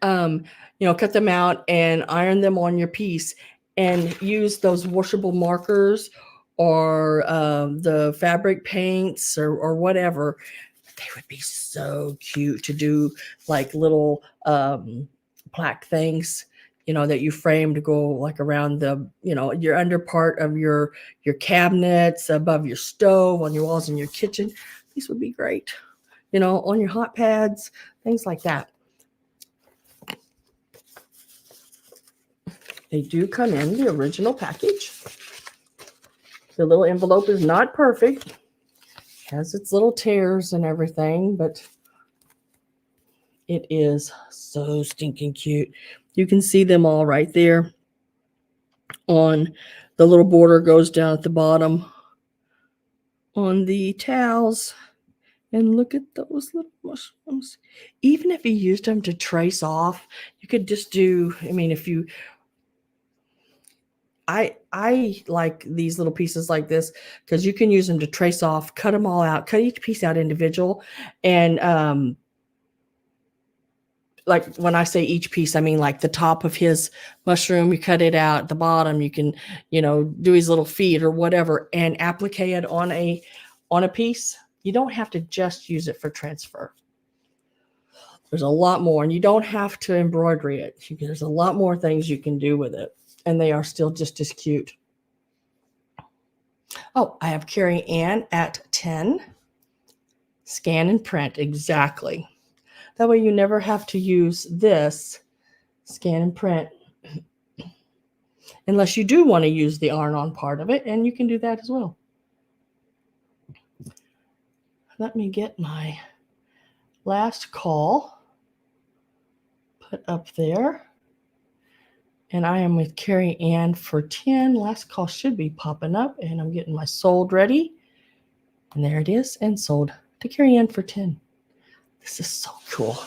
cut them out and iron them on your piece and use those washable markers or the fabric paints or whatever. They would be so cute to do like little plaque things, that you frame to go like around your under part of your cabinets, above your stove, on your walls in your kitchen. These would be great, on your hot pads, things like that. They do come in the original package. The little envelope is not perfect. It has its little tears and everything, but it is so stinking cute. You can see them all right there. On the little border goes down at the bottom on the towels. And look at those little mushrooms. Even if you used them to trace off, you could just do, I like these little pieces like this because you can use them to trace off, cut them all out, cut each piece out individual. And like when I say each piece, I mean like the top of his mushroom, you cut it out. At the bottom, you can, do his little feet or whatever and applique it on a piece. You don't have to just use it for transfer. There's a lot more, and you don't have to embroidery it. There's a lot more things you can do with it, and they are still just as cute. Oh, I have Carrie Ann at 10. Scan and print, exactly. That way you never have to use this scan and print unless you do want to use the iron-on part of it, and you can do that as well. Let me get my last call put up there. And I am with Carrie Ann for 10. Last call should be popping up, and I'm getting my sold ready. And there it is, and sold to Carrie Ann for 10. This is so cool.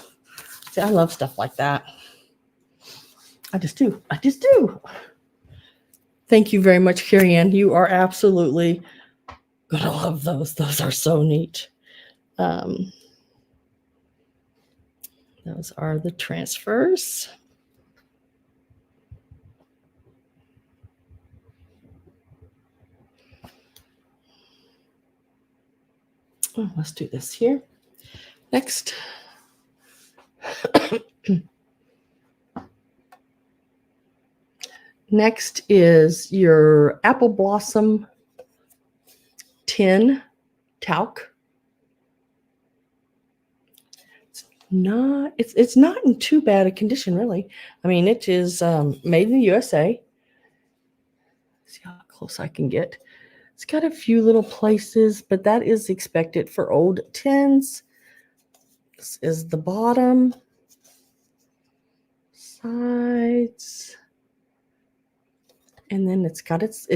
See, I love stuff like that. I just do. Thank you very much, Carrie Ann. You are absolutely going to love those. Those are so neat. Those are the transfers. Oh, let's do this here. Next. Next is your apple blossom tin talc. It's not in too bad a condition, really. It is made in the USA. Let's see how close I can get. It's got a few little places, but that is expected for old tins. This is the bottom, sides, and then it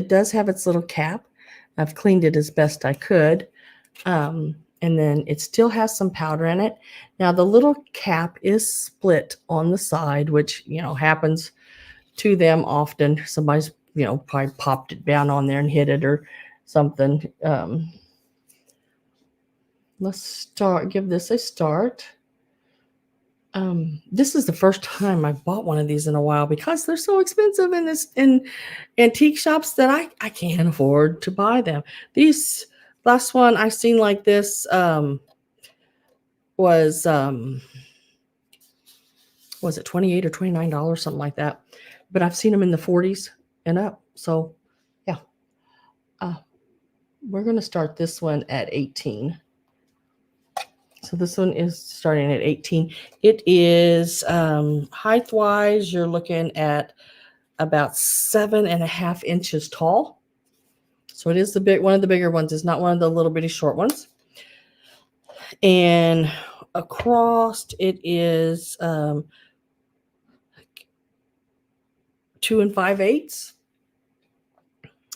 does have its little cap. I've cleaned it as best I could. And then it still has some powder in it. Now the little cap is split on the side, which, happens to them often. Somebody's, probably popped it down on there and hit it or something. Let's give this a start. This is the first time I bought one of these in a while because they're so expensive in antique shops that I can't afford to buy them. These last one I seen like this was it $28 or $29, something like that. But I've seen them in the 40s and up. So, yeah, we're going to start this one at 18. So this one is starting at 18. It is height-wise, you're looking at about 7.5 inches tall. So it is one of the bigger ones. It's not one of the little bitty short ones. And across it is 2 5/8.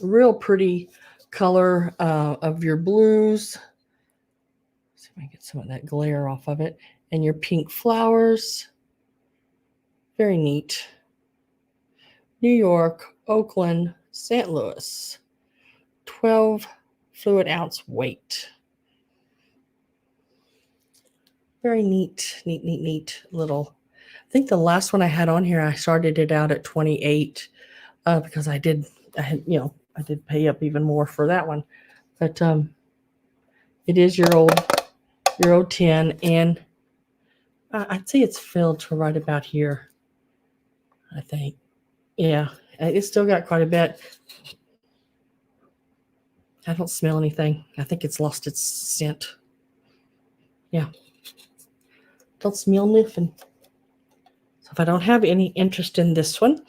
Real pretty color of your blues. See if I can get some of that glare off of it. And your pink flowers. Very neat. New York, Oakland, St. Louis. 12 fluid ounce weight. Very neat little. I think the last one I had on here, I started it out at 28 because I did pay up even more for that one. But it is your old tin, and I'd say it's filled to right about here. I think, yeah, it's still got quite a bit. I don't smell anything. I think it's lost its scent. Yeah. Don't smell nothing. So if I don't have any interest in this one,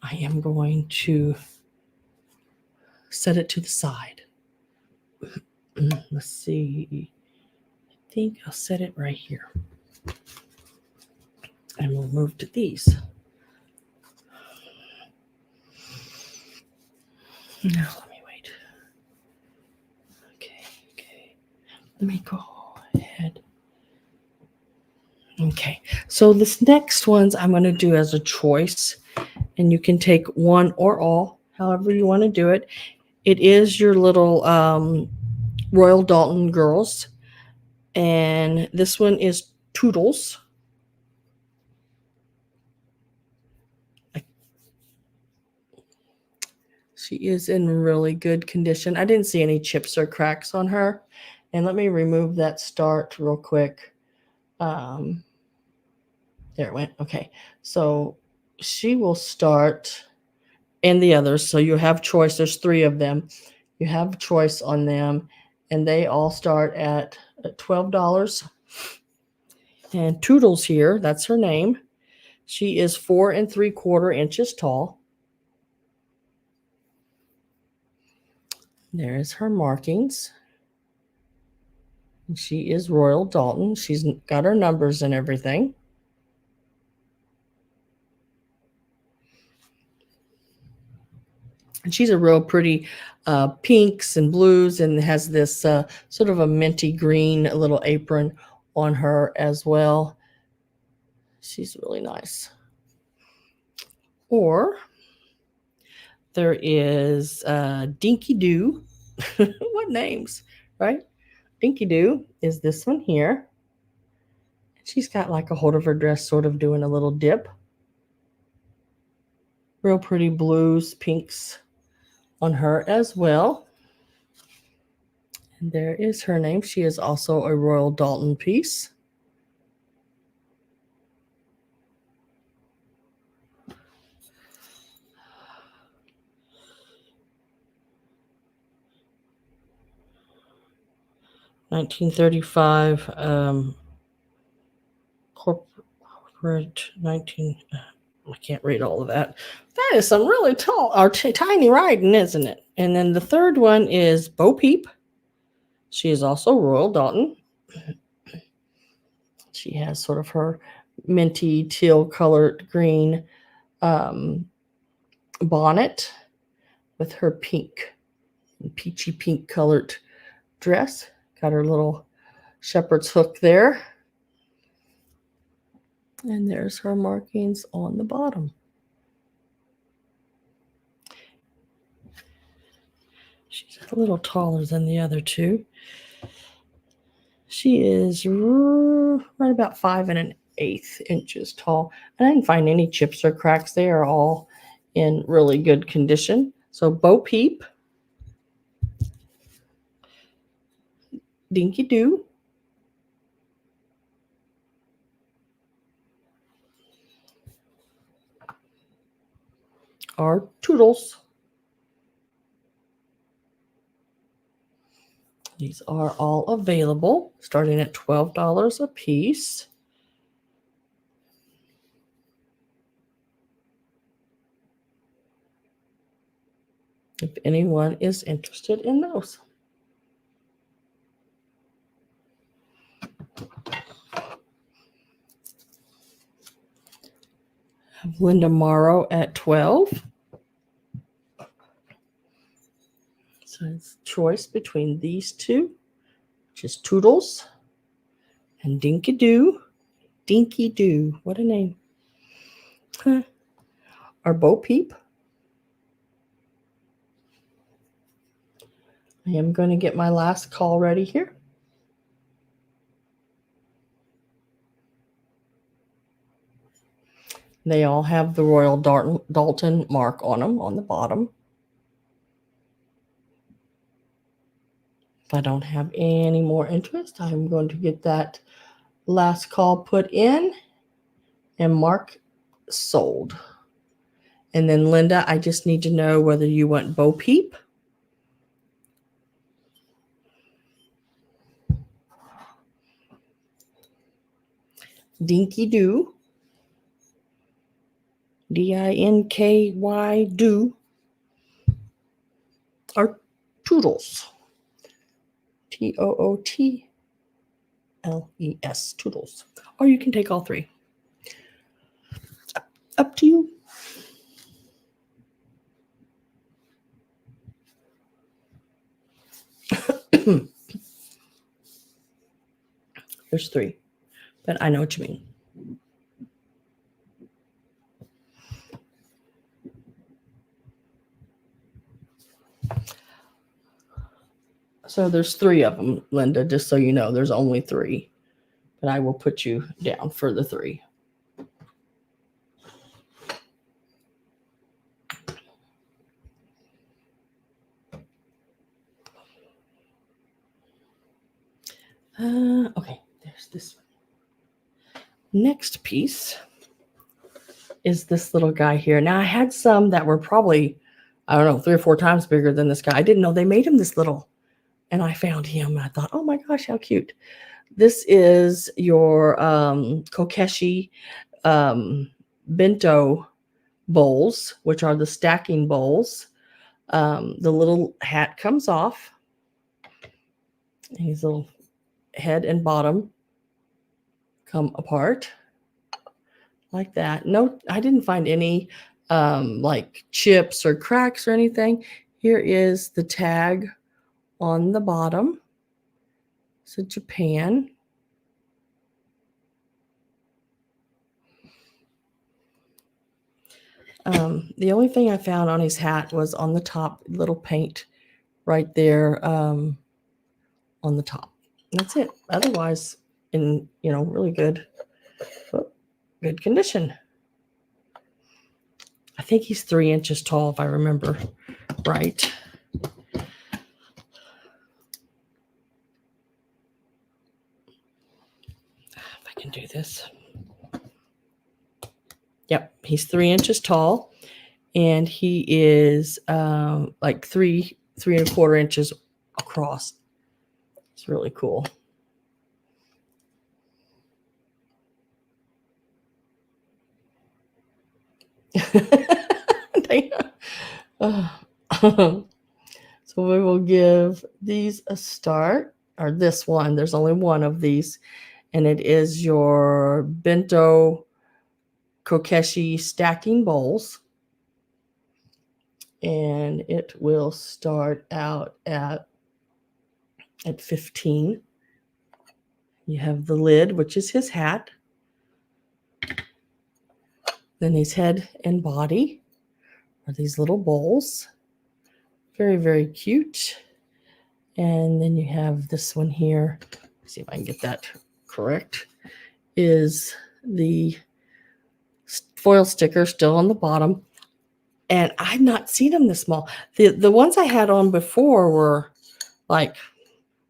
I am going to set it to the side. Let's see. I think I'll set it right here. And we'll move to these. Now, let me wait. Okay. Let me go ahead. Okay, so this next ones I'm going to do as a choice, and you can take one or all, however you want to do it. It is your little Royal Doulton girls, and this one is Toodles. She is in really good condition. I didn't see any chips or cracks on her. And let me remove that start real quick. There it went. Okay, so she will start, and the others. So you have choice. There's 3 of them. You have choice on them, and they all start at $12. And Toodles here, that's her name. She is 4 3/4 inches tall. There's her markings. And she is Royal Doulton. She's got her numbers and everything. And she's a real pretty pinks and blues, and has this sort of a minty green little apron on her as well. She's really nice. Or there is Dinky Doo. What names, right? Dinky Doo is this one here. She's got like a hold of her dress sort of doing a little dip. Real pretty blues, pinks on her as well. And there is her name. She is also a Royal Doulton piece. $1935 corporate 19. I can't read all of that. That is some really tall or tiny writing, isn't it? And then the third one is Bo Peep. She is also Royal Doulton. She has sort of her minty teal colored green bonnet with her pink, peachy pink colored dress. Got her little shepherd's hook there. And there's her markings on the bottom. She's a little taller than the other 2. She is right about 5 1/8 inches tall. And I didn't find any chips or cracks. They are all in really good condition. So Bo Peep, Dinky Doo, or Toodles. These are all available, starting at $12 a piece. If anyone is interested in those. Linda Morrow at 12. So it's choice between these two, which is Toodles and Dinky Doo. Dinky Doo, what a name. Huh. Or Bo Peep. I am going to get my last call ready here. They all have the Royal Doulton mark on them on the bottom. If I don't have any more interest, I'm going to get that last call put in and mark sold. And then Linda, I just need to know whether you want Bo Peep, Dinky Doo, Dinky Doo, or Toodles, Tootles, Toodles. Or you can take all three. Up to you. There's three, but I know what you mean. So there's three of them, Linda, just so you know, there's only three, but I will put you down for the three. Okay, there's this one. Next piece is this little guy here. Now I had some that were probably, I don't know, 3 or 4 times bigger than this guy. I didn't know they made him this little. And I found him and I thought, oh my gosh, how cute. This is your Kokeshi bento bowls, which are the stacking bowls. The little hat comes off. His little head and bottom come apart like that. No, I didn't find any like chips or cracks or anything. Here is the tag on the bottom. So Japan. The only thing I found on his hat was on the top, little paint right there on the top. That's it. Otherwise, in really good condition. I think he's 3 inches tall, if I remember right. If I can do this. Yep, he's 3 inches tall, and he is like 3.25 inches across. It's really cool. So we will give these a start, or this one. There's only one of these, and it is your bento Kokeshi stacking bowls. And it will start out at 15. You have the lid, which is his hat. Then his head and body are these little bowls. Very, very cute. And then you have this one here. Let's see if I can get that correct. Is the foil sticker still on the bottom. And I've not seen them this small. The ones I had on before were like,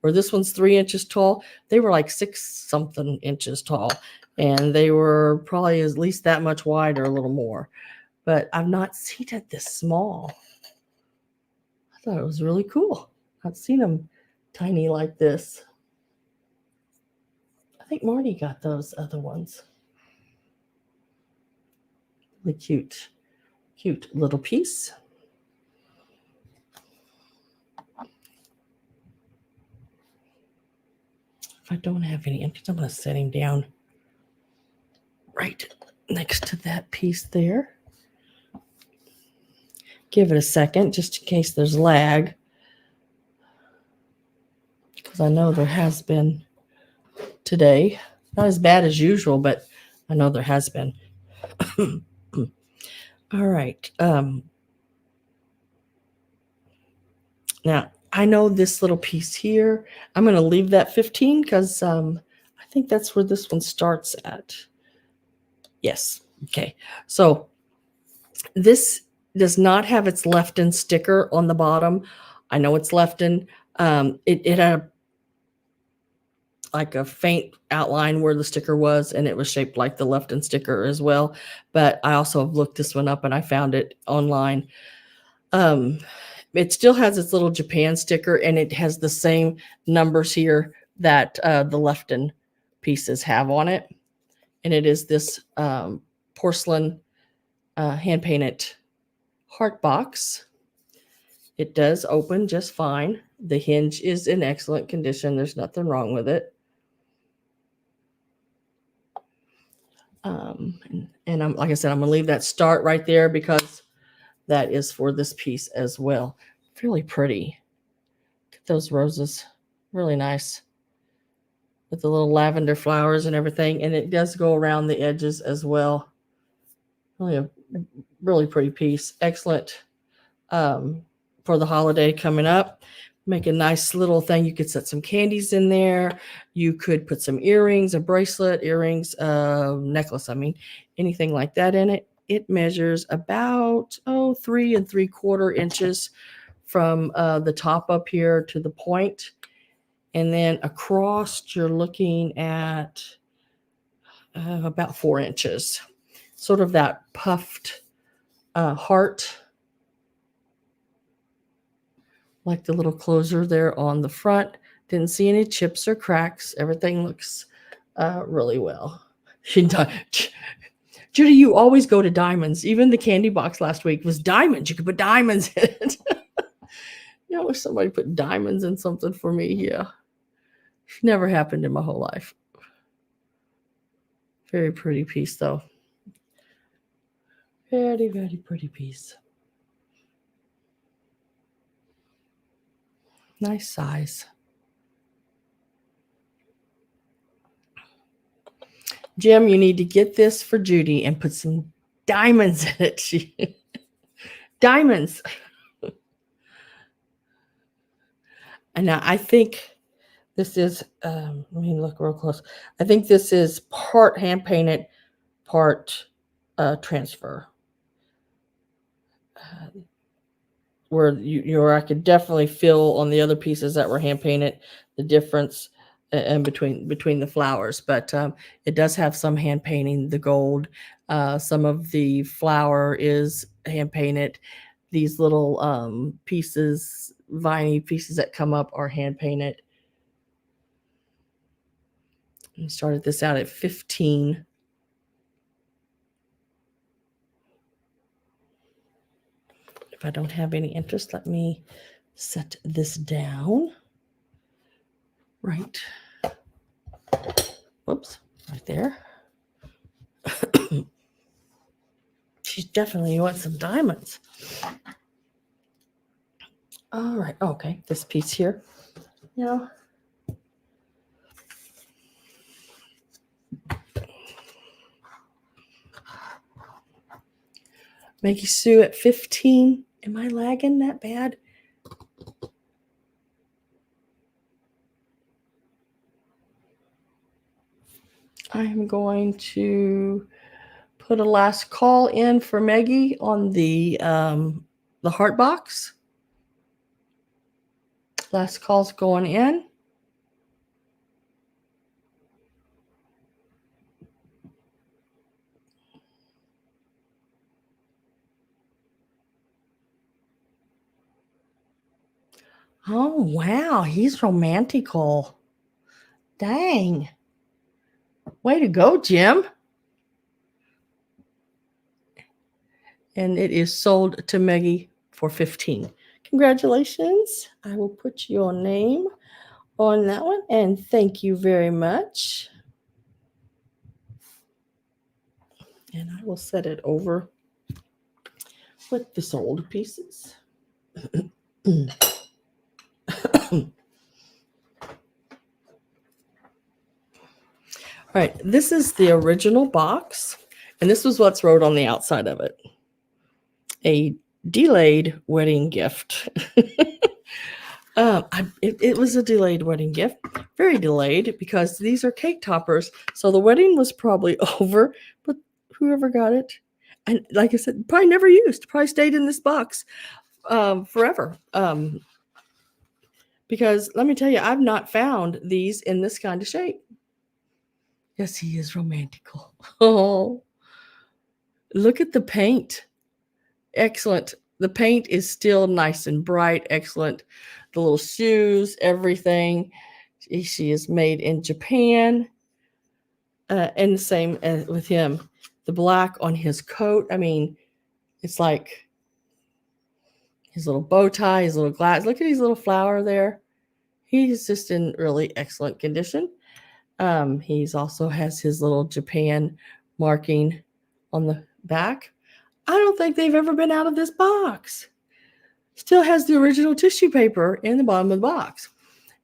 where this one's 3 inches tall, they were like 6-something inches tall. And they were probably at least that much wide or a little more. But I've not seen it this small. I thought it was really cool. I've seen them tiny like this. I think Marty got those other ones. Really cute, cute little piece. If I don't have any empties, I'm going to set him down right next to that piece there. Give it a second just in case there's lag, because I know there has been today. Not as bad as usual, but I know there has been. All right. Now, I know this little piece here, I'm going to leave that 15 because I think that's where this one starts at. Yes. Okay. So this does not have its Lefton sticker on the bottom. I know it's Lefton. It had like a faint outline where the sticker was, and it was shaped like the Lefton sticker as well. But I also have looked this one up and I found it online. It still has its little Japan sticker, and it has the same numbers here that the Lefton pieces have on it. And it is this porcelain hand-painted heart box. It does open just fine. The hinge is in excellent condition. There's nothing wrong with it. And I'm, like I said, I'm going to leave that start right there because that is for this piece as well. Really pretty. Look at those roses. Really nice. With the little lavender flowers and everything. And it does go around the edges as well. Really a really pretty piece. Excellent for the holiday coming up. Make a nice little thing. You could set some candies in there. You could put some earrings, a bracelet, earrings, necklace, anything like that in it. It measures about 3 3/4 inches from the top up here to the point. And then across, you're looking at about 4 inches. Sort of that puffed heart, like the little closer there on the front. Didn't see any chips or cracks. Everything looks really well. Judy, you always go to diamonds. Even the candy box last week was diamonds. You could put diamonds in it. I wish somebody put diamonds in something for me. Yeah. Never happened in my whole life. Very pretty piece, though. Very, very pretty piece. Nice size. Jim, you need to get this for Judy and put some diamonds in it. Diamonds. And now I think this is, let me look real close. I think this is part hand painted, part transfer. Where I could definitely feel on the other pieces that were hand painted the difference in between the flowers, but it does have some hand painting. The gold, some of the flower is hand painted. These little pieces, viney pieces that come up are hand painted. I started this out at 15. If I don't have any interest, let me set this down. Right. Whoops, right there. She definitely wants some diamonds. All right. Okay. This piece here. Yeah. Maggie Sue at 15. Am I lagging that bad? I am going to put a last call in for Maggie on the heart box. Last call's going in. Oh, wow. He's romantical. Dang. Way to go, Jim. And it is sold to Maggie for $15. Congratulations. I will put your name on that one. And thank you very much. And I will set it over with the sold pieces. All right, this is the original box, and this was what's wrote on the outside of it. A delayed wedding gift. It was a delayed wedding gift, very delayed, because these are cake toppers. So the wedding was probably over, but whoever got it, and like I said, probably never used, probably stayed in this box forever. Because let me tell you, I've not found these in this kind of shape. Yes, he is romantical. Oh, look at the paint. Excellent. The paint is still nice and bright. Excellent. The little shoes, everything. She is made in Japan. And the same with him. The black on his coat. I mean, it's like his little bow tie, his little glass. Look at his little flower there. He's just in really excellent condition. He's also has his little Japan marking on the back. I don't think they've ever been out of this box. Still has the original tissue paper in the bottom of the box.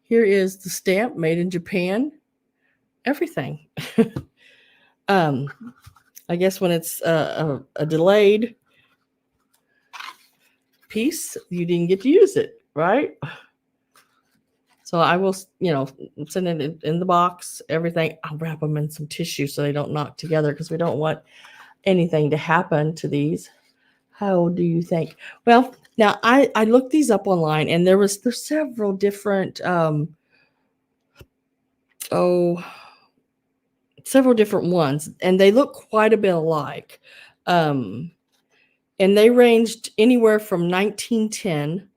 Here is the stamp, made in Japan. Everything. I guess when it's a delayed piece, you didn't get to use it, right? So I will, send it in the box, everything. I'll wrap them in some tissue so they don't knock together, because we don't want anything to happen to these. How do you think? Well, now I looked these up online, and there's several different several different ones, and they look quite a bit alike. And they ranged anywhere from 1910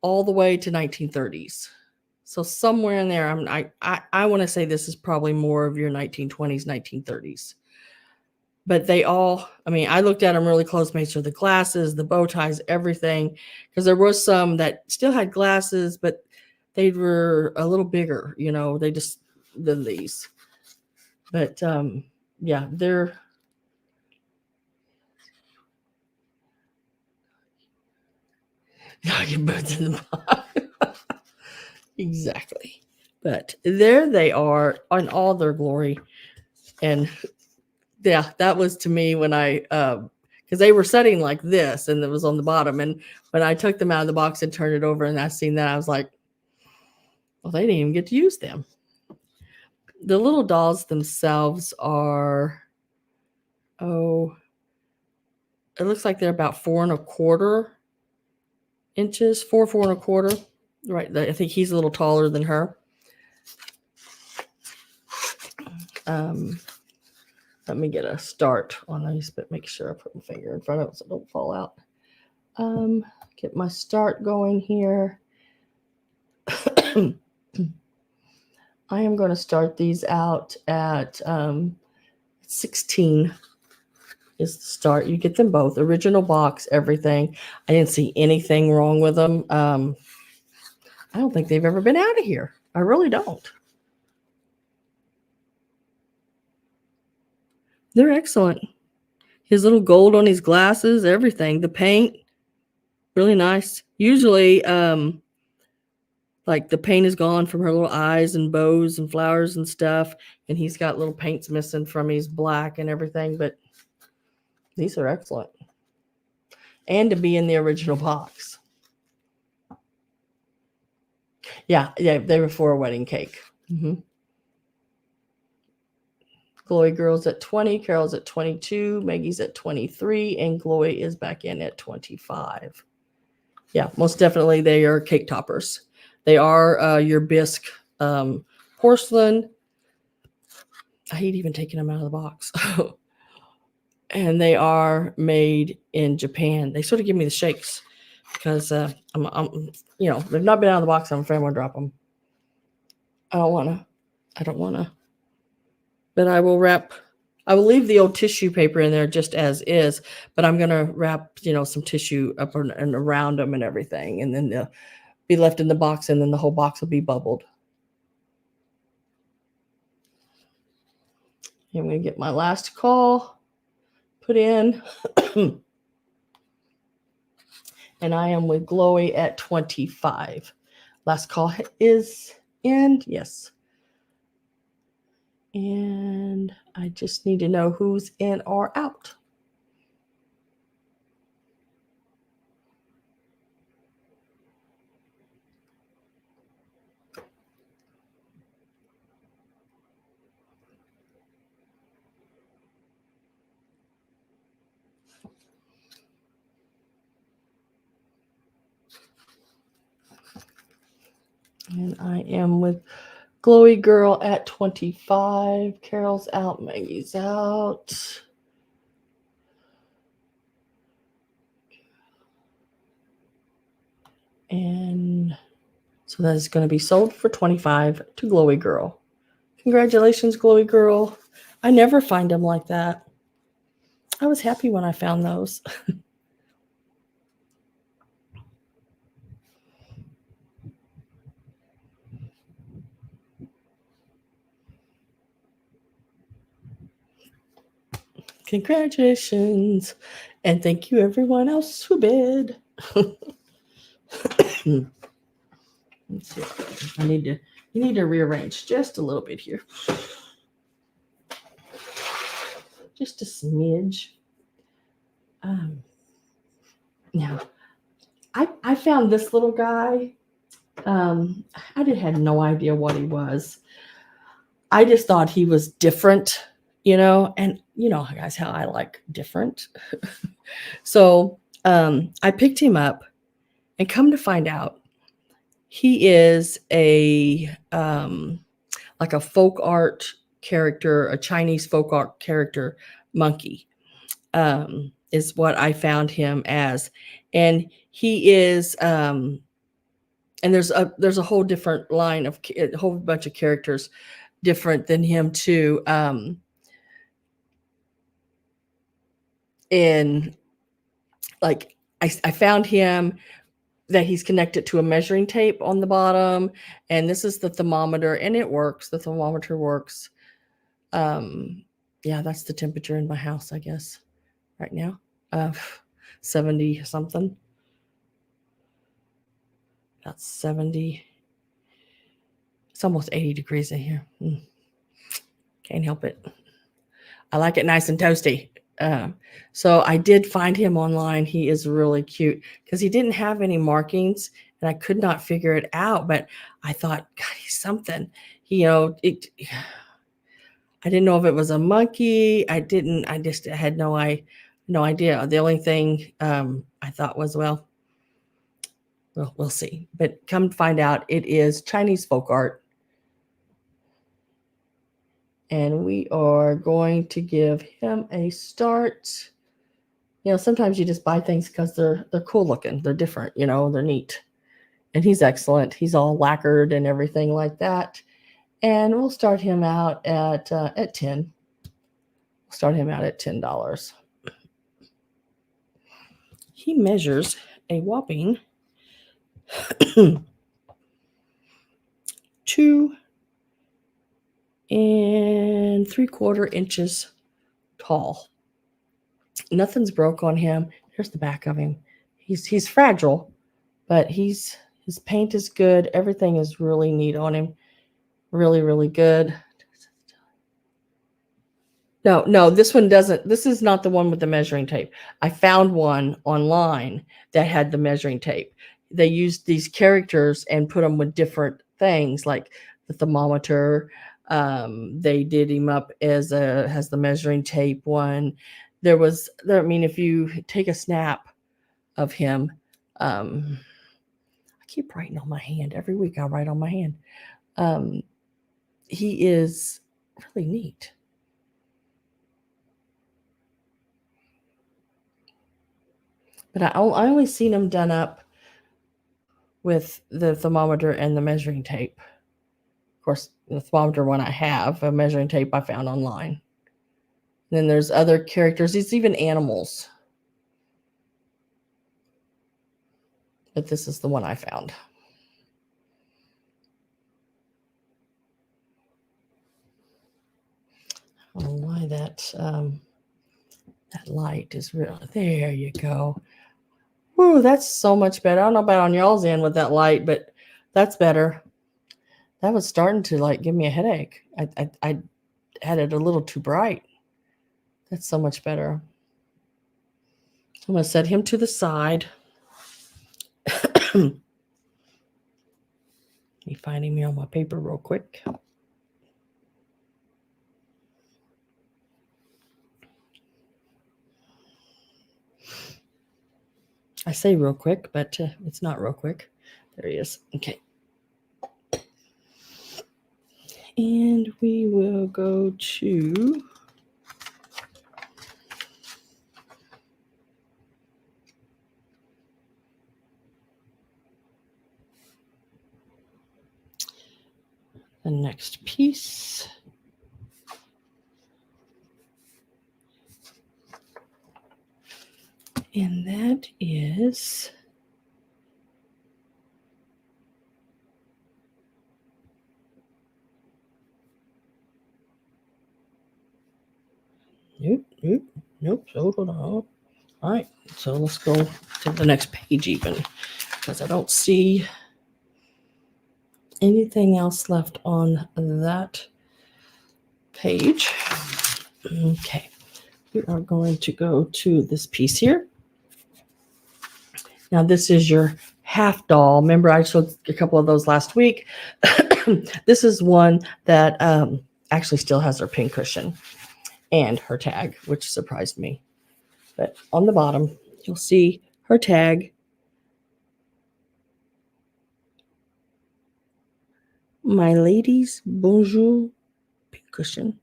all the way to 1930s. So somewhere in there, I want to say this is probably more of your 1920s, 1930s. But they all, I looked at them really close, made sure the glasses, the bow ties, everything, because there were some that still had glasses, but they were a little bigger, than these. But yeah, they're in the box. Exactly. But there they are on all their glory. And yeah, that was to me when I because they were setting like this and it was on the bottom. And when I took them out of the box and turned it over and I seen that, I was like, well, they didn't even get to use them. The little dolls themselves are, it looks like they're about 4¼ inches, 4¼ Right. I think he's a little taller than her. Let me get a start on these, but make sure I put my finger in front of it so it don't fall out. Get my start going here. I am going to start these out at 16 is the start. You get them both, original box, everything. I didn't see anything wrong with them. I don't think they've ever been out of here. I really don't. They're excellent. His little gold on his glasses, everything. The paint, really nice. Usually, like the paint is gone from her little eyes and bows and flowers and stuff. And he's got little paints missing from his black and everything. But these are excellent. And to be in the original box. Yeah, they were for a wedding cake. Mm-hmm. Chloe girl's at 20, Carol's at 22, Maggie's at 23, and Chloe is back in at 25. Yeah, most definitely they are cake toppers. They are your bisque porcelain. I hate even taking them out of the box. And they are made in Japan. They sort of give me the shakes because you know, they've not been out of the box. I'm afraid I'm gonna drop them. I don't wanna. But I will wrap. I will leave the old tissue paper in there just as is, but I'm gonna wrap, you know, some tissue up and around them and everything, and then they'll be left in the box, and then the whole box will be bubbled. I'm gonna get my last call put in. And I am with Glowy at 25. Last call is in. Yes. And I just need to know who's in or out. And I am with Glowy Girl at 25. Carol's out. Maggie's out. And so that is going to be sold for 25 to Glowy Girl. Congratulations, Glowy Girl. I never find them like that. I was happy when I found those. Congratulations. And thank you everyone else who bid. Let's see. You need to rearrange just a little bit here. Just a smidge. Now, I found this little guy. I had no idea what he was. I just thought he was different, you know, and you know, guys, how I like different. So I picked him up, and come to find out, he is a like a folk art character, a Chinese folk art character monkey, is what I found him as. And he is and there's a whole different line of a whole bunch of characters different than him too. In like I found him that he's connected to a measuring tape on the bottom, and this is the thermometer, and it works. The thermometer works. Yeah, that's the temperature in my house, I guess, right now. 70 something. About 70. It's almost 80 degrees in here. Can't help it. I like it nice and toasty. So I did find him online. He is really cute because he didn't have any markings, and I could not figure it out. But I thought, God, he's something. You know, I didn't know if it was a monkey. I just had no idea. The only thing I thought was, well, we'll see. But come to find out, it is Chinese folk art. And we are going to give him a start. You know, sometimes you just buy things because they're cool looking. They're different, you know, they're neat. And he's excellent. He's all lacquered and everything like that. And we'll start him out at 10. We'll start him out at $10. He measures a whopping 2 3/4 inches tall. Nothing's broke on him. Here's the back of him. He's fragile, but his paint is good. Everything is really neat on him. Really, really good. No, this one doesn't. This is not the one with the measuring tape. I found one online that had the measuring tape. They used these characters and put them with different things, like the thermometer. They did him up as has the measuring tape one. I mean, if you take a snap of him, I keep writing on my hand. Every week I write on my hand. He is really neat. But I only seen them done up with the thermometer and the measuring tape. Of course, the thermometer one I have, a measuring tape I found online. And then there's other characters. It's even animals. But this is the one I found. I don't know why that light is real. There you go. Ooh, that's so much better. I don't know about on y'all's end with that light, but that's better. That was starting to like give me a headache. I had it a little too bright. That's so much better. I'm going to set him to the side. Me finding me on my paper real quick. I say real quick, but it's not real quick. There he is. Okay. And we will go to the next piece. And that is nope. Hold on. All right. So let's go to the next page even, because I don't see anything else left on that page. Okay. We are going to go to this piece here. Now, this is your half doll. Remember, I showed a couple of those last week. This is one that actually still has her pin cushion and her tag, which surprised me. But on the bottom, you'll see her tag. My lady's bonjour pin cushion.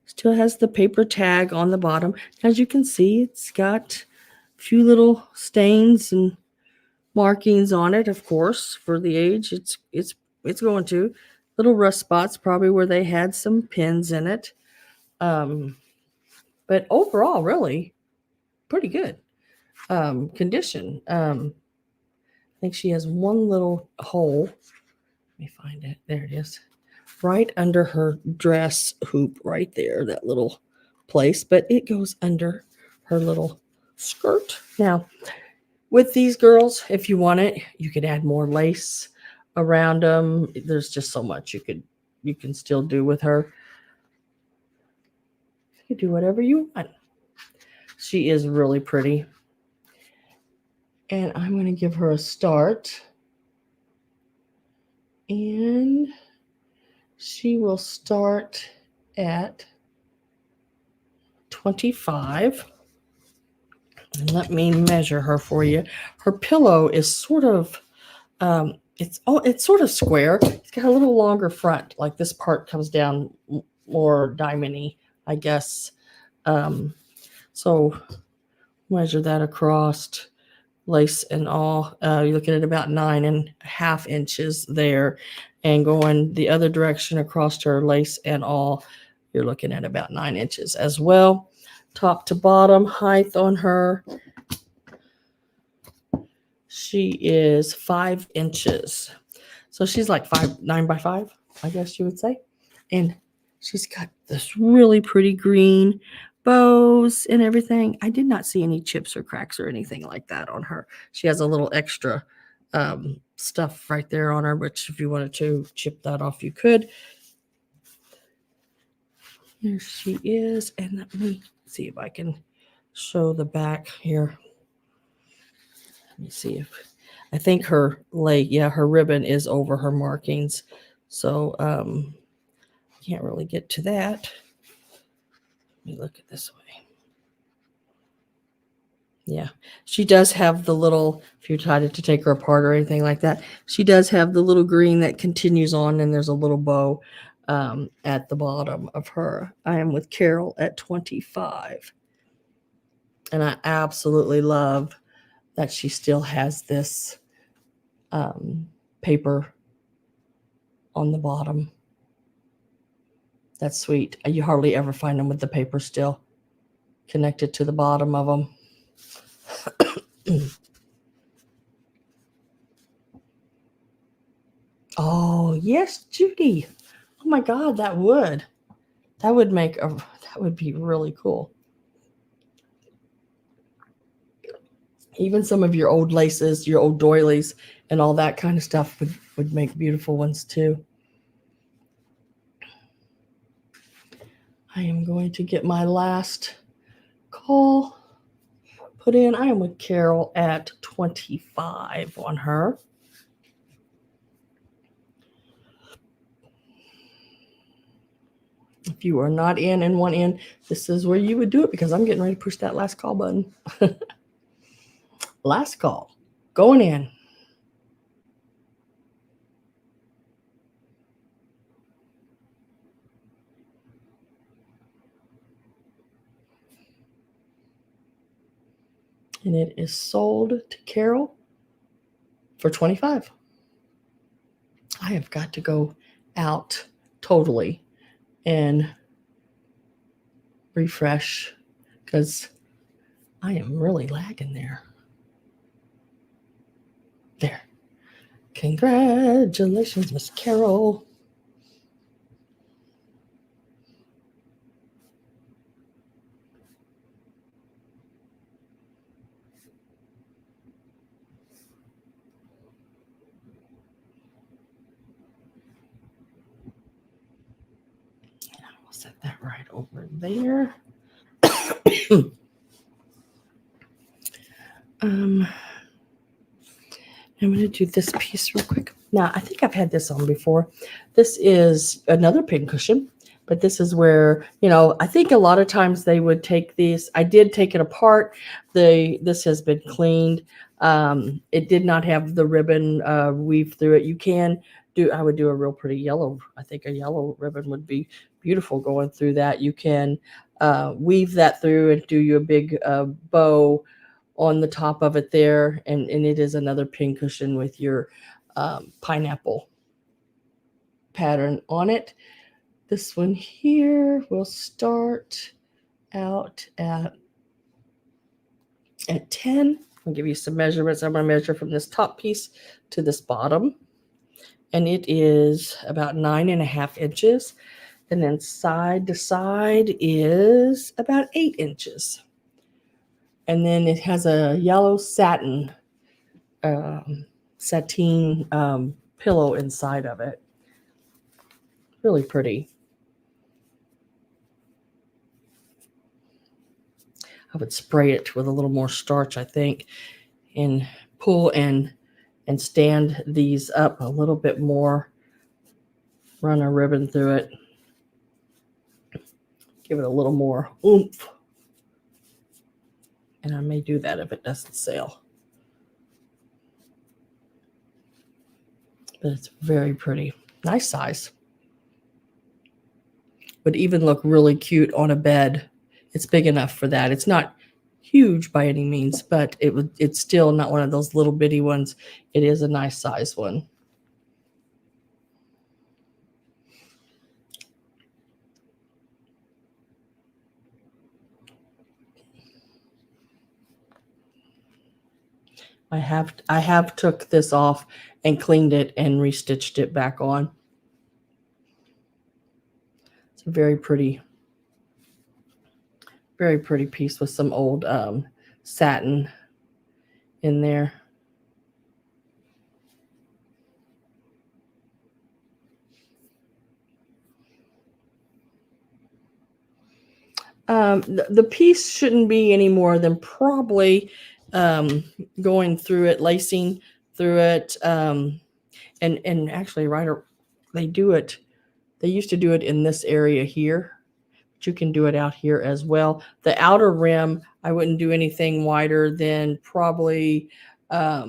Still has the paper tag on the bottom. As you can see, it's got a few little stains and markings on it, of course, for the age. It's going to. Little rust spots, probably where they had some pins in it. But overall, really pretty good condition. I think she has one little hole. Let me find it. There it is. Right under her dress hoop, right there, that little place. But it goes under her little skirt. Now, with these girls, if you want it, you could add more lace around them. There's just so much you can still do with her. You can do whatever you want. She is really pretty. And I'm going to give her a start. And she will start at 25. And let me measure her for you. Her pillow is sort of it's sort of square. It's got a little longer front. Like this part comes down more diamond-y, I guess. So measure that across, lace and all. You're looking at about 9.5 inches there, and going the other direction across her, lace and all, you're looking at about 9 inches as well. Top to bottom height on her, she is 5 inches. So she's like 9 by 5, I guess you would say. And she's got this really pretty green bows and everything. I did not see any chips or cracks or anything like that on her. She has a little extra stuff right there on her, which if you wanted to chip that off, you could. Here she is. And let me see if I can show the back here. Let me see if I think her her ribbon is over her markings. So can't really get to that. Let me look at this way. Yeah, she does have the little, if you decided to take her apart or anything like that, she does have the little green that continues on, and there's a little bow at the bottom of her. I am with Carol at 25. And I absolutely love that she still has this paper on the bottom. That's sweet. You hardly ever find them with the paper still connected to the bottom of them. Oh, yes, Judy. Oh my God, that would be really cool. Even some of your old laces, your old doilies, and all that kind of stuff would make beautiful ones too. I am going to get my last call put in. I am with Carol at 25 on her. If you are not in and want in, this is where you would do it because I'm getting ready to push that last call button. Last call. Going in. And it is sold to Carol for 25. I have got to go out totally and refresh because I am really lagging there. There. Congratulations, Miss Carol. I'll set that right over there. I'm going to do this piece real quick. Now, I think I've had this on before. This is another pincushion, but this is where, I think a lot of times they would take these. I did take it apart. This has been cleaned. It did not have the ribbon weave through it. I would do a real pretty yellow. I think a yellow ribbon would be beautiful going through that. You can weave that through and do you a big bow on the top of it there, and it is another pincushion with your pineapple pattern on it. This one here will start out at 10. I'll give you some measurements. I'm going to measure from this top piece to this bottom, and it is about 9.5 inches, and then side to side is about 8 inches. And then it has a yellow sateen pillow inside of it. Really pretty. I would spray it with a little more starch, I think, and pull and stand these up a little bit more. Run a ribbon through it. Give it a little more oomph. And I may do that if it doesn't sell. But it's very pretty. Nice size. Would even look really cute on a bed. It's big enough for that. It's not huge by any means, but it's still not one of those little bitty ones. It is a nice size one. I have took this off and cleaned it and restitched it back on. It's a very pretty piece with some old satin in there. The piece shouldn't be any more than probably going through it, lacing through it, and actually they used to do it in this area here, but you can do it out here as well. The outer rim, I wouldn't do anything wider than probably half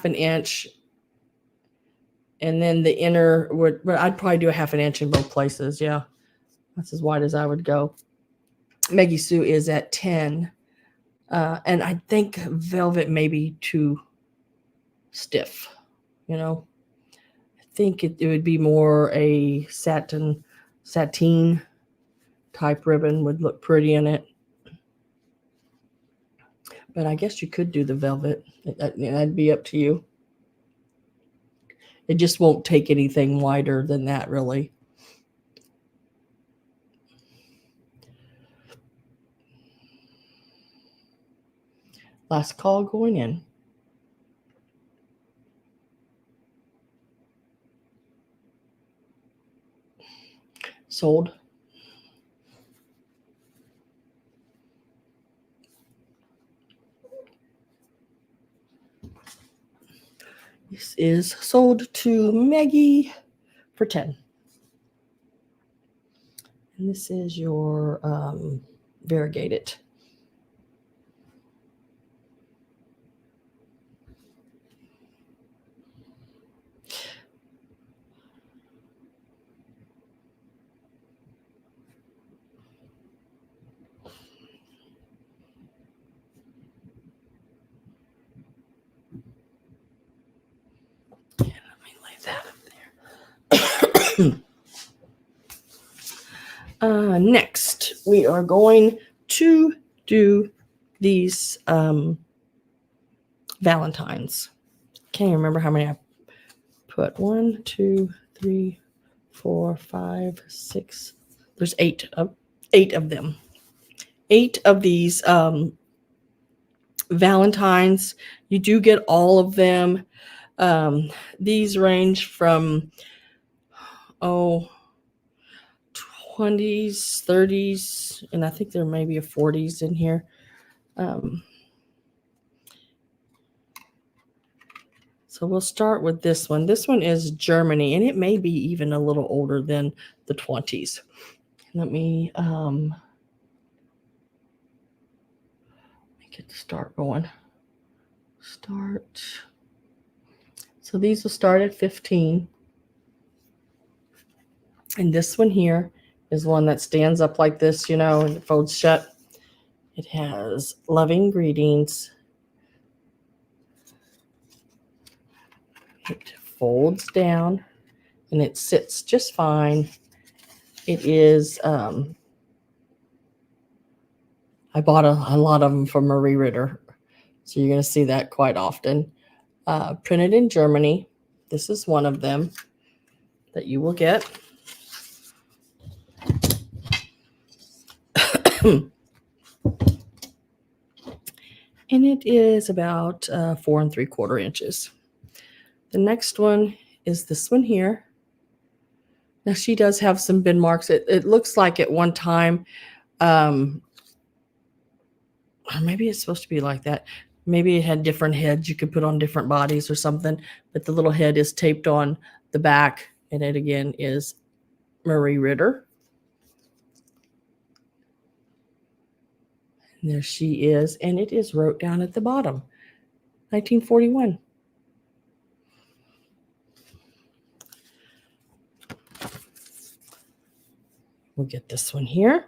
an inch. And then the inner I'd probably do a half an inch in both places. Yeah, that's as wide as I would go. Maggie Sue is at 10. And I think velvet may be too stiff, you know. I think it would be more a sateen type ribbon would look pretty in it. But I guess you could do the velvet. That'd be up to you. It just won't take anything wider than that, really. Last call going in. Sold. This is sold to Maggie for 10. And this is your variegated. That up there. Next, we are going to do these Valentines. Can't remember how many I put. 1, 2, 3, 4, 5, 6. There's 8 of them. 8 of these Valentines. You do get all of them. These range from 20s, 30s, and I think there may be a 40s in here. So we'll start with this one. This one is Germany, and it may be even a little older than the 20s. Let me get the start going. Start. So these will start at 15. And this one here is one that stands up like this, you know, and it folds shut. It has loving greetings. It folds down and it sits just fine. It is, I bought a lot of them from Marie Ritter. So you're going to see that quite often. Printed in Germany. This is one of them that you will get. And it is about 4 3/4 inches. The next one is this one here. Now she does have some bin marks. It looks like at one time, or maybe it's supposed to be like that. Maybe it had different heads you could put on different bodies or something, but the little head is taped on the back, and it again is Marie Ritter. And there she is, and it is wrote down at the bottom, 1941. We'll get this one here.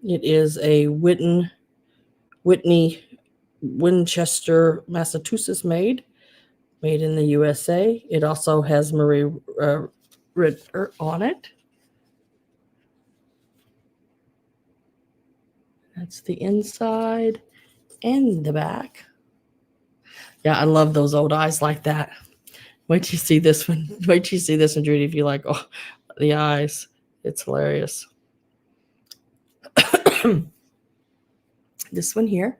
It is a Whitney, Winchester, Massachusetts made in the USA. It also has Marie Ritter on it. That's the inside and the back. Yeah, I love those old eyes like that. Wait till you see this one. Wait till you see this one, Judy, if you like, oh, the eyes. It's hilarious. This one here.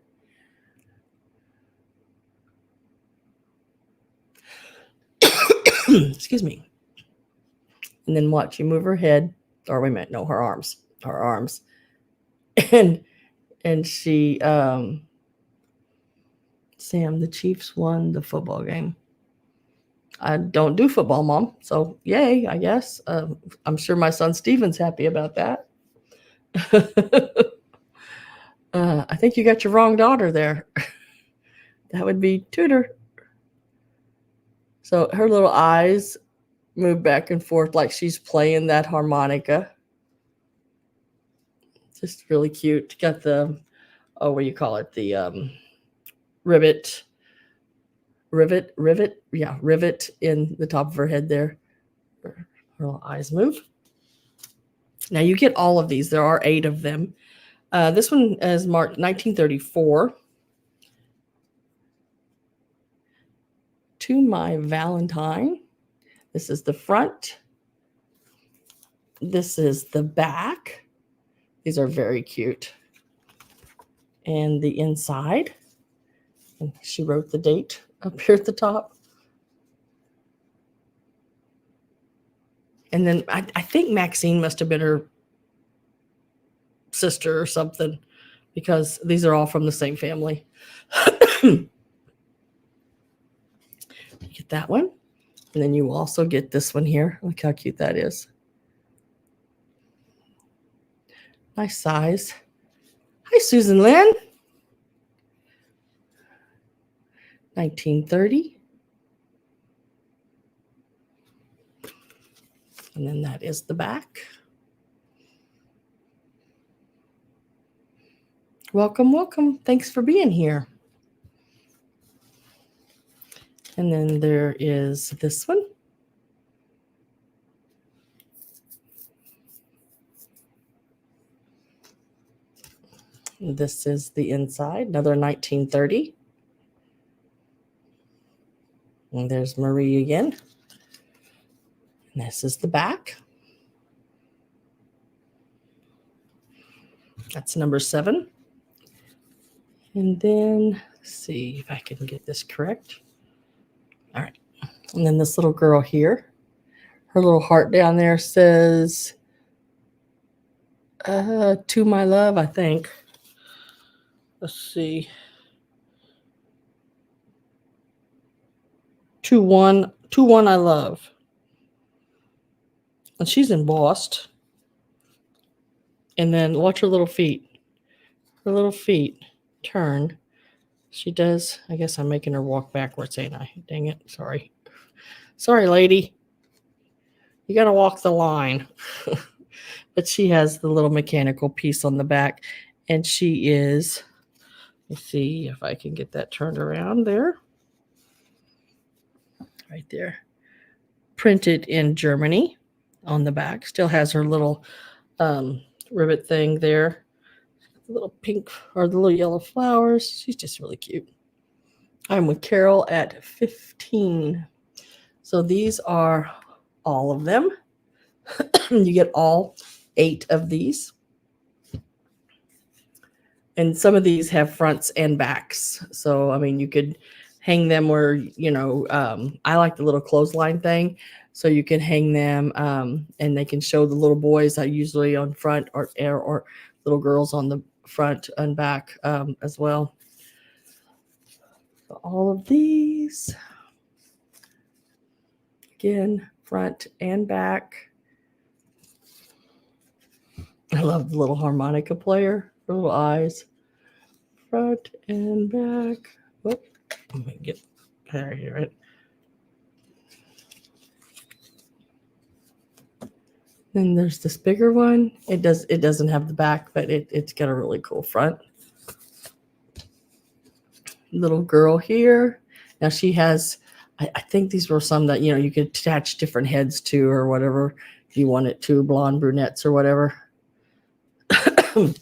Excuse me. And then watch, you move her head, or wait a minute, no, her arms. And she, Sam, the Chiefs won the football game. I don't do football, Mom, so yay, I guess. I'm sure my son Steven's happy about that. I think you got your wrong daughter there. That would be Tudor. So her little eyes move back and forth like she's playing that harmonica. Just really cute. Got the, oh, what do you call it? The rivet. Yeah, rivet in the top of her head there. Her little eyes move. Now you get all of these. There are 8 of them. This one is marked 1934. To my Valentine. This is the front. This is the back. These are very cute. And the inside. And she wrote the date up here at the top. And then I think Maxine must have been her sister or something, because these are all from the same family. You get that one. And then you also get this one here. Look how cute that is. Nice size. Hi, Susan Lynn. 1930. And then that is the back. Welcome, welcome. Thanks for being here. And then there is this one. This is the inside, another 1930. And there's Marie again. And this is the back. That's number 7. And then, let's see if I can get this correct. All right. And then this little girl here, her little heart down there says, to my love, I think. Let's see. 2-1, I love. And she's embossed. And then watch her little feet. Her little feet turn. She does. I guess I'm making her walk backwards, ain't I? Dang it. Sorry. Sorry, lady. You got to walk the line. But she has the little mechanical piece on the back. And she is, let's see if I can get that turned around there. Right there. Printed in Germany on the back. Still has her little ribbit thing there. The little pink or the little yellow flowers. She's just really cute. I'm with Carol at 15. So these are all of them. You get all 8 of these. And some of these have fronts and backs. So, I mean, you could hang them where, you know, I like the little clothesline thing. So you can hang them and they can show the little boys usually on front or little girls on the front and back as well. So all of these, again, front and back. I love the little harmonica player, her little eyes, front and back. Whoop. Let me get there here, right? Then there's this bigger one. It doesn't have the back, but it's got a really cool front. Little girl here. Now she has, I think these were some that, you know, you could attach different heads to or whatever if you wanted to, blonde brunettes or whatever. You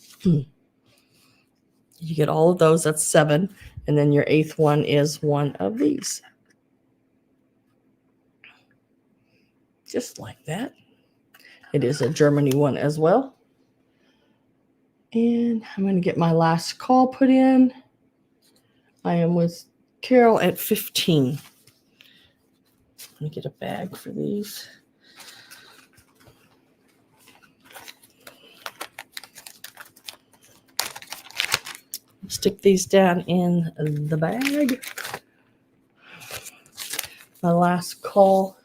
get all of those. That's 7. And then your 8th one is one of these. Just like that. It is a Germany one as well. And I'm going to get my last call put in. I am with Carol at 15. Let me get a bag for these. Stick these down in the bag. My last call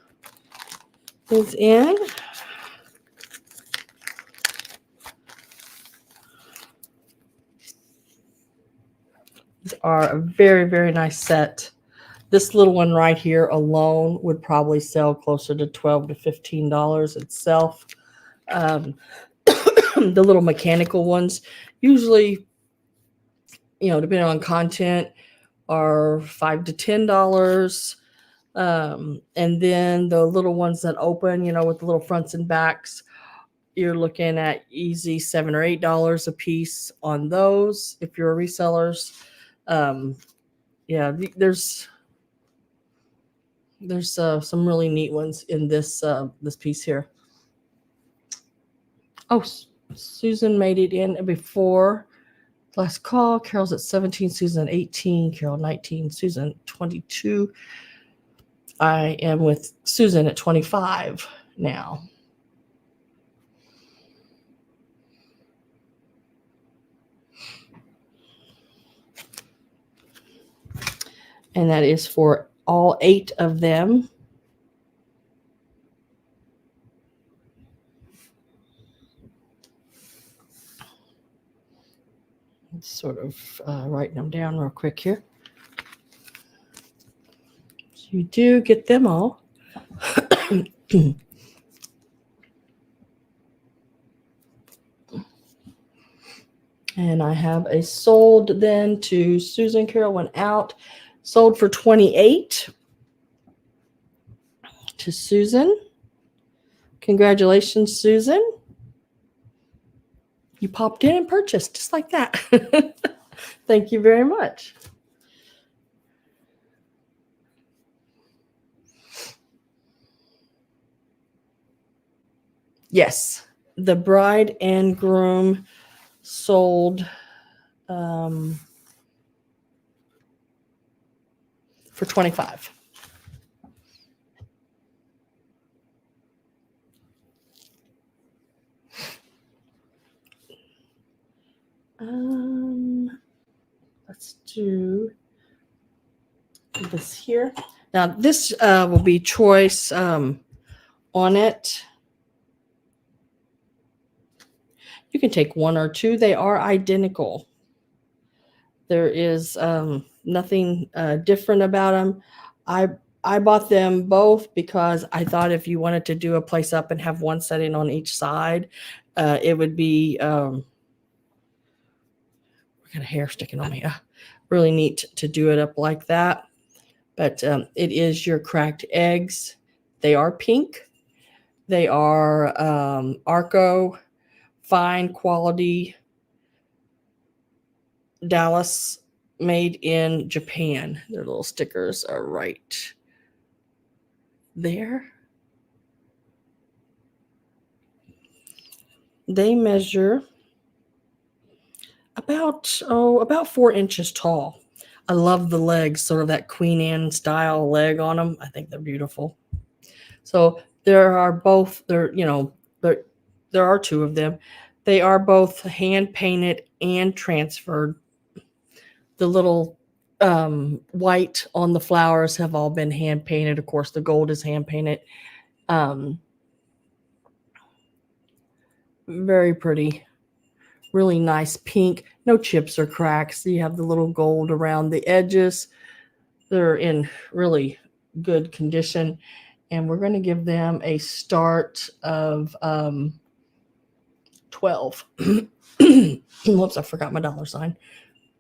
is in. These are a very, very nice set. This little one right here alone would probably sell closer to $12 to $15 itself. the little mechanical ones, usually, depending on content, are $5 to $10. And then the little ones that open, with the little fronts and backs, you're looking at easy $7 or $8 a piece on those if you're resellers. Yeah, there's some really neat ones in this piece here. Oh, Susan made it in before last call. Carol's at 17, Susan 18, Carol 19, Susan 22. I am with Susan at 25 now. And that is for all 8 of them. Sort of writing them down real quick here. So you do get them all. And I have a sold then to Susan. Carol went out. Sold for 28 to Susan. Congratulations, Susan. You popped in and purchased just like that. Thank you very much. Yes, the bride and groom sold for 25. Let's do this here. Now this will be choice on it. You can take 1 or 2. They are identical. There is nothing different about them. I bought them both because I thought if you wanted to do a place up and have one setting on each side, it would be I got a hair sticking on me. Really neat to do it up like that. But it is your cracked eggs. They are pink. They are Arco, fine quality Dallas, made in Japan. Their little stickers are right there. They measure about 4 inches tall. I love the legs, sort of that Queen Anne style leg on them. I think they're beautiful. So there are 2 of them. They are both hand painted and transferred. The little white on the flowers have all been hand painted. Of course, the gold is hand painted. Very pretty. Really nice pink. No chips or cracks. You have the little gold around the edges. They're in really good condition. And we're going to give them a start of 12. Whoops, I forgot my dollar sign.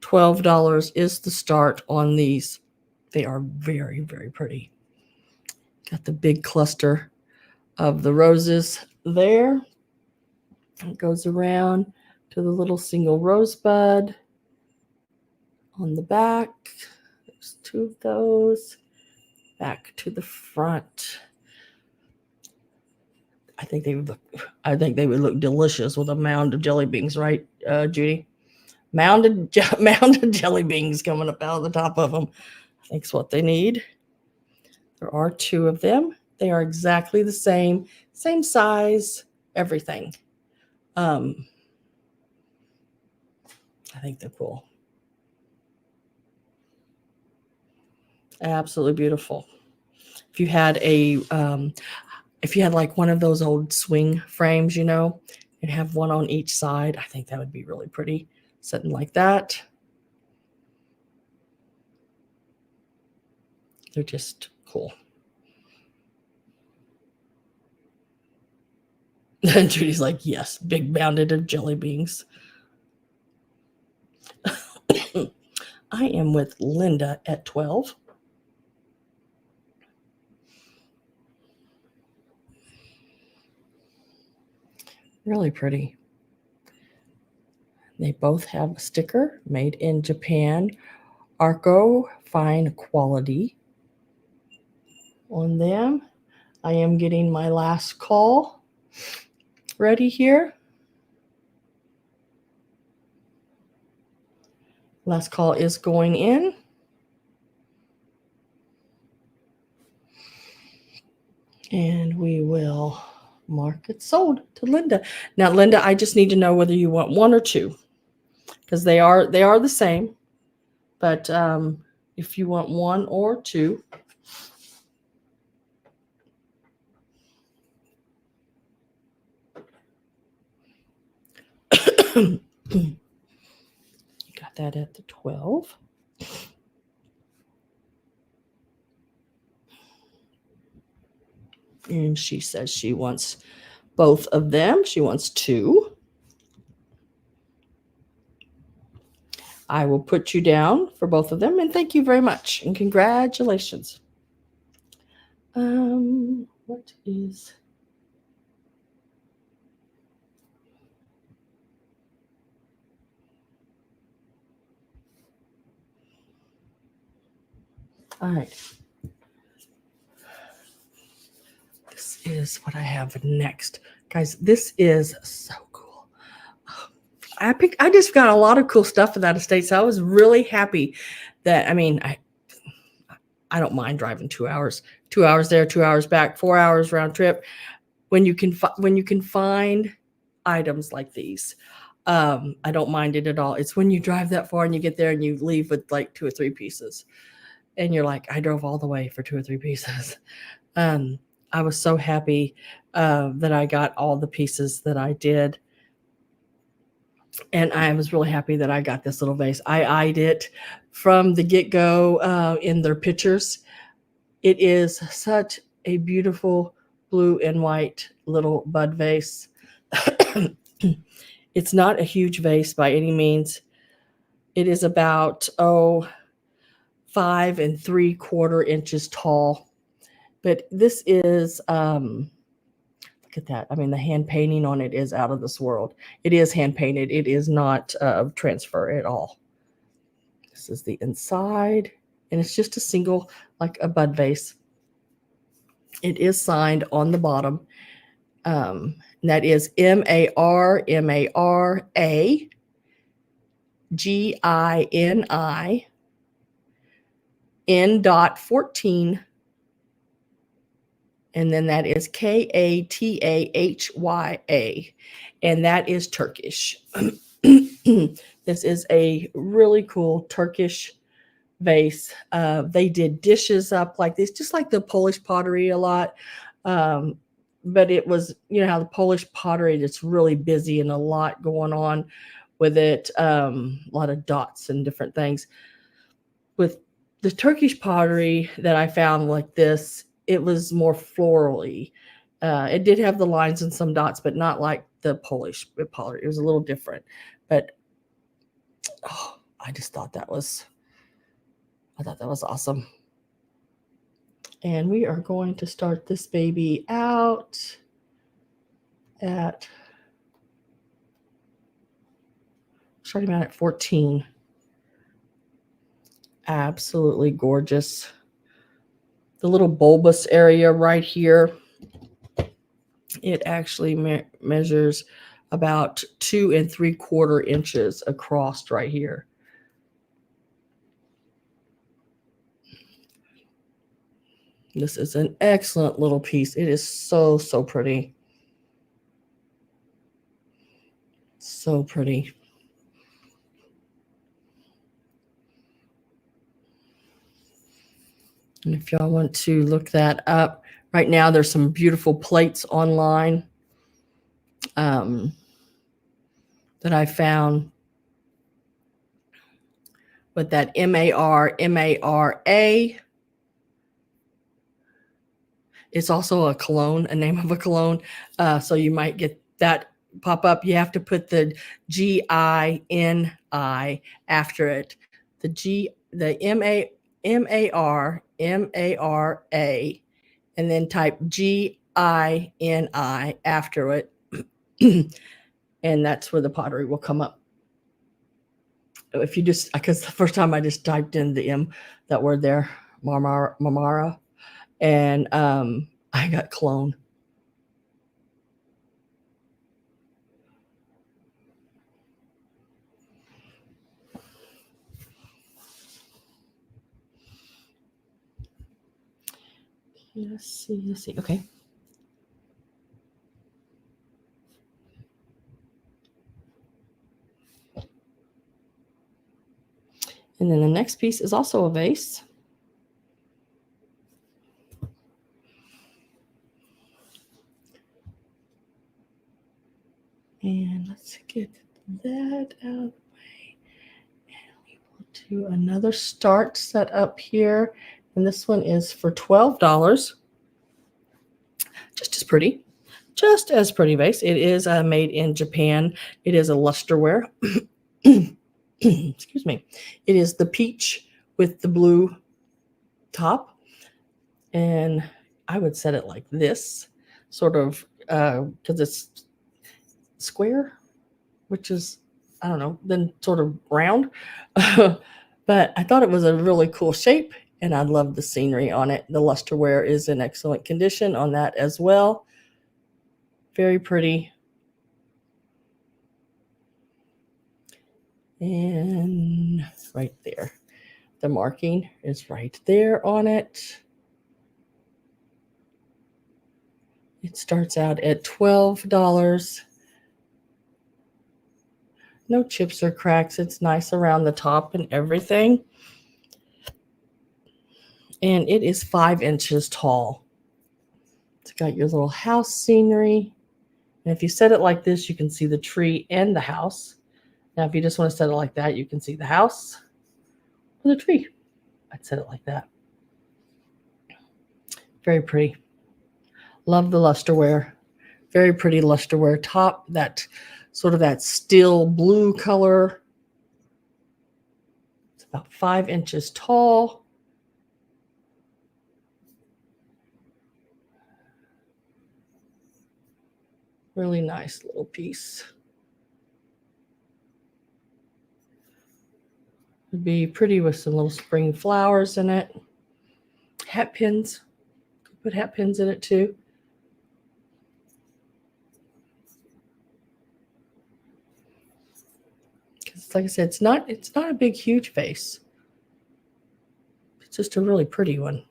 $12 is the start on these. They are very, very pretty. Got the big cluster of the roses there. It goes around to the little single rosebud on the back. There's 2 of those. Back to the front. I think they would look delicious with a mound of jelly beans, right, Judy? Mound of jelly beans coming up out of the top of them. I think it's what they need. There are 2 of them. They are exactly the same size, everything. I think they're cool. Absolutely beautiful. If you had like one of those old swing frames, and have one on each side, I think that would be really pretty. Something like that. They're just cool. And Judy's like, yes, big bounded of jelly beans. I am with Linda at 12. Really pretty. They both have a sticker made in Japan, Arco fine quality on them. I am getting my last call ready here. Last call is going in. And we will mark it sold to Linda. Now, Linda, I just need to know whether you want one or two, because they are the same. But if you want one or two, you got that at the 12. And she says she wants both of them. She wants two. I will put you down for both of them, and thank you very much, and congratulations. What is... All right. This is what I have next. Guys, this is so cool. I just got a lot of cool stuff in that estate, so I was really happy that, I mean, I don't mind driving 2 hours. 2 hours there, 2 hours back, 4 hours round trip. When you can find items like these, I don't mind it at all. It's when you drive that far and you get there and you leave with like 2 or 3 pieces, and you're like, I drove all the way for 2 or 3 pieces. I was so happy that I got all the pieces that I did. And I was really happy that I got this little vase. I eyed it from the get-go in their pictures. It is such a beautiful blue and white little bud vase. It's not a huge vase by any means. It is about 5 3/4 inches tall. But this is look at that. I mean, the hand painting on it is out of this world. It is hand painted. It is not transfer at all. This is the inside, and it's just a single, like a bud vase. It is signed on the bottom. And that is Mara Gini N.14. And then that is Katahya. And that is Turkish. This is a really cool Turkish vase. They did dishes up like this, just like the Polish pottery a lot. But it was, you know how the Polish pottery, it's really busy and a lot going on with it. A lot of dots and different things. With the Turkish pottery that I found like this, it was more florally. It did have the lines and some dots, but not like the Polish pottery. It was a little different. But I thought that was awesome. And we are going to start this baby out at, starting out at 14. Absolutely gorgeous. The little bulbous area right here, it actually measures about 2 3/4 inches across right here. This is an excellent little piece. It is so, so pretty. So pretty. And if y'all want to look that up, right now there's some beautiful plates online that I found with that Mara. It's also a cologne, a name of a cologne. So you might get that pop up. You have to put the GINI after it. The MARA, and then type GINI after it. And that's where the pottery will come up. If you just, because the first time I just typed in the M, that word there, Marmara, and I got clone. Let's see. Okay. And then the next piece is also a vase. And let's get that out of the way. And we will do another start set up here. And this one is for $12. Just as pretty. Just as pretty vase. It is made in Japan. It is a Lusterware. Excuse me. It is the peach with the blue top. And I would set it like this, sort of, because it's square, which is, I don't know, then sort of round. But I thought it was a really cool shape, and I love the scenery on it. The Lusterware is in excellent condition on that as well. Very pretty. And right there, the marking is right there on it. It starts out at $12. No chips or cracks. It's nice around the top and everything. And it is 5 inches tall. It's got your little house scenery. And if you set it like this, you can see the tree and the house. Now, if you just want to set it like that, you can see the house or the tree. I'd set it like that. Very pretty. Love the Lusterware. Very pretty Lusterware top. That sort of that steel blue color. It's about 5 inches tall. Really nice little piece. Would be pretty with some little spring flowers in it. Hat pins. Could put hat pins in it too. Because like I said, it's not a big, huge vase. It's just a really pretty one.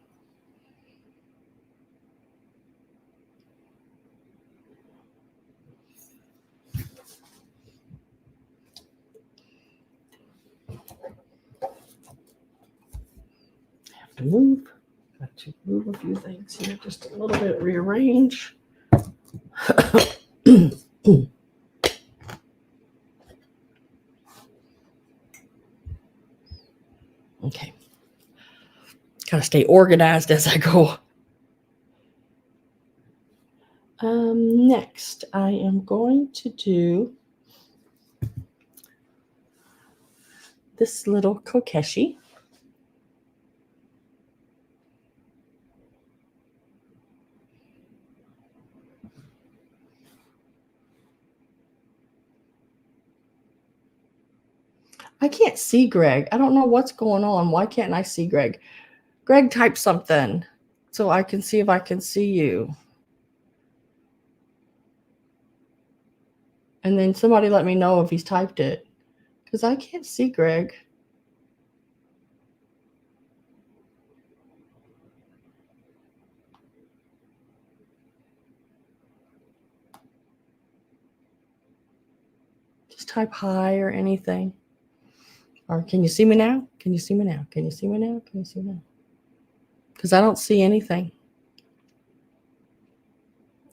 To move. Got to move a few things here, just a little bit, rearrange. Okay. Gotta stay organized as I go. Next, I am going to do this little Kokeshi. I can't see Greg. I don't know what's going on. Why can't I see Greg? Greg, type something so I can see if I can see you. And then somebody let me know if he's typed it, because I can't see Greg. Just type hi or anything. Or can you see me now? Can you see me now? Can you see me now? Can you see me now? Because I don't see anything.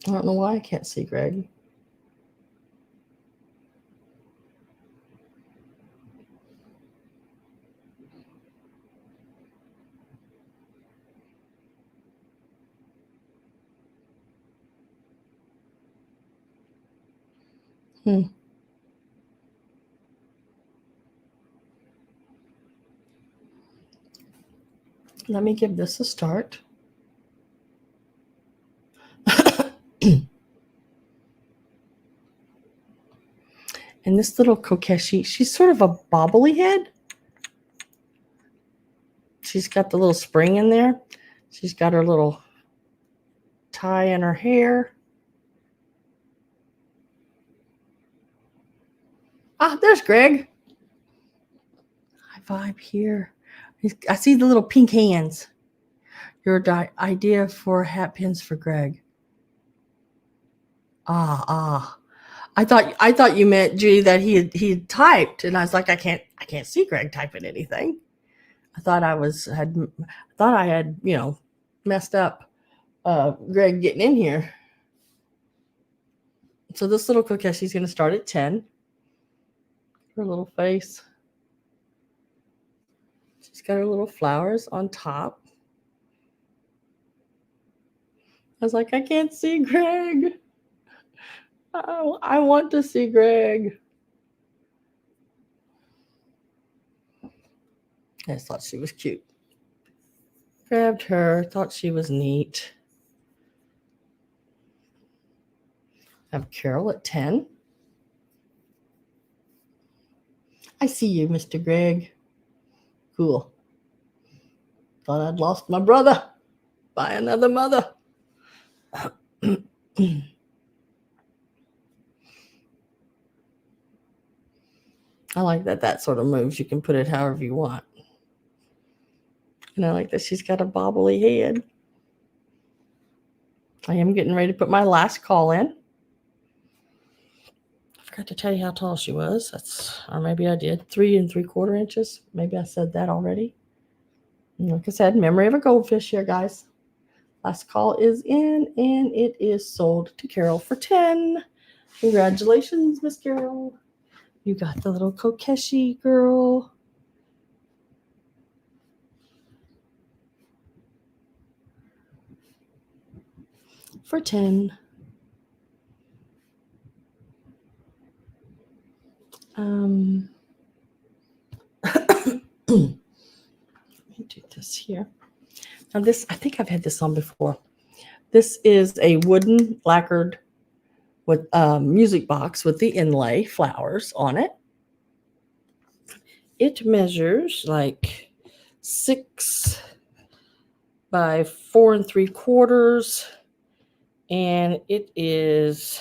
I don't know why I can't see Greg. Hmm. Let me give this a start. And this little Kokeshi, she's sort of a bobbly head. She's got the little spring in there. She's got her little tie in her hair. Ah, there's Greg. High vibe here. I see the little pink hands. Your idea for hat pins for Greg. Ah. I thought you meant, Judy, that he had typed, and I was like, I can't see Greg typing anything. I thought I had messed up Greg getting in here. So this little Kokeshi's going to start at 10. Her little face. She's got her little flowers on top. I was like, I can't see Greg. Oh, I want to see Greg. I just thought she was cute. Grabbed her, thought she was neat. Have Carol at 10. I see you, Mr. Greg. Cool. Thought I'd lost my brother by another mother. I like that sort of moves. You can put it however you want. And I like that she's got a bobbly head. I am getting ready to put my last call in. I forgot to tell you how tall she was. Or maybe I did. 3 3/4 inches. Maybe I said that already. And like I said, memory of a goldfish here, guys. Last call is in, and it is sold to Carol for 10. Congratulations, Miss Carol. You got the little Kokeshi girl. For 10. Let me do this here. Now this, I think I've had this on before. This is a wooden lacquered with music box with the inlay flowers on it. It measures like 6 by 4 3/4, and it is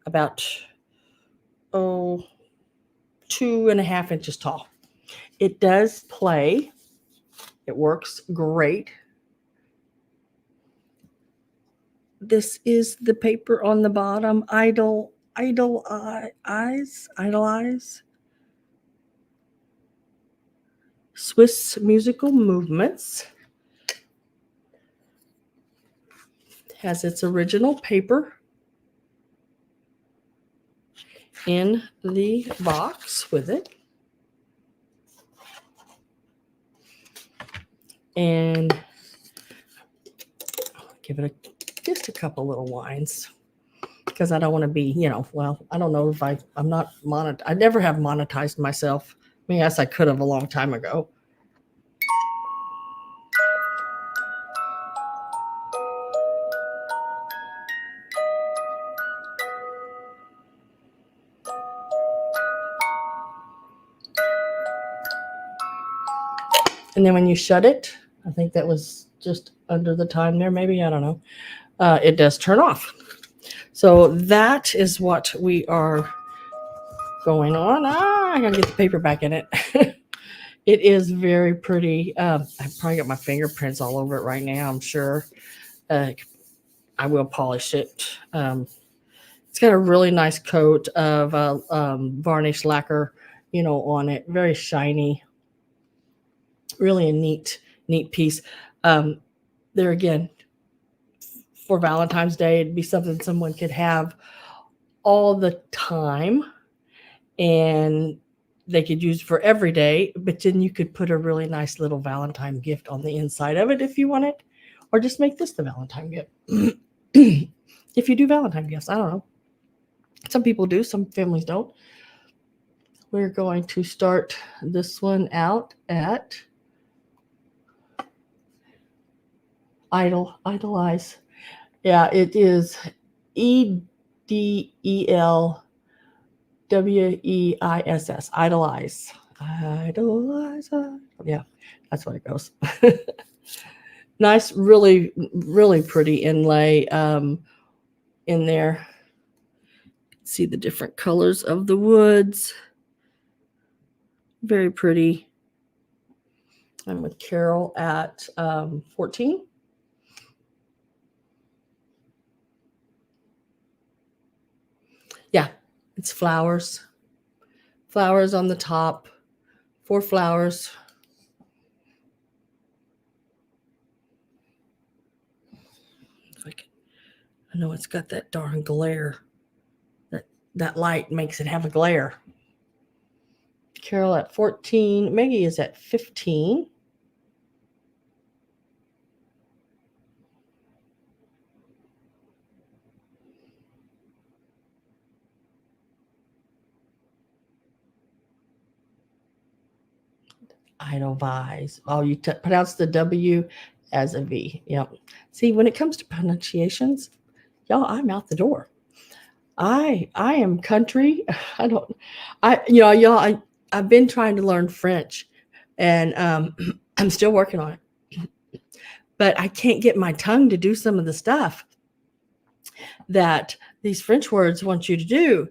about 2.5 inches tall. It does play. It works great. This is the paper on the bottom. Idle eyes. Swiss musical movements. Has its original paper in the box with it. And I'll give it just a couple little lines because I don't want to be, I don't know if I'm not monetized. I never have monetized myself. I mean, yes, I could have a long time ago. And then when you shut it, I think that was just under the time there, maybe, I don't know. It does turn off. So that is what we are going on. I gotta get the paper back in it. It is very pretty. I've probably got my fingerprints all over it right now, I'm sure. I will polish it. It's got a really nice coat of varnish lacquer, on it. Very shiny. Really a neat piece. There again, for Valentine's Day, it'd be something someone could have all the time, and they could use for every day, but then you could put a really nice little Valentine gift on the inside of it if you want it, or just make this the Valentine gift. If you do Valentine gifts, I don't know. Some people do, some families don't. We're going to start this one out at Idolize. Yeah, it is EDELWEISS. Idolize. Idolize. Yeah, that's what it goes. Nice, really, really pretty inlay in there. See the different colors of the woods. Very pretty. I'm with Carol at 14. Yeah, it's flowers. Flowers on the top. 4 flowers. I know it's got that darn glare. That light makes it have a glare. Carol at 14. Maggie is at 15. Idolize. Oh, you pronounce the W as a V. Yep. See, when it comes to pronunciations, y'all, I'm out the door. I am country. I don't. Y'all. I've been trying to learn French, and I'm still working on it. But I can't get my tongue to do some of the stuff that these French words want you to do.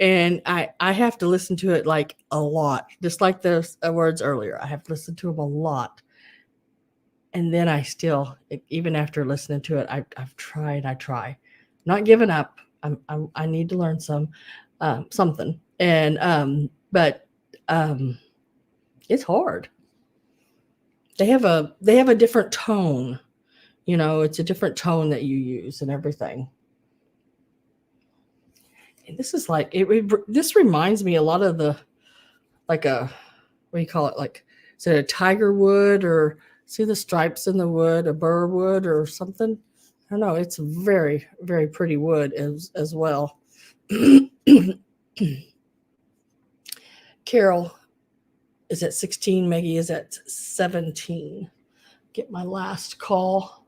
And I have to listen to it like a lot, just like those words earlier. I have to listen to them a lot. And then I still, even after listening to it, I've tried. I try, not giving up. I need to learn something. And but it's hard. They have a different tone. It's a different tone that you use and everything. And this is like this reminds me a lot of the like a what do you call it, like is it a tiger wood, or see the stripes in the wood, a burr wood or something. I don't know. It's very, very pretty wood as well. Carol is at 16. Maggie is at 17. Get my last call.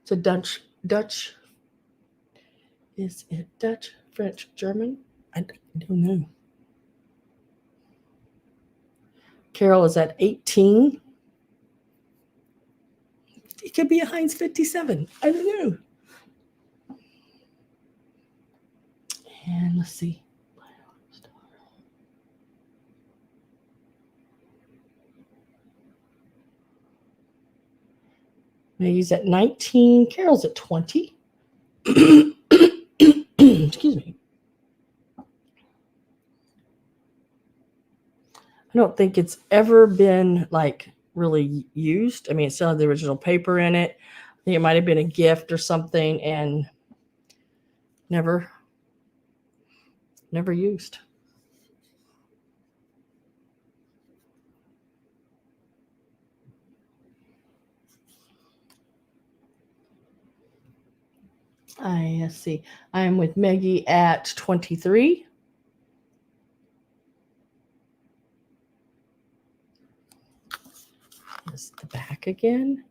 It's a Dutch. Is it Dutch, French, German? I don't know. Carol is at 18. It could be a Heinz 57. I don't know. And let's see. Maggie's at 19. Carol's at 20. Excuse me. I don't think it's ever been like really used. I mean, it still had the original paper in it. I think it might have been a gift or something, and never used. Let's see. I am with Maggie at 23. Is the back again?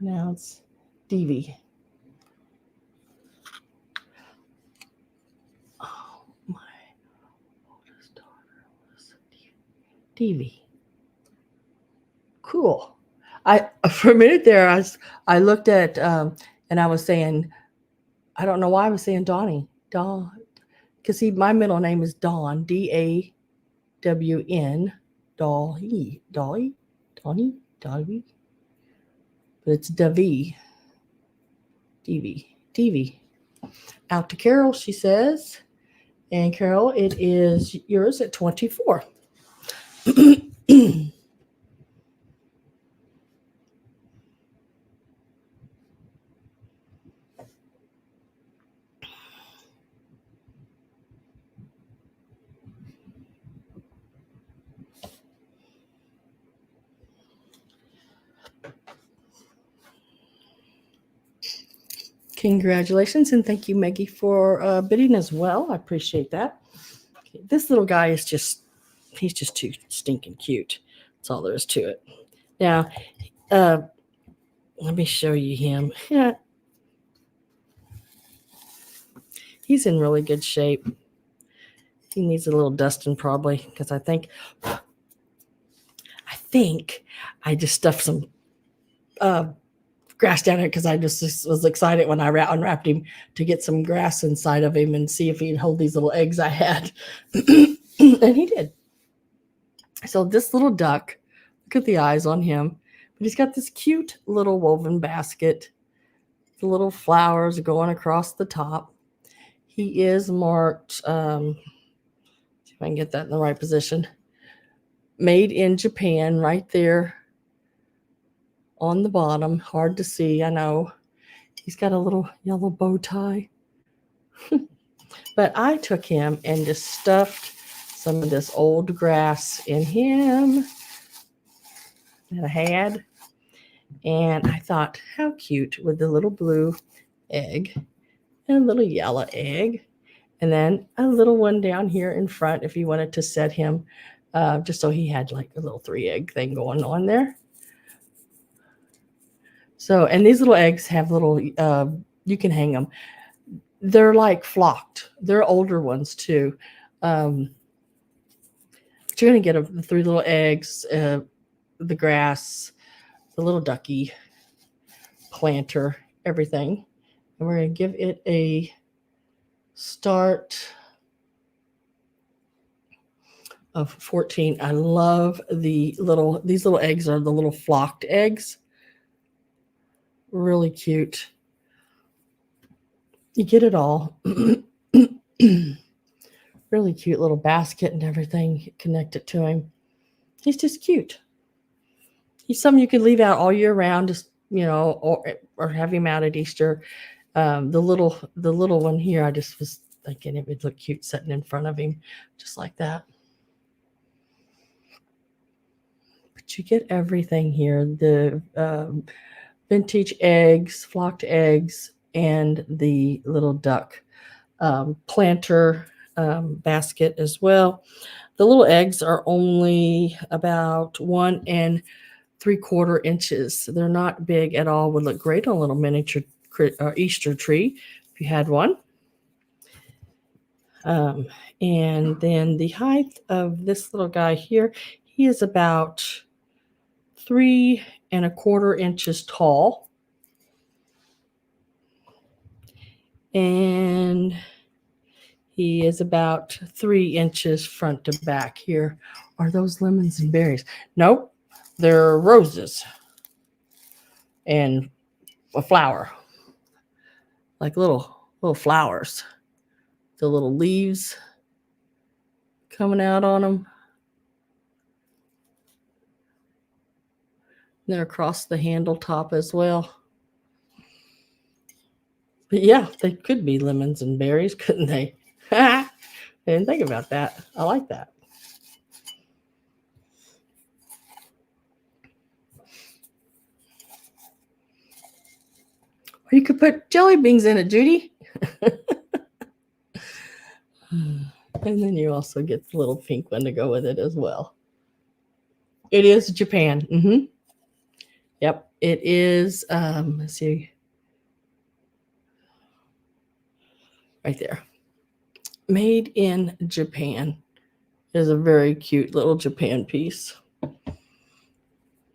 Now it's DV. Oh, my oldest daughter was DV. Cool. For a minute there, I looked at and I was saying, I don't know why I was saying Donnie. Dawn. Because see, my middle name is Dawn, DAWN, Dolly. Donnie? Dolly? But it's Davy. DV. Out to Carol, she says. And Carol, it is yours at 24. Congratulations, and thank you, Maggie, for bidding as well. I appreciate that. Okay, this little guy is he's just too stinking cute. That's all there is to it. Now, let me show you him. Yeah, he's in really good shape. He needs a little dusting probably because I think I just stuffed some grass down it because I just was excited when I unwrapped him to get some grass inside of him and see if he'd hold these little eggs I had. And he did. So this little duck, look at the eyes on him. But he's got this cute little woven basket. The little flowers going across the top. He is marked, see if I can get that in the right position. Made in Japan, right there on the bottom. Hard to see, I know. He's got a little yellow bow tie. But I took him and just stuffed some of this old grass in him that I had. And I thought, how cute with the little blue egg and a little yellow egg. And then a little one down here in front if you wanted to set him, just so he had like a little 3-egg thing going on there. So, and these little eggs have little, you can hang them. They're like flocked. They're older ones too. But you're going to get the 3 little eggs, the grass, the little ducky, planter, everything. And we're going to give it a start of 14. I love these little eggs are the little flocked eggs. Really cute. You get it all. Really cute little basket and everything connected to him. He's just cute. He's something you could leave out all year round, just or have him out at Easter. The little one here, I just was thinking it would look cute sitting in front of him, just like that. But you get everything here: the vintage eggs, flocked eggs, and the little duck planter basket as well. The little eggs are only about 1 3/4 inches. They're not big at all. Would look great on a little miniature Easter tree if you had one. And then the height of this little guy here, he is about 3 1/4 inches tall. And he is about 3 inches front to back. Here are those lemons and berries. Nope, they're roses and a flower, like little flowers. The little leaves coming out on them. They're across the handle top as well. But yeah, they could be lemons and berries, couldn't they? I didn't think about that. I like that. Or you could put jelly beans in it, Judy. And then you also get the little pink one to go with it as well. It is Japan. Mm-hmm. Yep, it is. Let's see. Right there. Made in Japan. It is a very cute little Japan piece.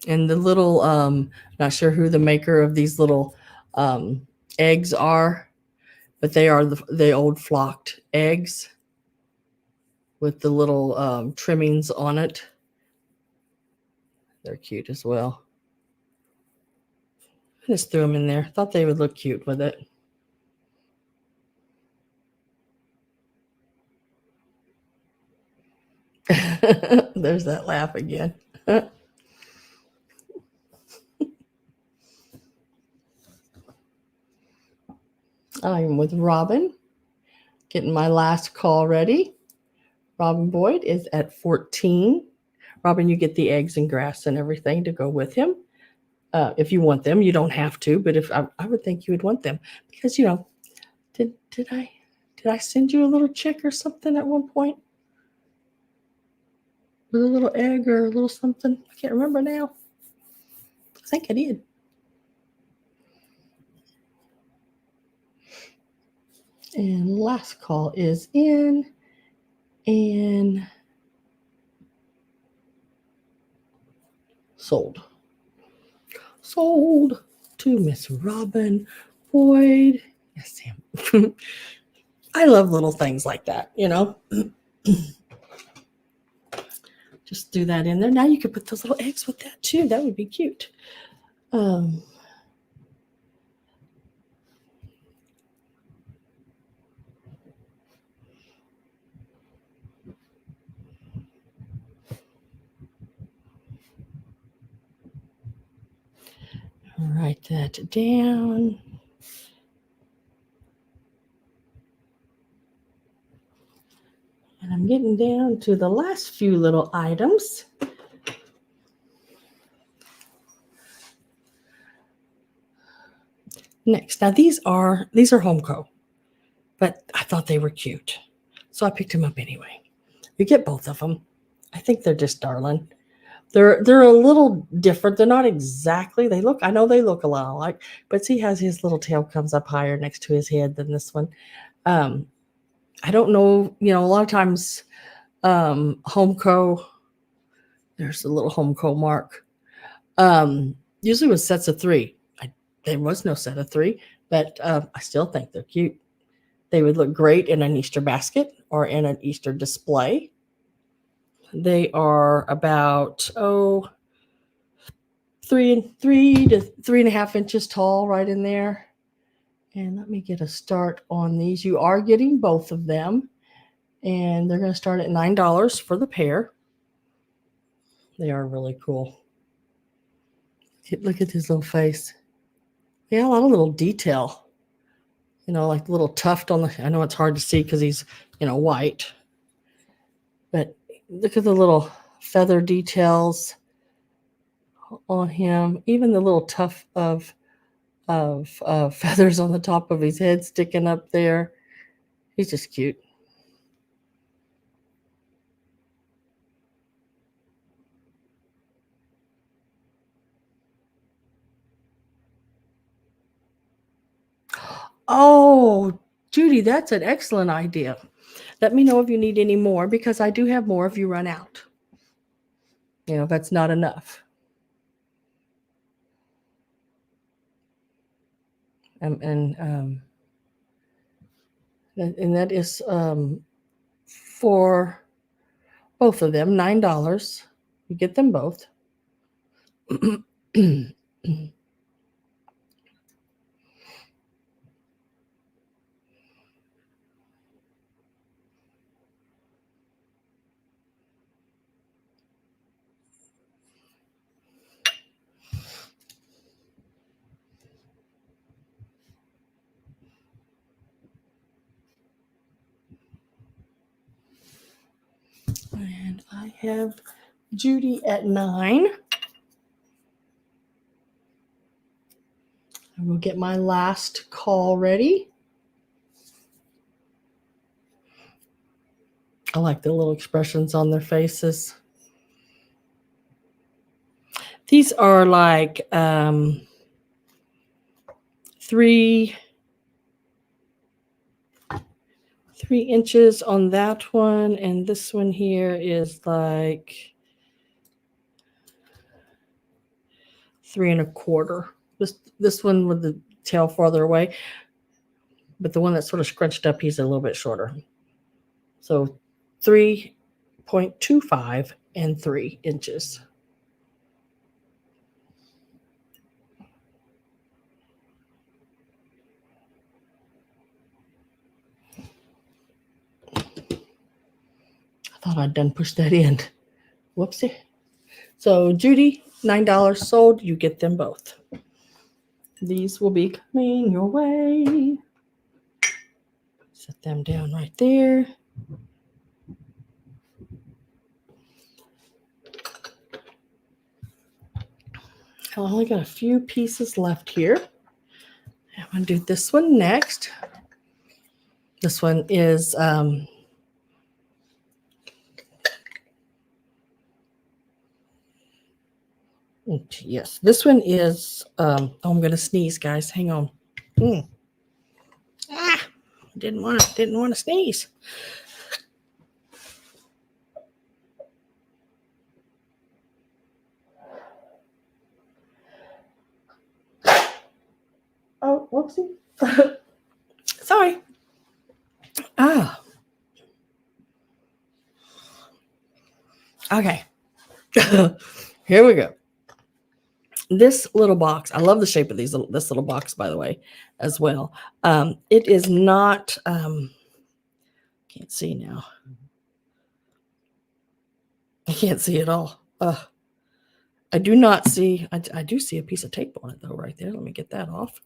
And the little, not sure who the maker of these little eggs are, but they are the old flocked eggs with the little trimmings on it. They're cute as well. I just threw them in there. Thought they would look cute with it. There's that laugh again. I'm with Robin, getting my last call ready. Robin Boyd is at 14. Robin, you get the eggs and grass and everything to go with him. If you want them, you don't have to, but if I would think you would want them because did I send you a little chick or something at one point with a little egg or a little something? I can't remember now. I think I did. And last call is in, and sold to Miss Robin Boyd. Yes, Sam. I love little things like that, Just do that in there. Now you could put those little eggs with that too. That would be cute. Write that down. And I'm getting down to the last few little items. Next, now these are Homco, but I thought they were cute, so I picked them up anyway. You get both of them. I think they're just darling. They're a little different. They're not exactly. I know they look a lot alike, but see how his little tail comes up higher next to his head than this one. I don't know. A lot of times, Homco. There's a little Homco mark. Usually with sets of 3. There was no set of 3, but I still think they're cute. They would look great in an Easter basket or in an Easter display. They are about 3 to 3.5 inches tall, right in there. And let me get a start on these. You are getting both of them, and they're going to start at $9 for the pair. They are really cool. Look at his little face. Yeah, a lot of little detail. Like a little tuft on I know it's hard to see because he's, white. But look at the little feather details on him. Even the little tuft of feathers on the top of his head sticking up there. He's just cute. Oh, Judy, that's an excellent idea. Let me know if you need any more because I do have more if you run out. If that's not enough. And that is for both of them, $9. You get them both. And I have Judy at 9. I will get my last call ready. I like the little expressions on their faces. These are like 3 inches on that one, and this one here is like 3 1/4. This one with the tail farther away, but the one that's sort of scrunched up, he's a little bit shorter. So 3.25 and 3 inches. I thought I'd done pushed that in. Whoopsie. So Judy, $9 sold. You get them both. These will be coming your way. Set them down right there. I only got a few pieces left here. I'm going to do this one next. This one is yes, this one is oh, I'm going to sneeze, guys. Hang on. Didn't want to sneeze. Oh, whoopsie. Sorry. Okay. Here we go. This little box, I love the shape of this little box, by the way, as well. It is not, can't see now. I can't see at all. I do not see, I do see a piece of tape on it though, right there. Let me get that off.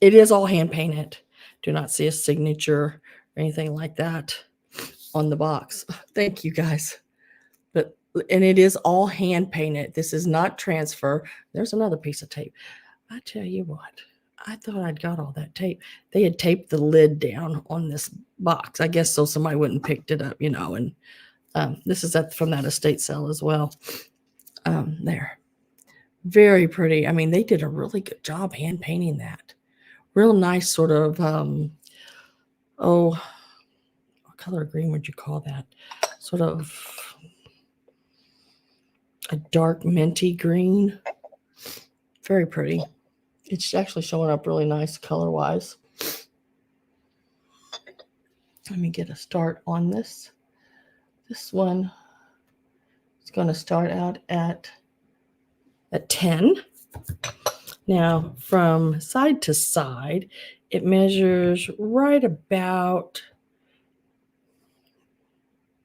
It is all hand painted. Do not see a signature or anything like that on the box. Thank you guys. And it is all hand painted. This is not transfer. There's another piece of tape. I tell you what, I thought I'd got all that tape. They had taped the lid down on this box, I guess, so somebody wouldn't picked it up, you know. And this is from that estate sale as well. There, very pretty. I mean, they did a really good job hand painting that. Real nice, sort of. What color green would you call that? Sort of a dark minty green. Very pretty. It's actually showing up really nice color-wise. Let me get a start on this. This one is going to start out at 10. Now, from side to side, it measures right about,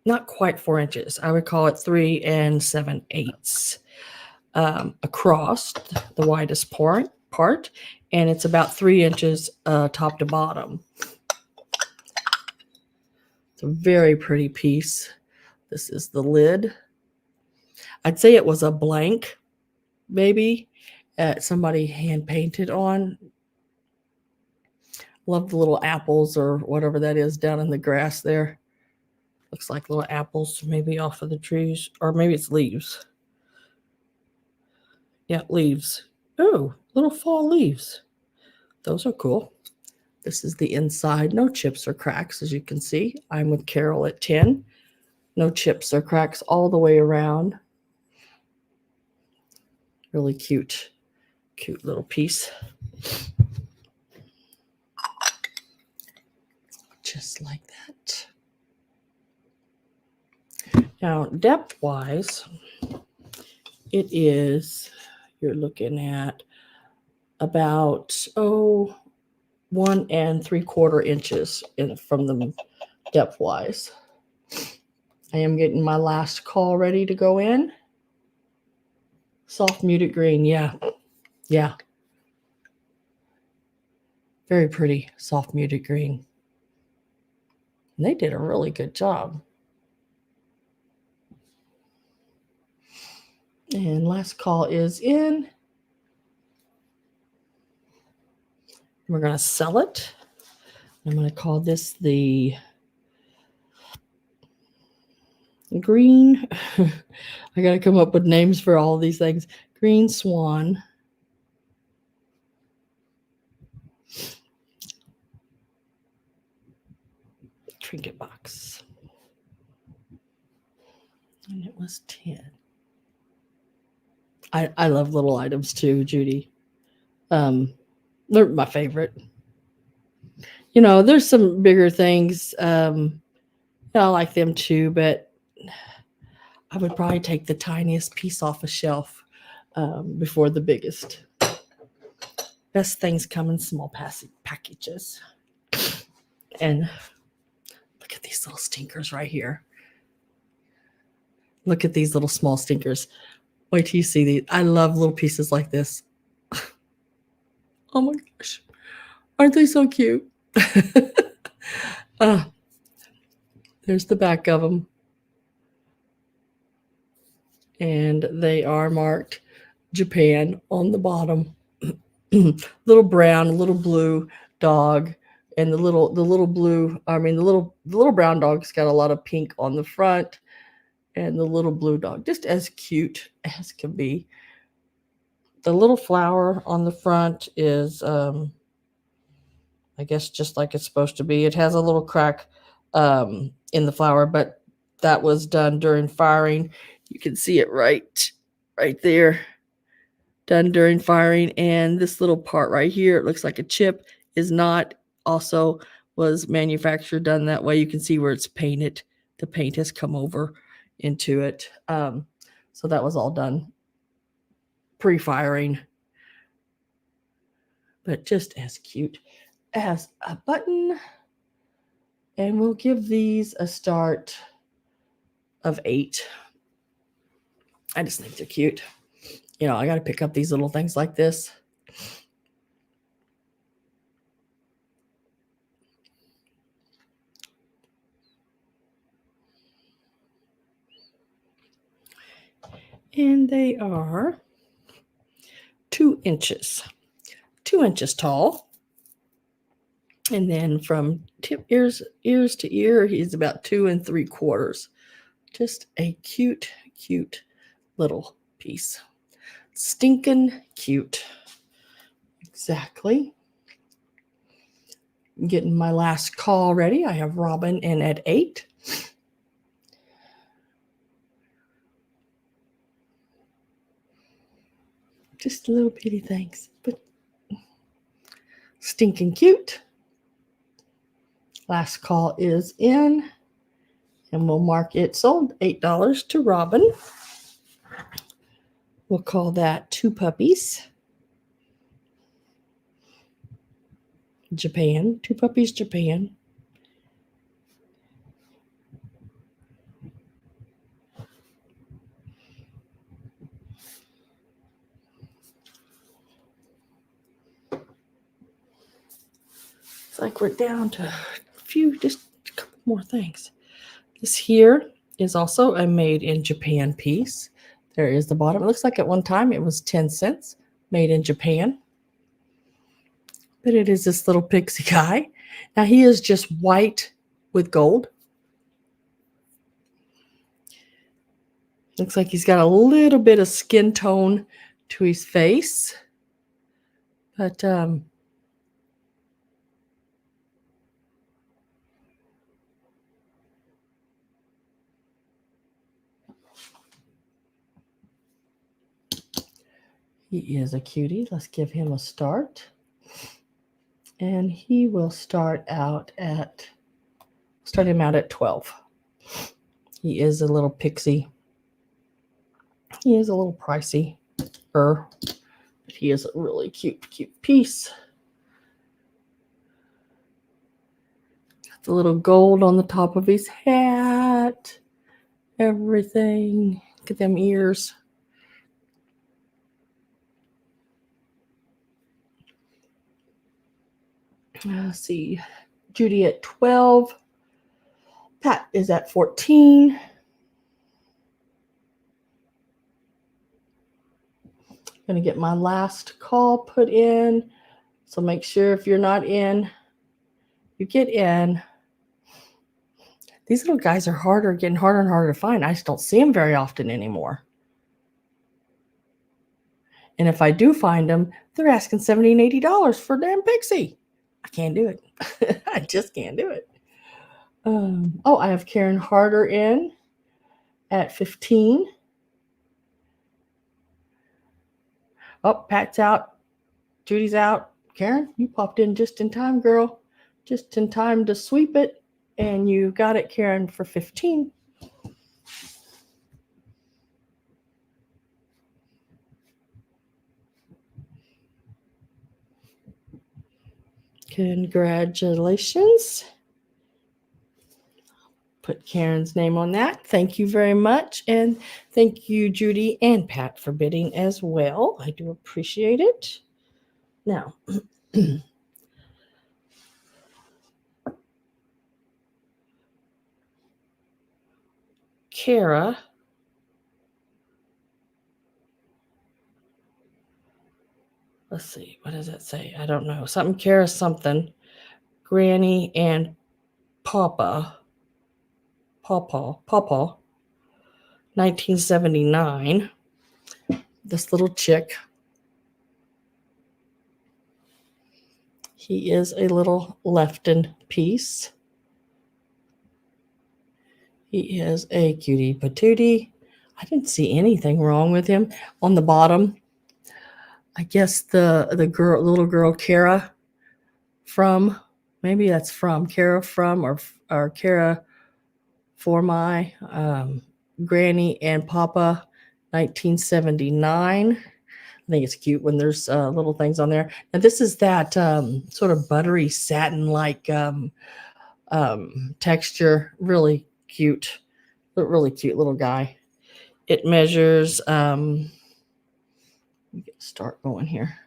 not quite 4 inches. I would call it 3 7/8 across the widest part, and it's about 3 inches top to bottom. It's a very pretty piece. This is the lid. I'd say it was a blank, maybe, somebody hand painted on. Love the little apples or whatever that is down in the grass there. Looks like little apples maybe off of the trees, or maybe it's leaves. Yeah, leaves. Oh, little fall leaves. Those are cool. This is the inside. No chips or cracks, as you can see. I'm with Carol at 10. No chips or cracks all the way around. Really cute little piece. Just like that. Now, depth-wise, it is, you're looking at about 1 3/4 inches from the depth-wise. I am getting my last call ready to go in. Soft muted green, yeah. Very pretty soft muted green. And they did a really good job. And last call is in. We're going to sell it. I'm going to call this the green. I got to come up with names for all these things. Green Swan. Trinket box. And it was 10. I love little items too, Judy. They're my favorite. You know, there's some bigger things. I like them too, but I would probably take the tiniest piece off a shelf before the biggest. Best things come in small packages. And look at these little stinkers right here. Look at these little small stinkers. Wait till you see these. I love little pieces like this. Oh my gosh. Aren't they so cute? There's the back of them. And they are marked Japan on the bottom. Little brown, little blue dog, and the little blue. I mean the little brown dog's got a lot of pink on the front, and the little blue dog just as cute as can be. The little flower on the front is I guess just like it's supposed to be. It has a little crack in the flower, but that was done during firing. You can see it right there, done during firing. And this little part right here, it looks like a chip, is not. Also was manufactured done that way. You can see where it's painted. The paint has come over into it. So that was all done pre-firing, but just as cute as a button. And we'll give these a start of 8. I just think they're cute. You know, I got to pick up these little things like this. And they are 2 inches, 2 inches tall. And then from ears to ear, he's about 2 3/4. Just a cute, cute little piece. Stinking cute. Exactly. Getting my last call ready. I have Robin in at 8. Just little bitty things, but stinking cute. Last call is in, and we'll mark it sold, $8 to Robin. We'll call that 2 puppies. Japan, 2 puppies, Japan. It's like we're down to just a couple more things. This here is also a made in Japan piece. There is the bottom. It looks like at one time it was 10 cents, made in Japan. But it is this little pixie guy. Now he is just white with gold. Looks like he's got a little bit of skin tone to his face. But he is a cutie. Let's give him a start. And he will start him out at 12. He is a little pixie. He is a little pricey, but he is a really cute, cute piece. Got the little gold on the top of his hat. Everything. Look at them ears. Let's see. Judy at 12. Pat is at 14. Going to get my last call put in. So make sure if you're not in, you get in. These little guys are getting harder and harder to find. I just don't see them very often anymore. And if I do find them, they're asking $70 and $80 for damn Pixie. I can't do it. I just can't do it. I have Karen Harder in at 15. Oh, Pat's out. Judy's out. Karen, you popped in just in time, girl. Just in time to sweep it. And you got it, Karen, for 15. Congratulations. Put Karen's name on that. Thank you very much. And thank you, Judy and Pat, for bidding as well. I do appreciate it. Now, Kara let's see, what does it say? I don't know. Something Kara something. Granny and Papa. 1979. This little chick. He is a little Lefton piece. He is a cutie patootie. I didn't see anything wrong with him. On the bottom, I guess the little girl Kara from, maybe that's from Kara from or Kara for my Granny and Papa 1979. I think it's cute when there's little things on there. And this is that sort of buttery satin-like texture. Really cute little guy. It measures, let me start going here.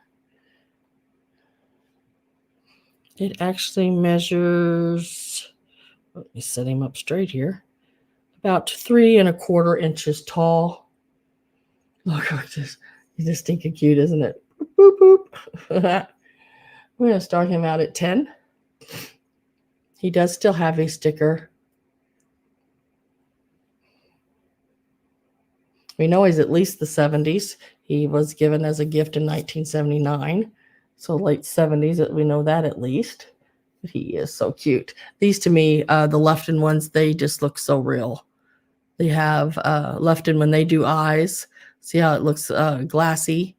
It actually measures, let me set him up straight here, about 3 1/4 inches tall. Look at this. He's just stinking cute, isn't it? Boop, boop. We're going to start him out at 10. He does still have a sticker. We know he's at least the 70s. He was given as a gift in 1979. So late 70s, we know that at least. But he is so cute. These to me, the Lefton ones, they just look so real. They have Lefton when they do eyes. See how it looks glassy?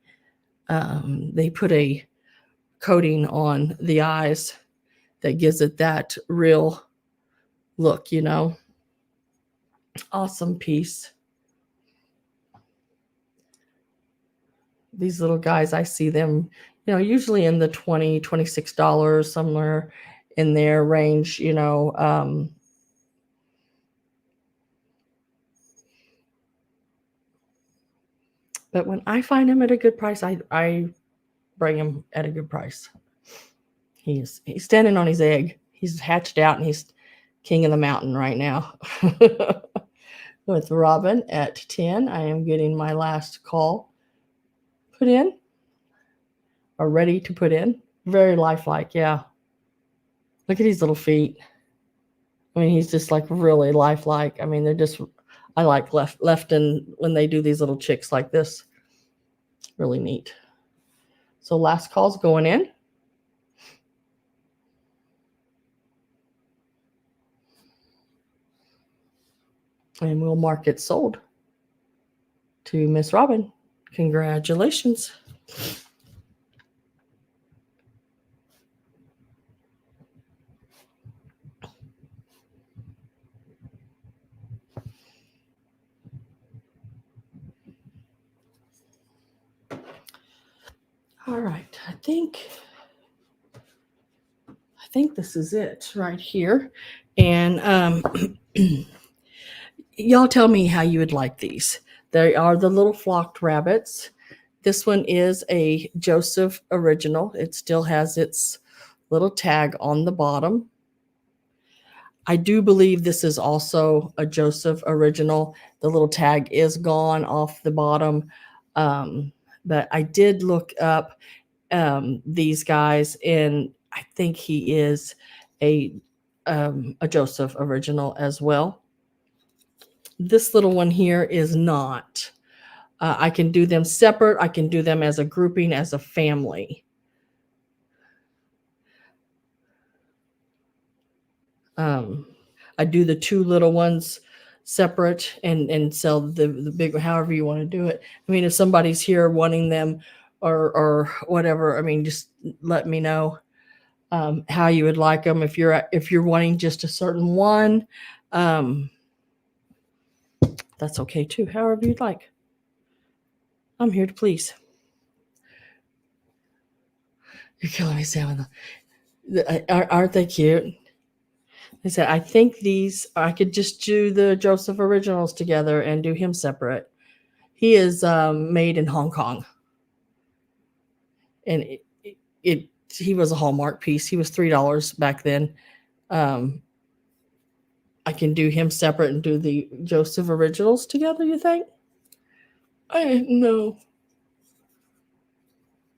They put a coating on the eyes that gives it that real look, you know. Awesome piece. These little guys, I see them, you know, usually in the $20, $26, somewhere in their range, you know. But when I find him at a good price, I bring him at a good price. He's standing on his egg. He's hatched out and he's king of the mountain right now. With Robin at 10, I am getting my last call put in or ready to put in. Very lifelike, yeah. Look at his little feet. I mean, he's just like really lifelike. I mean, they're just, I like Lefton when they do these little chicks like this. Really neat. So last call's going in. And we'll mark it sold to Miss Robin. Congratulations. All right, I think this is it right here. And y'all tell me how you would like these. They are the little flocked rabbits. This one is a Joseph original. It still has its little tag on the bottom. I do believe this is also a Joseph original. The little tag is gone off the bottom. But I did look up these guys, and I think he is a Joseph original as well. This little one here is not. I can do them separate. I can do them as a grouping, as a family. I do the two little ones separate and sell the big, however you want to do it. I mean, if somebody's here wanting them or whatever, I mean, just let me know how you would like them. If you're wanting just a certain one, that's okay too. However you'd like. I'm here to please. You're killing me, Sam. Aren't they cute? I said, I think these, I could just do the Joseph originals together and do him separate. He is made in Hong Kong. And he was a Hallmark piece. He was $3 back then. I can do him separate and do the Joseph originals together, you think? I know.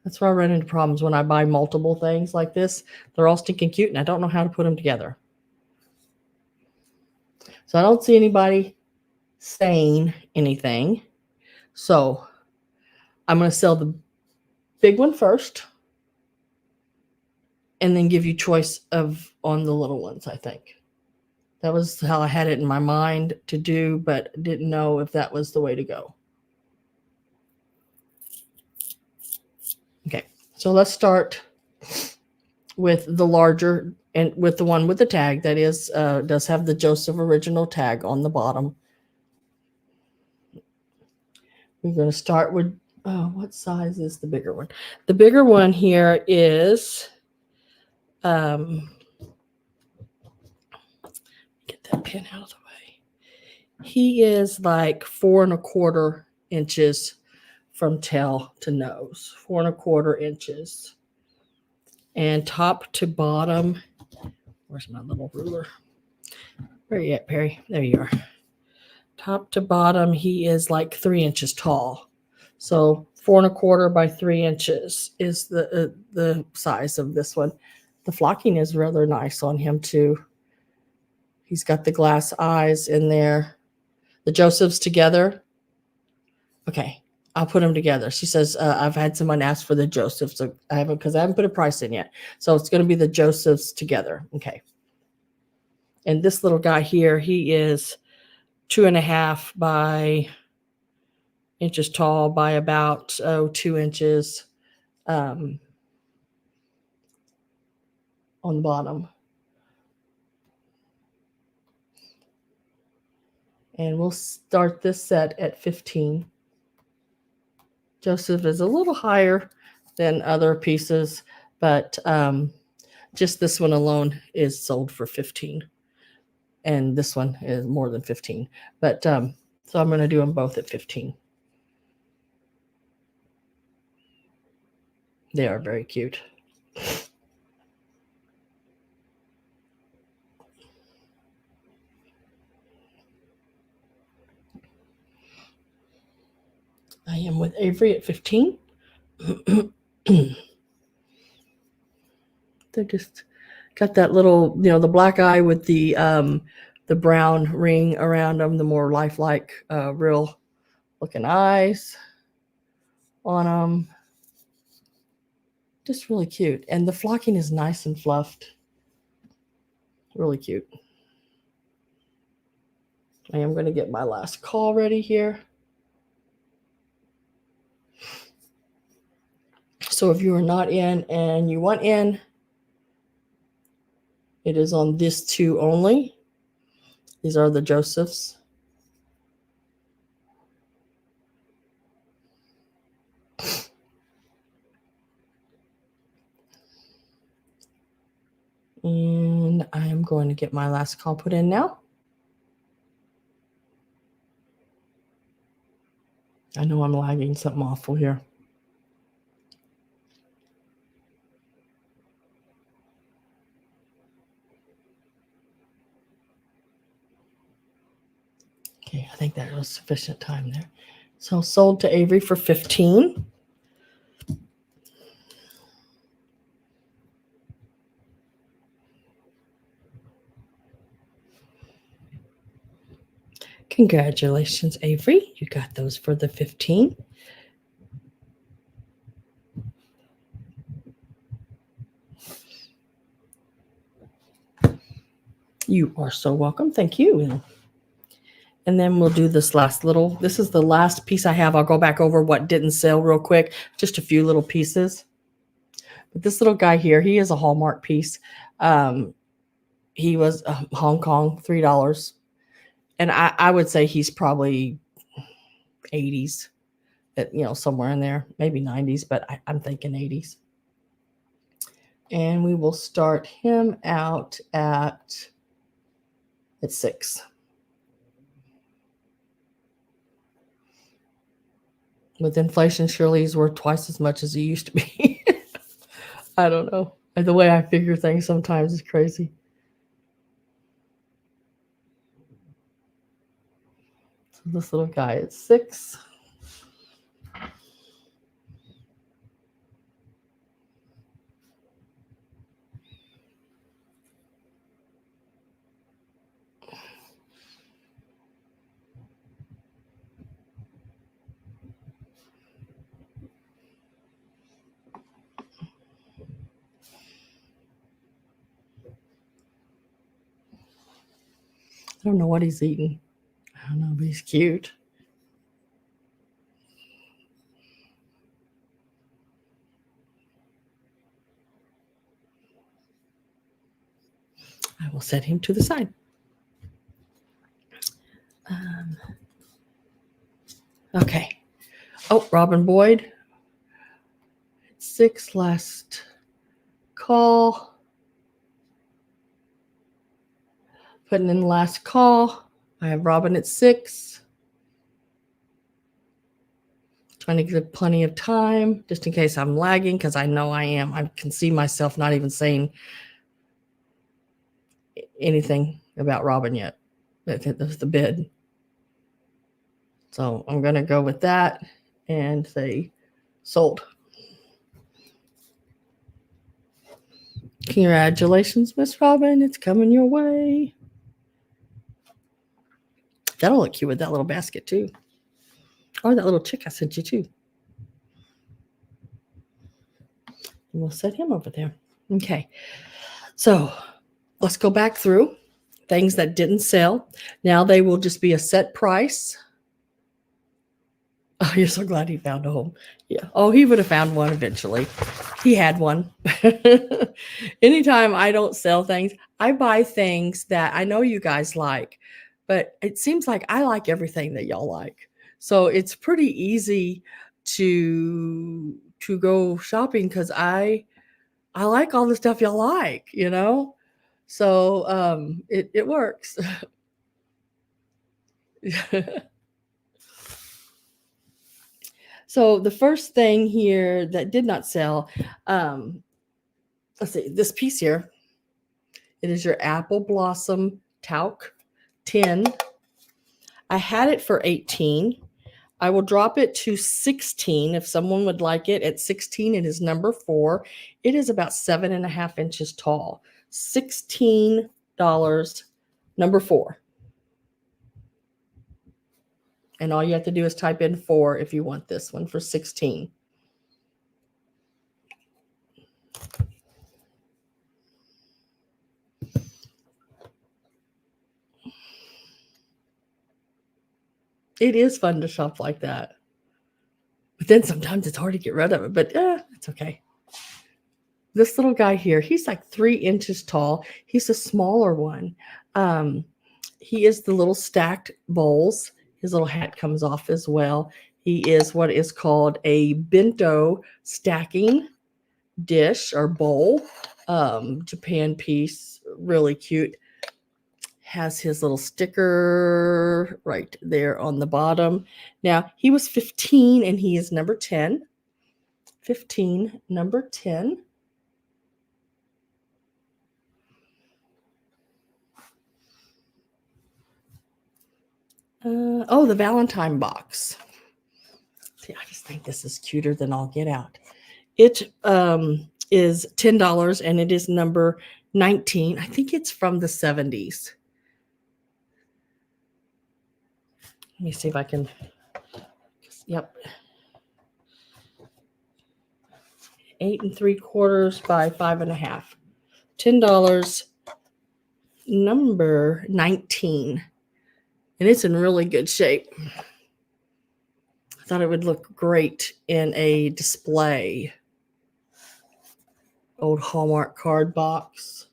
That's where I run into problems when I buy multiple things like this. They're all stinking cute, and I don't know how to put them together. So I don't see anybody saying anything. So I'm going to sell the big one first and then give you choice of on the little ones, I think. That was how I had it in my mind to do, but didn't know if that was the way to go. Okay, so let's start with the larger and with the one with the tag that is does have the Joseph original tag on the bottom. We're going to start with what size is the bigger one? The bigger one here is get that pin out of the way. He is like 4¼ inches from tail to nose, 4¼ inches. And top to bottom, where's my little ruler? Where are you at, Perry? There you are. Top to bottom, he is like 3 inches tall. So 4¼ by 3 inches is the size of this one. The flocking is rather nice on him too. He's got the glass eyes in there. The Josephs together. Okay, I'll put them together. She says, I've had someone ask for the Josephs. So I haven't put a price in yet. So it's going to be the Josephs together. Okay. And this little guy here, he is 2½ by inches tall by about 2 inches on the bottom. And we'll start this set at 15. Joseph is a little higher than other pieces, but just this one alone is sold for 15. And this one is more than 15. But so I'm going to do them both at 15. They are very cute. I am with Avery at 15. They're just got that little, the black eye with the brown ring around them, the more lifelike, real looking eyes on them. Just really cute. And the flocking is nice and fluffed. Really cute. I am going to get my last call ready here. So if you are not in and you want in, it is on this two only. These are the Josephs. And I am going to get my last call put in now. I know I'm lagging something awful here. Okay, I think that was sufficient time there. So sold to Avery for 15. Congratulations, Avery. You got those for the 15. You are so welcome. Thank you. And then we'll do this last little. This is the last piece I have. I'll go back over what didn't sell real quick. Just a few little pieces. But this little guy here, he is a Hallmark piece. He was Hong Kong, $3. And I would say he's probably 80s, somewhere in there, maybe 90s, but I'm thinking 80s. And we will start him out at 6. With inflation, surely he's worth twice as much as he used to be. I don't know. The way I figure things sometimes is crazy. So this little guy is 6. don't know what he's eating. I don't know, but he's cute. I will set him to the side. Okay. Oh, Robin Boyd. 6 last call. Putting in the last call. I have Robin at 6. Trying to give plenty of time just in case I'm lagging, because I know I am. I can see myself not even saying anything about Robin yet. That's the bid. So I'm going to go with that and say sold. Congratulations, Miss Robin. It's coming your way. That'll look cute with that little basket too. Or that little chick I sent you too. And we'll set him over there. Okay. So let's go back through things that didn't sell. Now they will just be a set price. Oh, you're so glad he found a home. Yeah. Oh, he would have found one eventually. He had one. Anytime I don't sell things, I buy things that I know you guys like, but it seems like I like everything that y'all like. So it's pretty easy to go shopping because I like all the stuff y'all like, you know? So it works. So the first thing here that did not sell, let's see, this piece here, it is your apple blossom talc tin. I had it for 18. I will drop it to 16 if someone would like it. At 16, it is number 4. It is about 7.5 inches tall. $16, number 4. And all you have to do is type in 4 if you want this one for 16. It is fun to shop like that. But then sometimes it's hard to get rid of it, but it's okay. This little guy here, he's like 3 inches tall. He's a smaller one. He is the little stacked bowls. His little hat comes off as well. He is what is called a bento stacking dish or bowl. Japan piece, really cute. Has his little sticker right there on the bottom. Now, he was 15 and he is number 10. 15, number 10. Oh, the Valentine box. See, I just think this is cuter than I'll get out. It is $10 and it is number 19. I think it's from the 70s. Let me see if I can. Yep. 8 3/4 by 5.5. $10, number 19. And it's in really good shape. I thought it would look great in a display. Old Hallmark card box.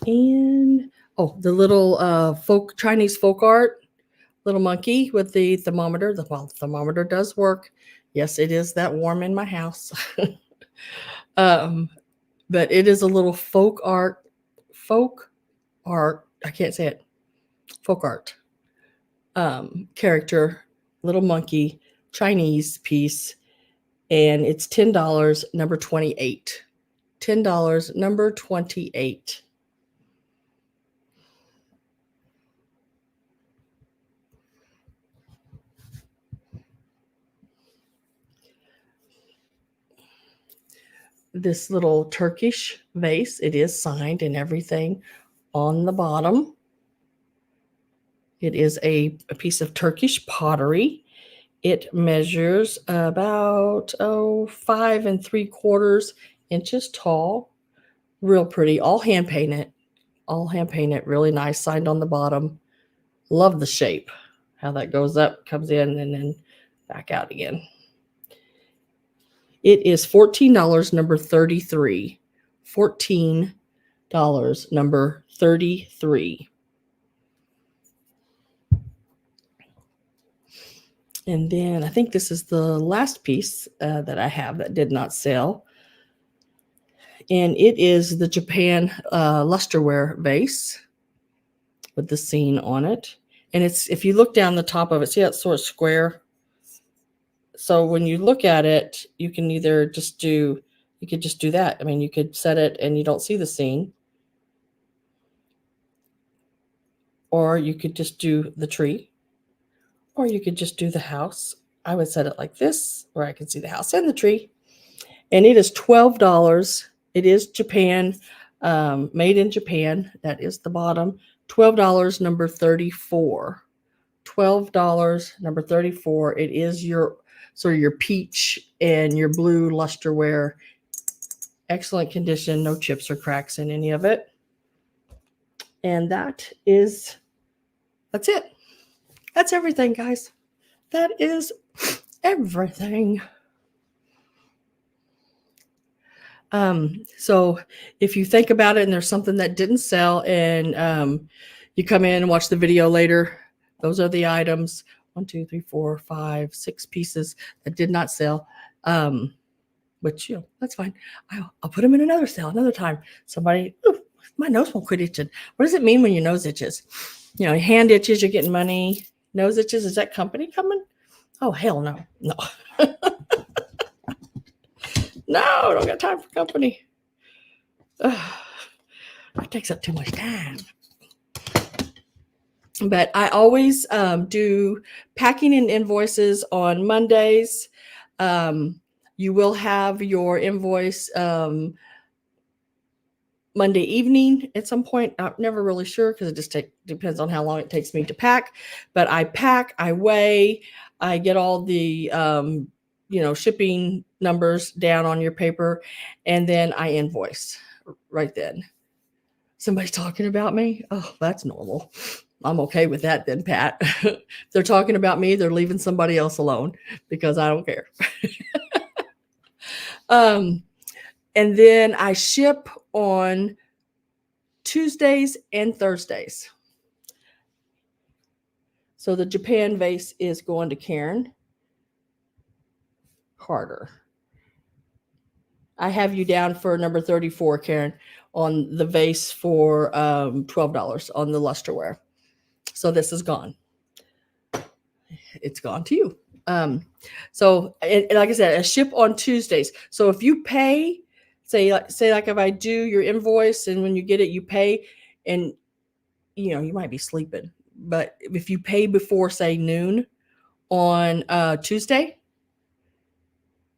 And the little Chinese folk art, little monkey with the thermometer. The thermometer does work. Yes, it is that warm in my house. But it is a little folk art. I can't say it. Folk art character, little monkey, Chinese piece, and it's $10, number 28. $10, number 28. This little Turkish vase, it is signed and everything on the bottom. It is a piece of Turkish pottery, It measures about 5 3/4 inches tall. Real pretty. All hand painted. All hand painted. Really nice. Signed on the bottom. Love the shape. How that goes up, comes in, and then back out again. It is $14, number 33. $14, number 33. And then I think this is the last piece that I have that did not sell. And it is the Japan Lusterware vase with the scene on it. And it's, if you look down the top of it, see how it's sort of square? So when you look at it, you can either just do, you could just do that. I mean, you could set it and you don't see the scene. Or you could just do the tree. Or you could just do the house. I would set it like this, where I can see the house and the tree. And it is $12. It is Japan, made in Japan. That is the bottom. $12, number 34. $12, number 34. It is your sort of your peach and your blue lusterware. Excellent condition, no chips or cracks in any of it. And that's it. That's everything, guys. That is everything. So if you think about it and there's something that didn't sell and you come in and watch the video later, those are the items. 1, 2, 3, 4, 5, 6 pieces that did not sell. Which, you know, that's fine. I'll put them in another sale another time. Somebody, my nose won't quit itching. What does it mean when your nose itches? You know, hand itches, you're getting money. Nose itches, is that company coming? Oh, hell no. No. No, don't got time for company. Ugh, that takes up too much time. But I always do packing and invoices on Mondays. You will have your invoice Monday evening at some point. I'm never really sure because it just depends on how long it takes me to pack. But I pack, I weigh, I get all the shipping numbers down on your paper, and then I invoice right then. Somebody's talking about me? Oh, that's normal. I'm okay with that then, Pat. If they're talking about me, they're leaving somebody else alone because I don't care. And then I ship on Tuesdays and Thursdays. So the Japan vase is going to Karen Carter. I have you down for number 34, Karen, on the vase for $12 on the Lusterware. So this is gone. It's gone to you. So and like I said, I ship on Tuesdays. So if you pay, say like if I do your invoice and when you get it, you pay, and you might be sleeping, but if you pay before say noon on Tuesday,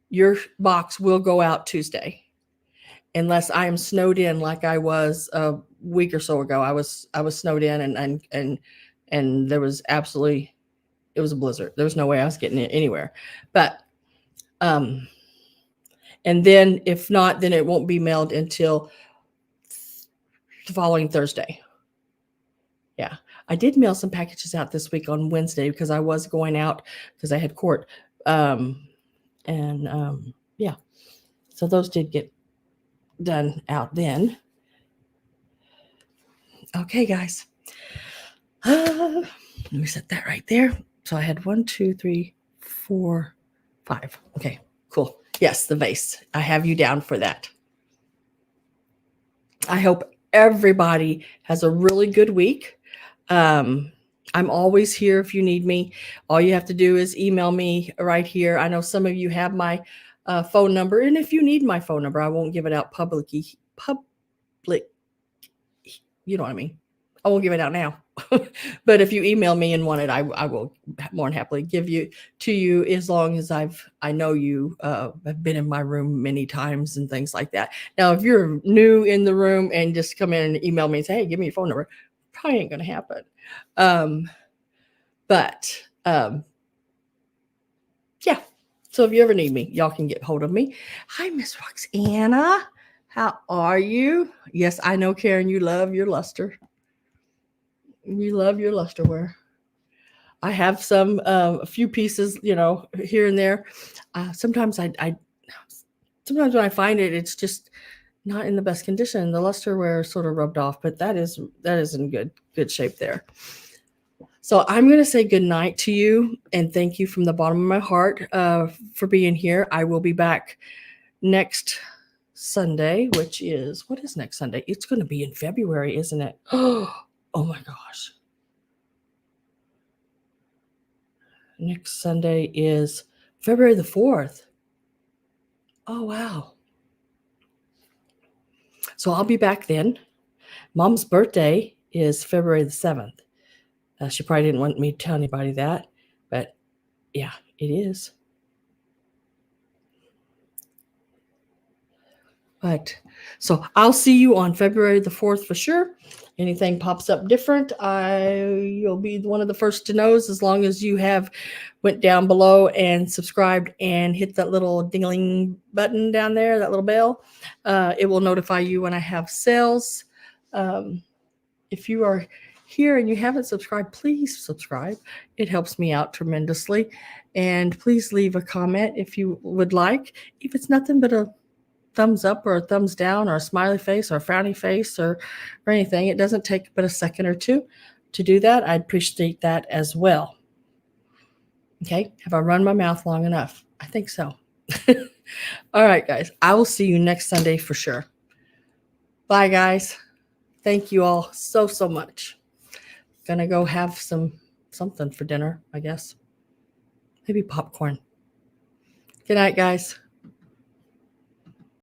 your box will go out Tuesday, unless I am snowed in like I was a week or so ago. I was snowed in and there was absolutely, it was a blizzard. There was no way I was getting it anywhere. But and then if not, then it won't be mailed until the following Thursday. Yeah. I did mail some packages out this week on Wednesday because I was going out because I had court. Yeah. So those did get done out then. Okay, guys. Let me set that right there. So I had 1, 2, 3, 4, 5. Okay, cool. Yes, the vase. I have you down for that. I hope everybody has a really good week. I'm always here if you need me. All you have to do is email me right here. I know some of you have my phone number, and if you need my phone number, I won't give it out public. You know what I mean? I won't give it out now. But if you email me and want it, I will more than happily give you to you, as long as I know you have been in my room many times and things like that. Now, if you're new in the room and just come in and email me and say, hey, give me your phone number, probably ain't going to happen. But yeah. So if you ever need me, y'all can get hold of me. Hi, Miss Roxana. How are you? Yes, I know, Karen, you love your luster. You love your lusterware. I have some, a few pieces, here and there. Sometimes sometimes when I find it, it's just not in the best condition. The lusterware is sort of rubbed off, but that is in good shape there. So I'm going to say good night to you and thank you from the bottom of my heart for being here. I will be back next Sunday, which is, what is next Sunday? It's going to be in February, isn't it? Oh my gosh. Next Sunday is February the 4th. Oh, wow. So I'll be back then. Mom's birthday is February the 7th. She probably didn't want me to tell anybody that, but yeah, it is. But so I'll see you on February the 4th for sure. Anything pops up different, you'll be one of the first to know, as long as you have went down below and subscribed and hit that little ding button down there, that little bell. It will notify you when I have sales. If you are here and you haven't subscribed, please subscribe. It helps me out tremendously. And please leave a comment if you would like. If it's nothing but a thumbs up or a thumbs down or a smiley face or a frowny face or anything, it doesn't take but a second or two to do that. I'd appreciate that as well. Okay, have I run my mouth long enough? I think so. All right, guys, I will see you next Sunday for sure. Bye, guys. Thank you all so much. Gonna go have something for dinner, I guess. Maybe popcorn. Good night, guys.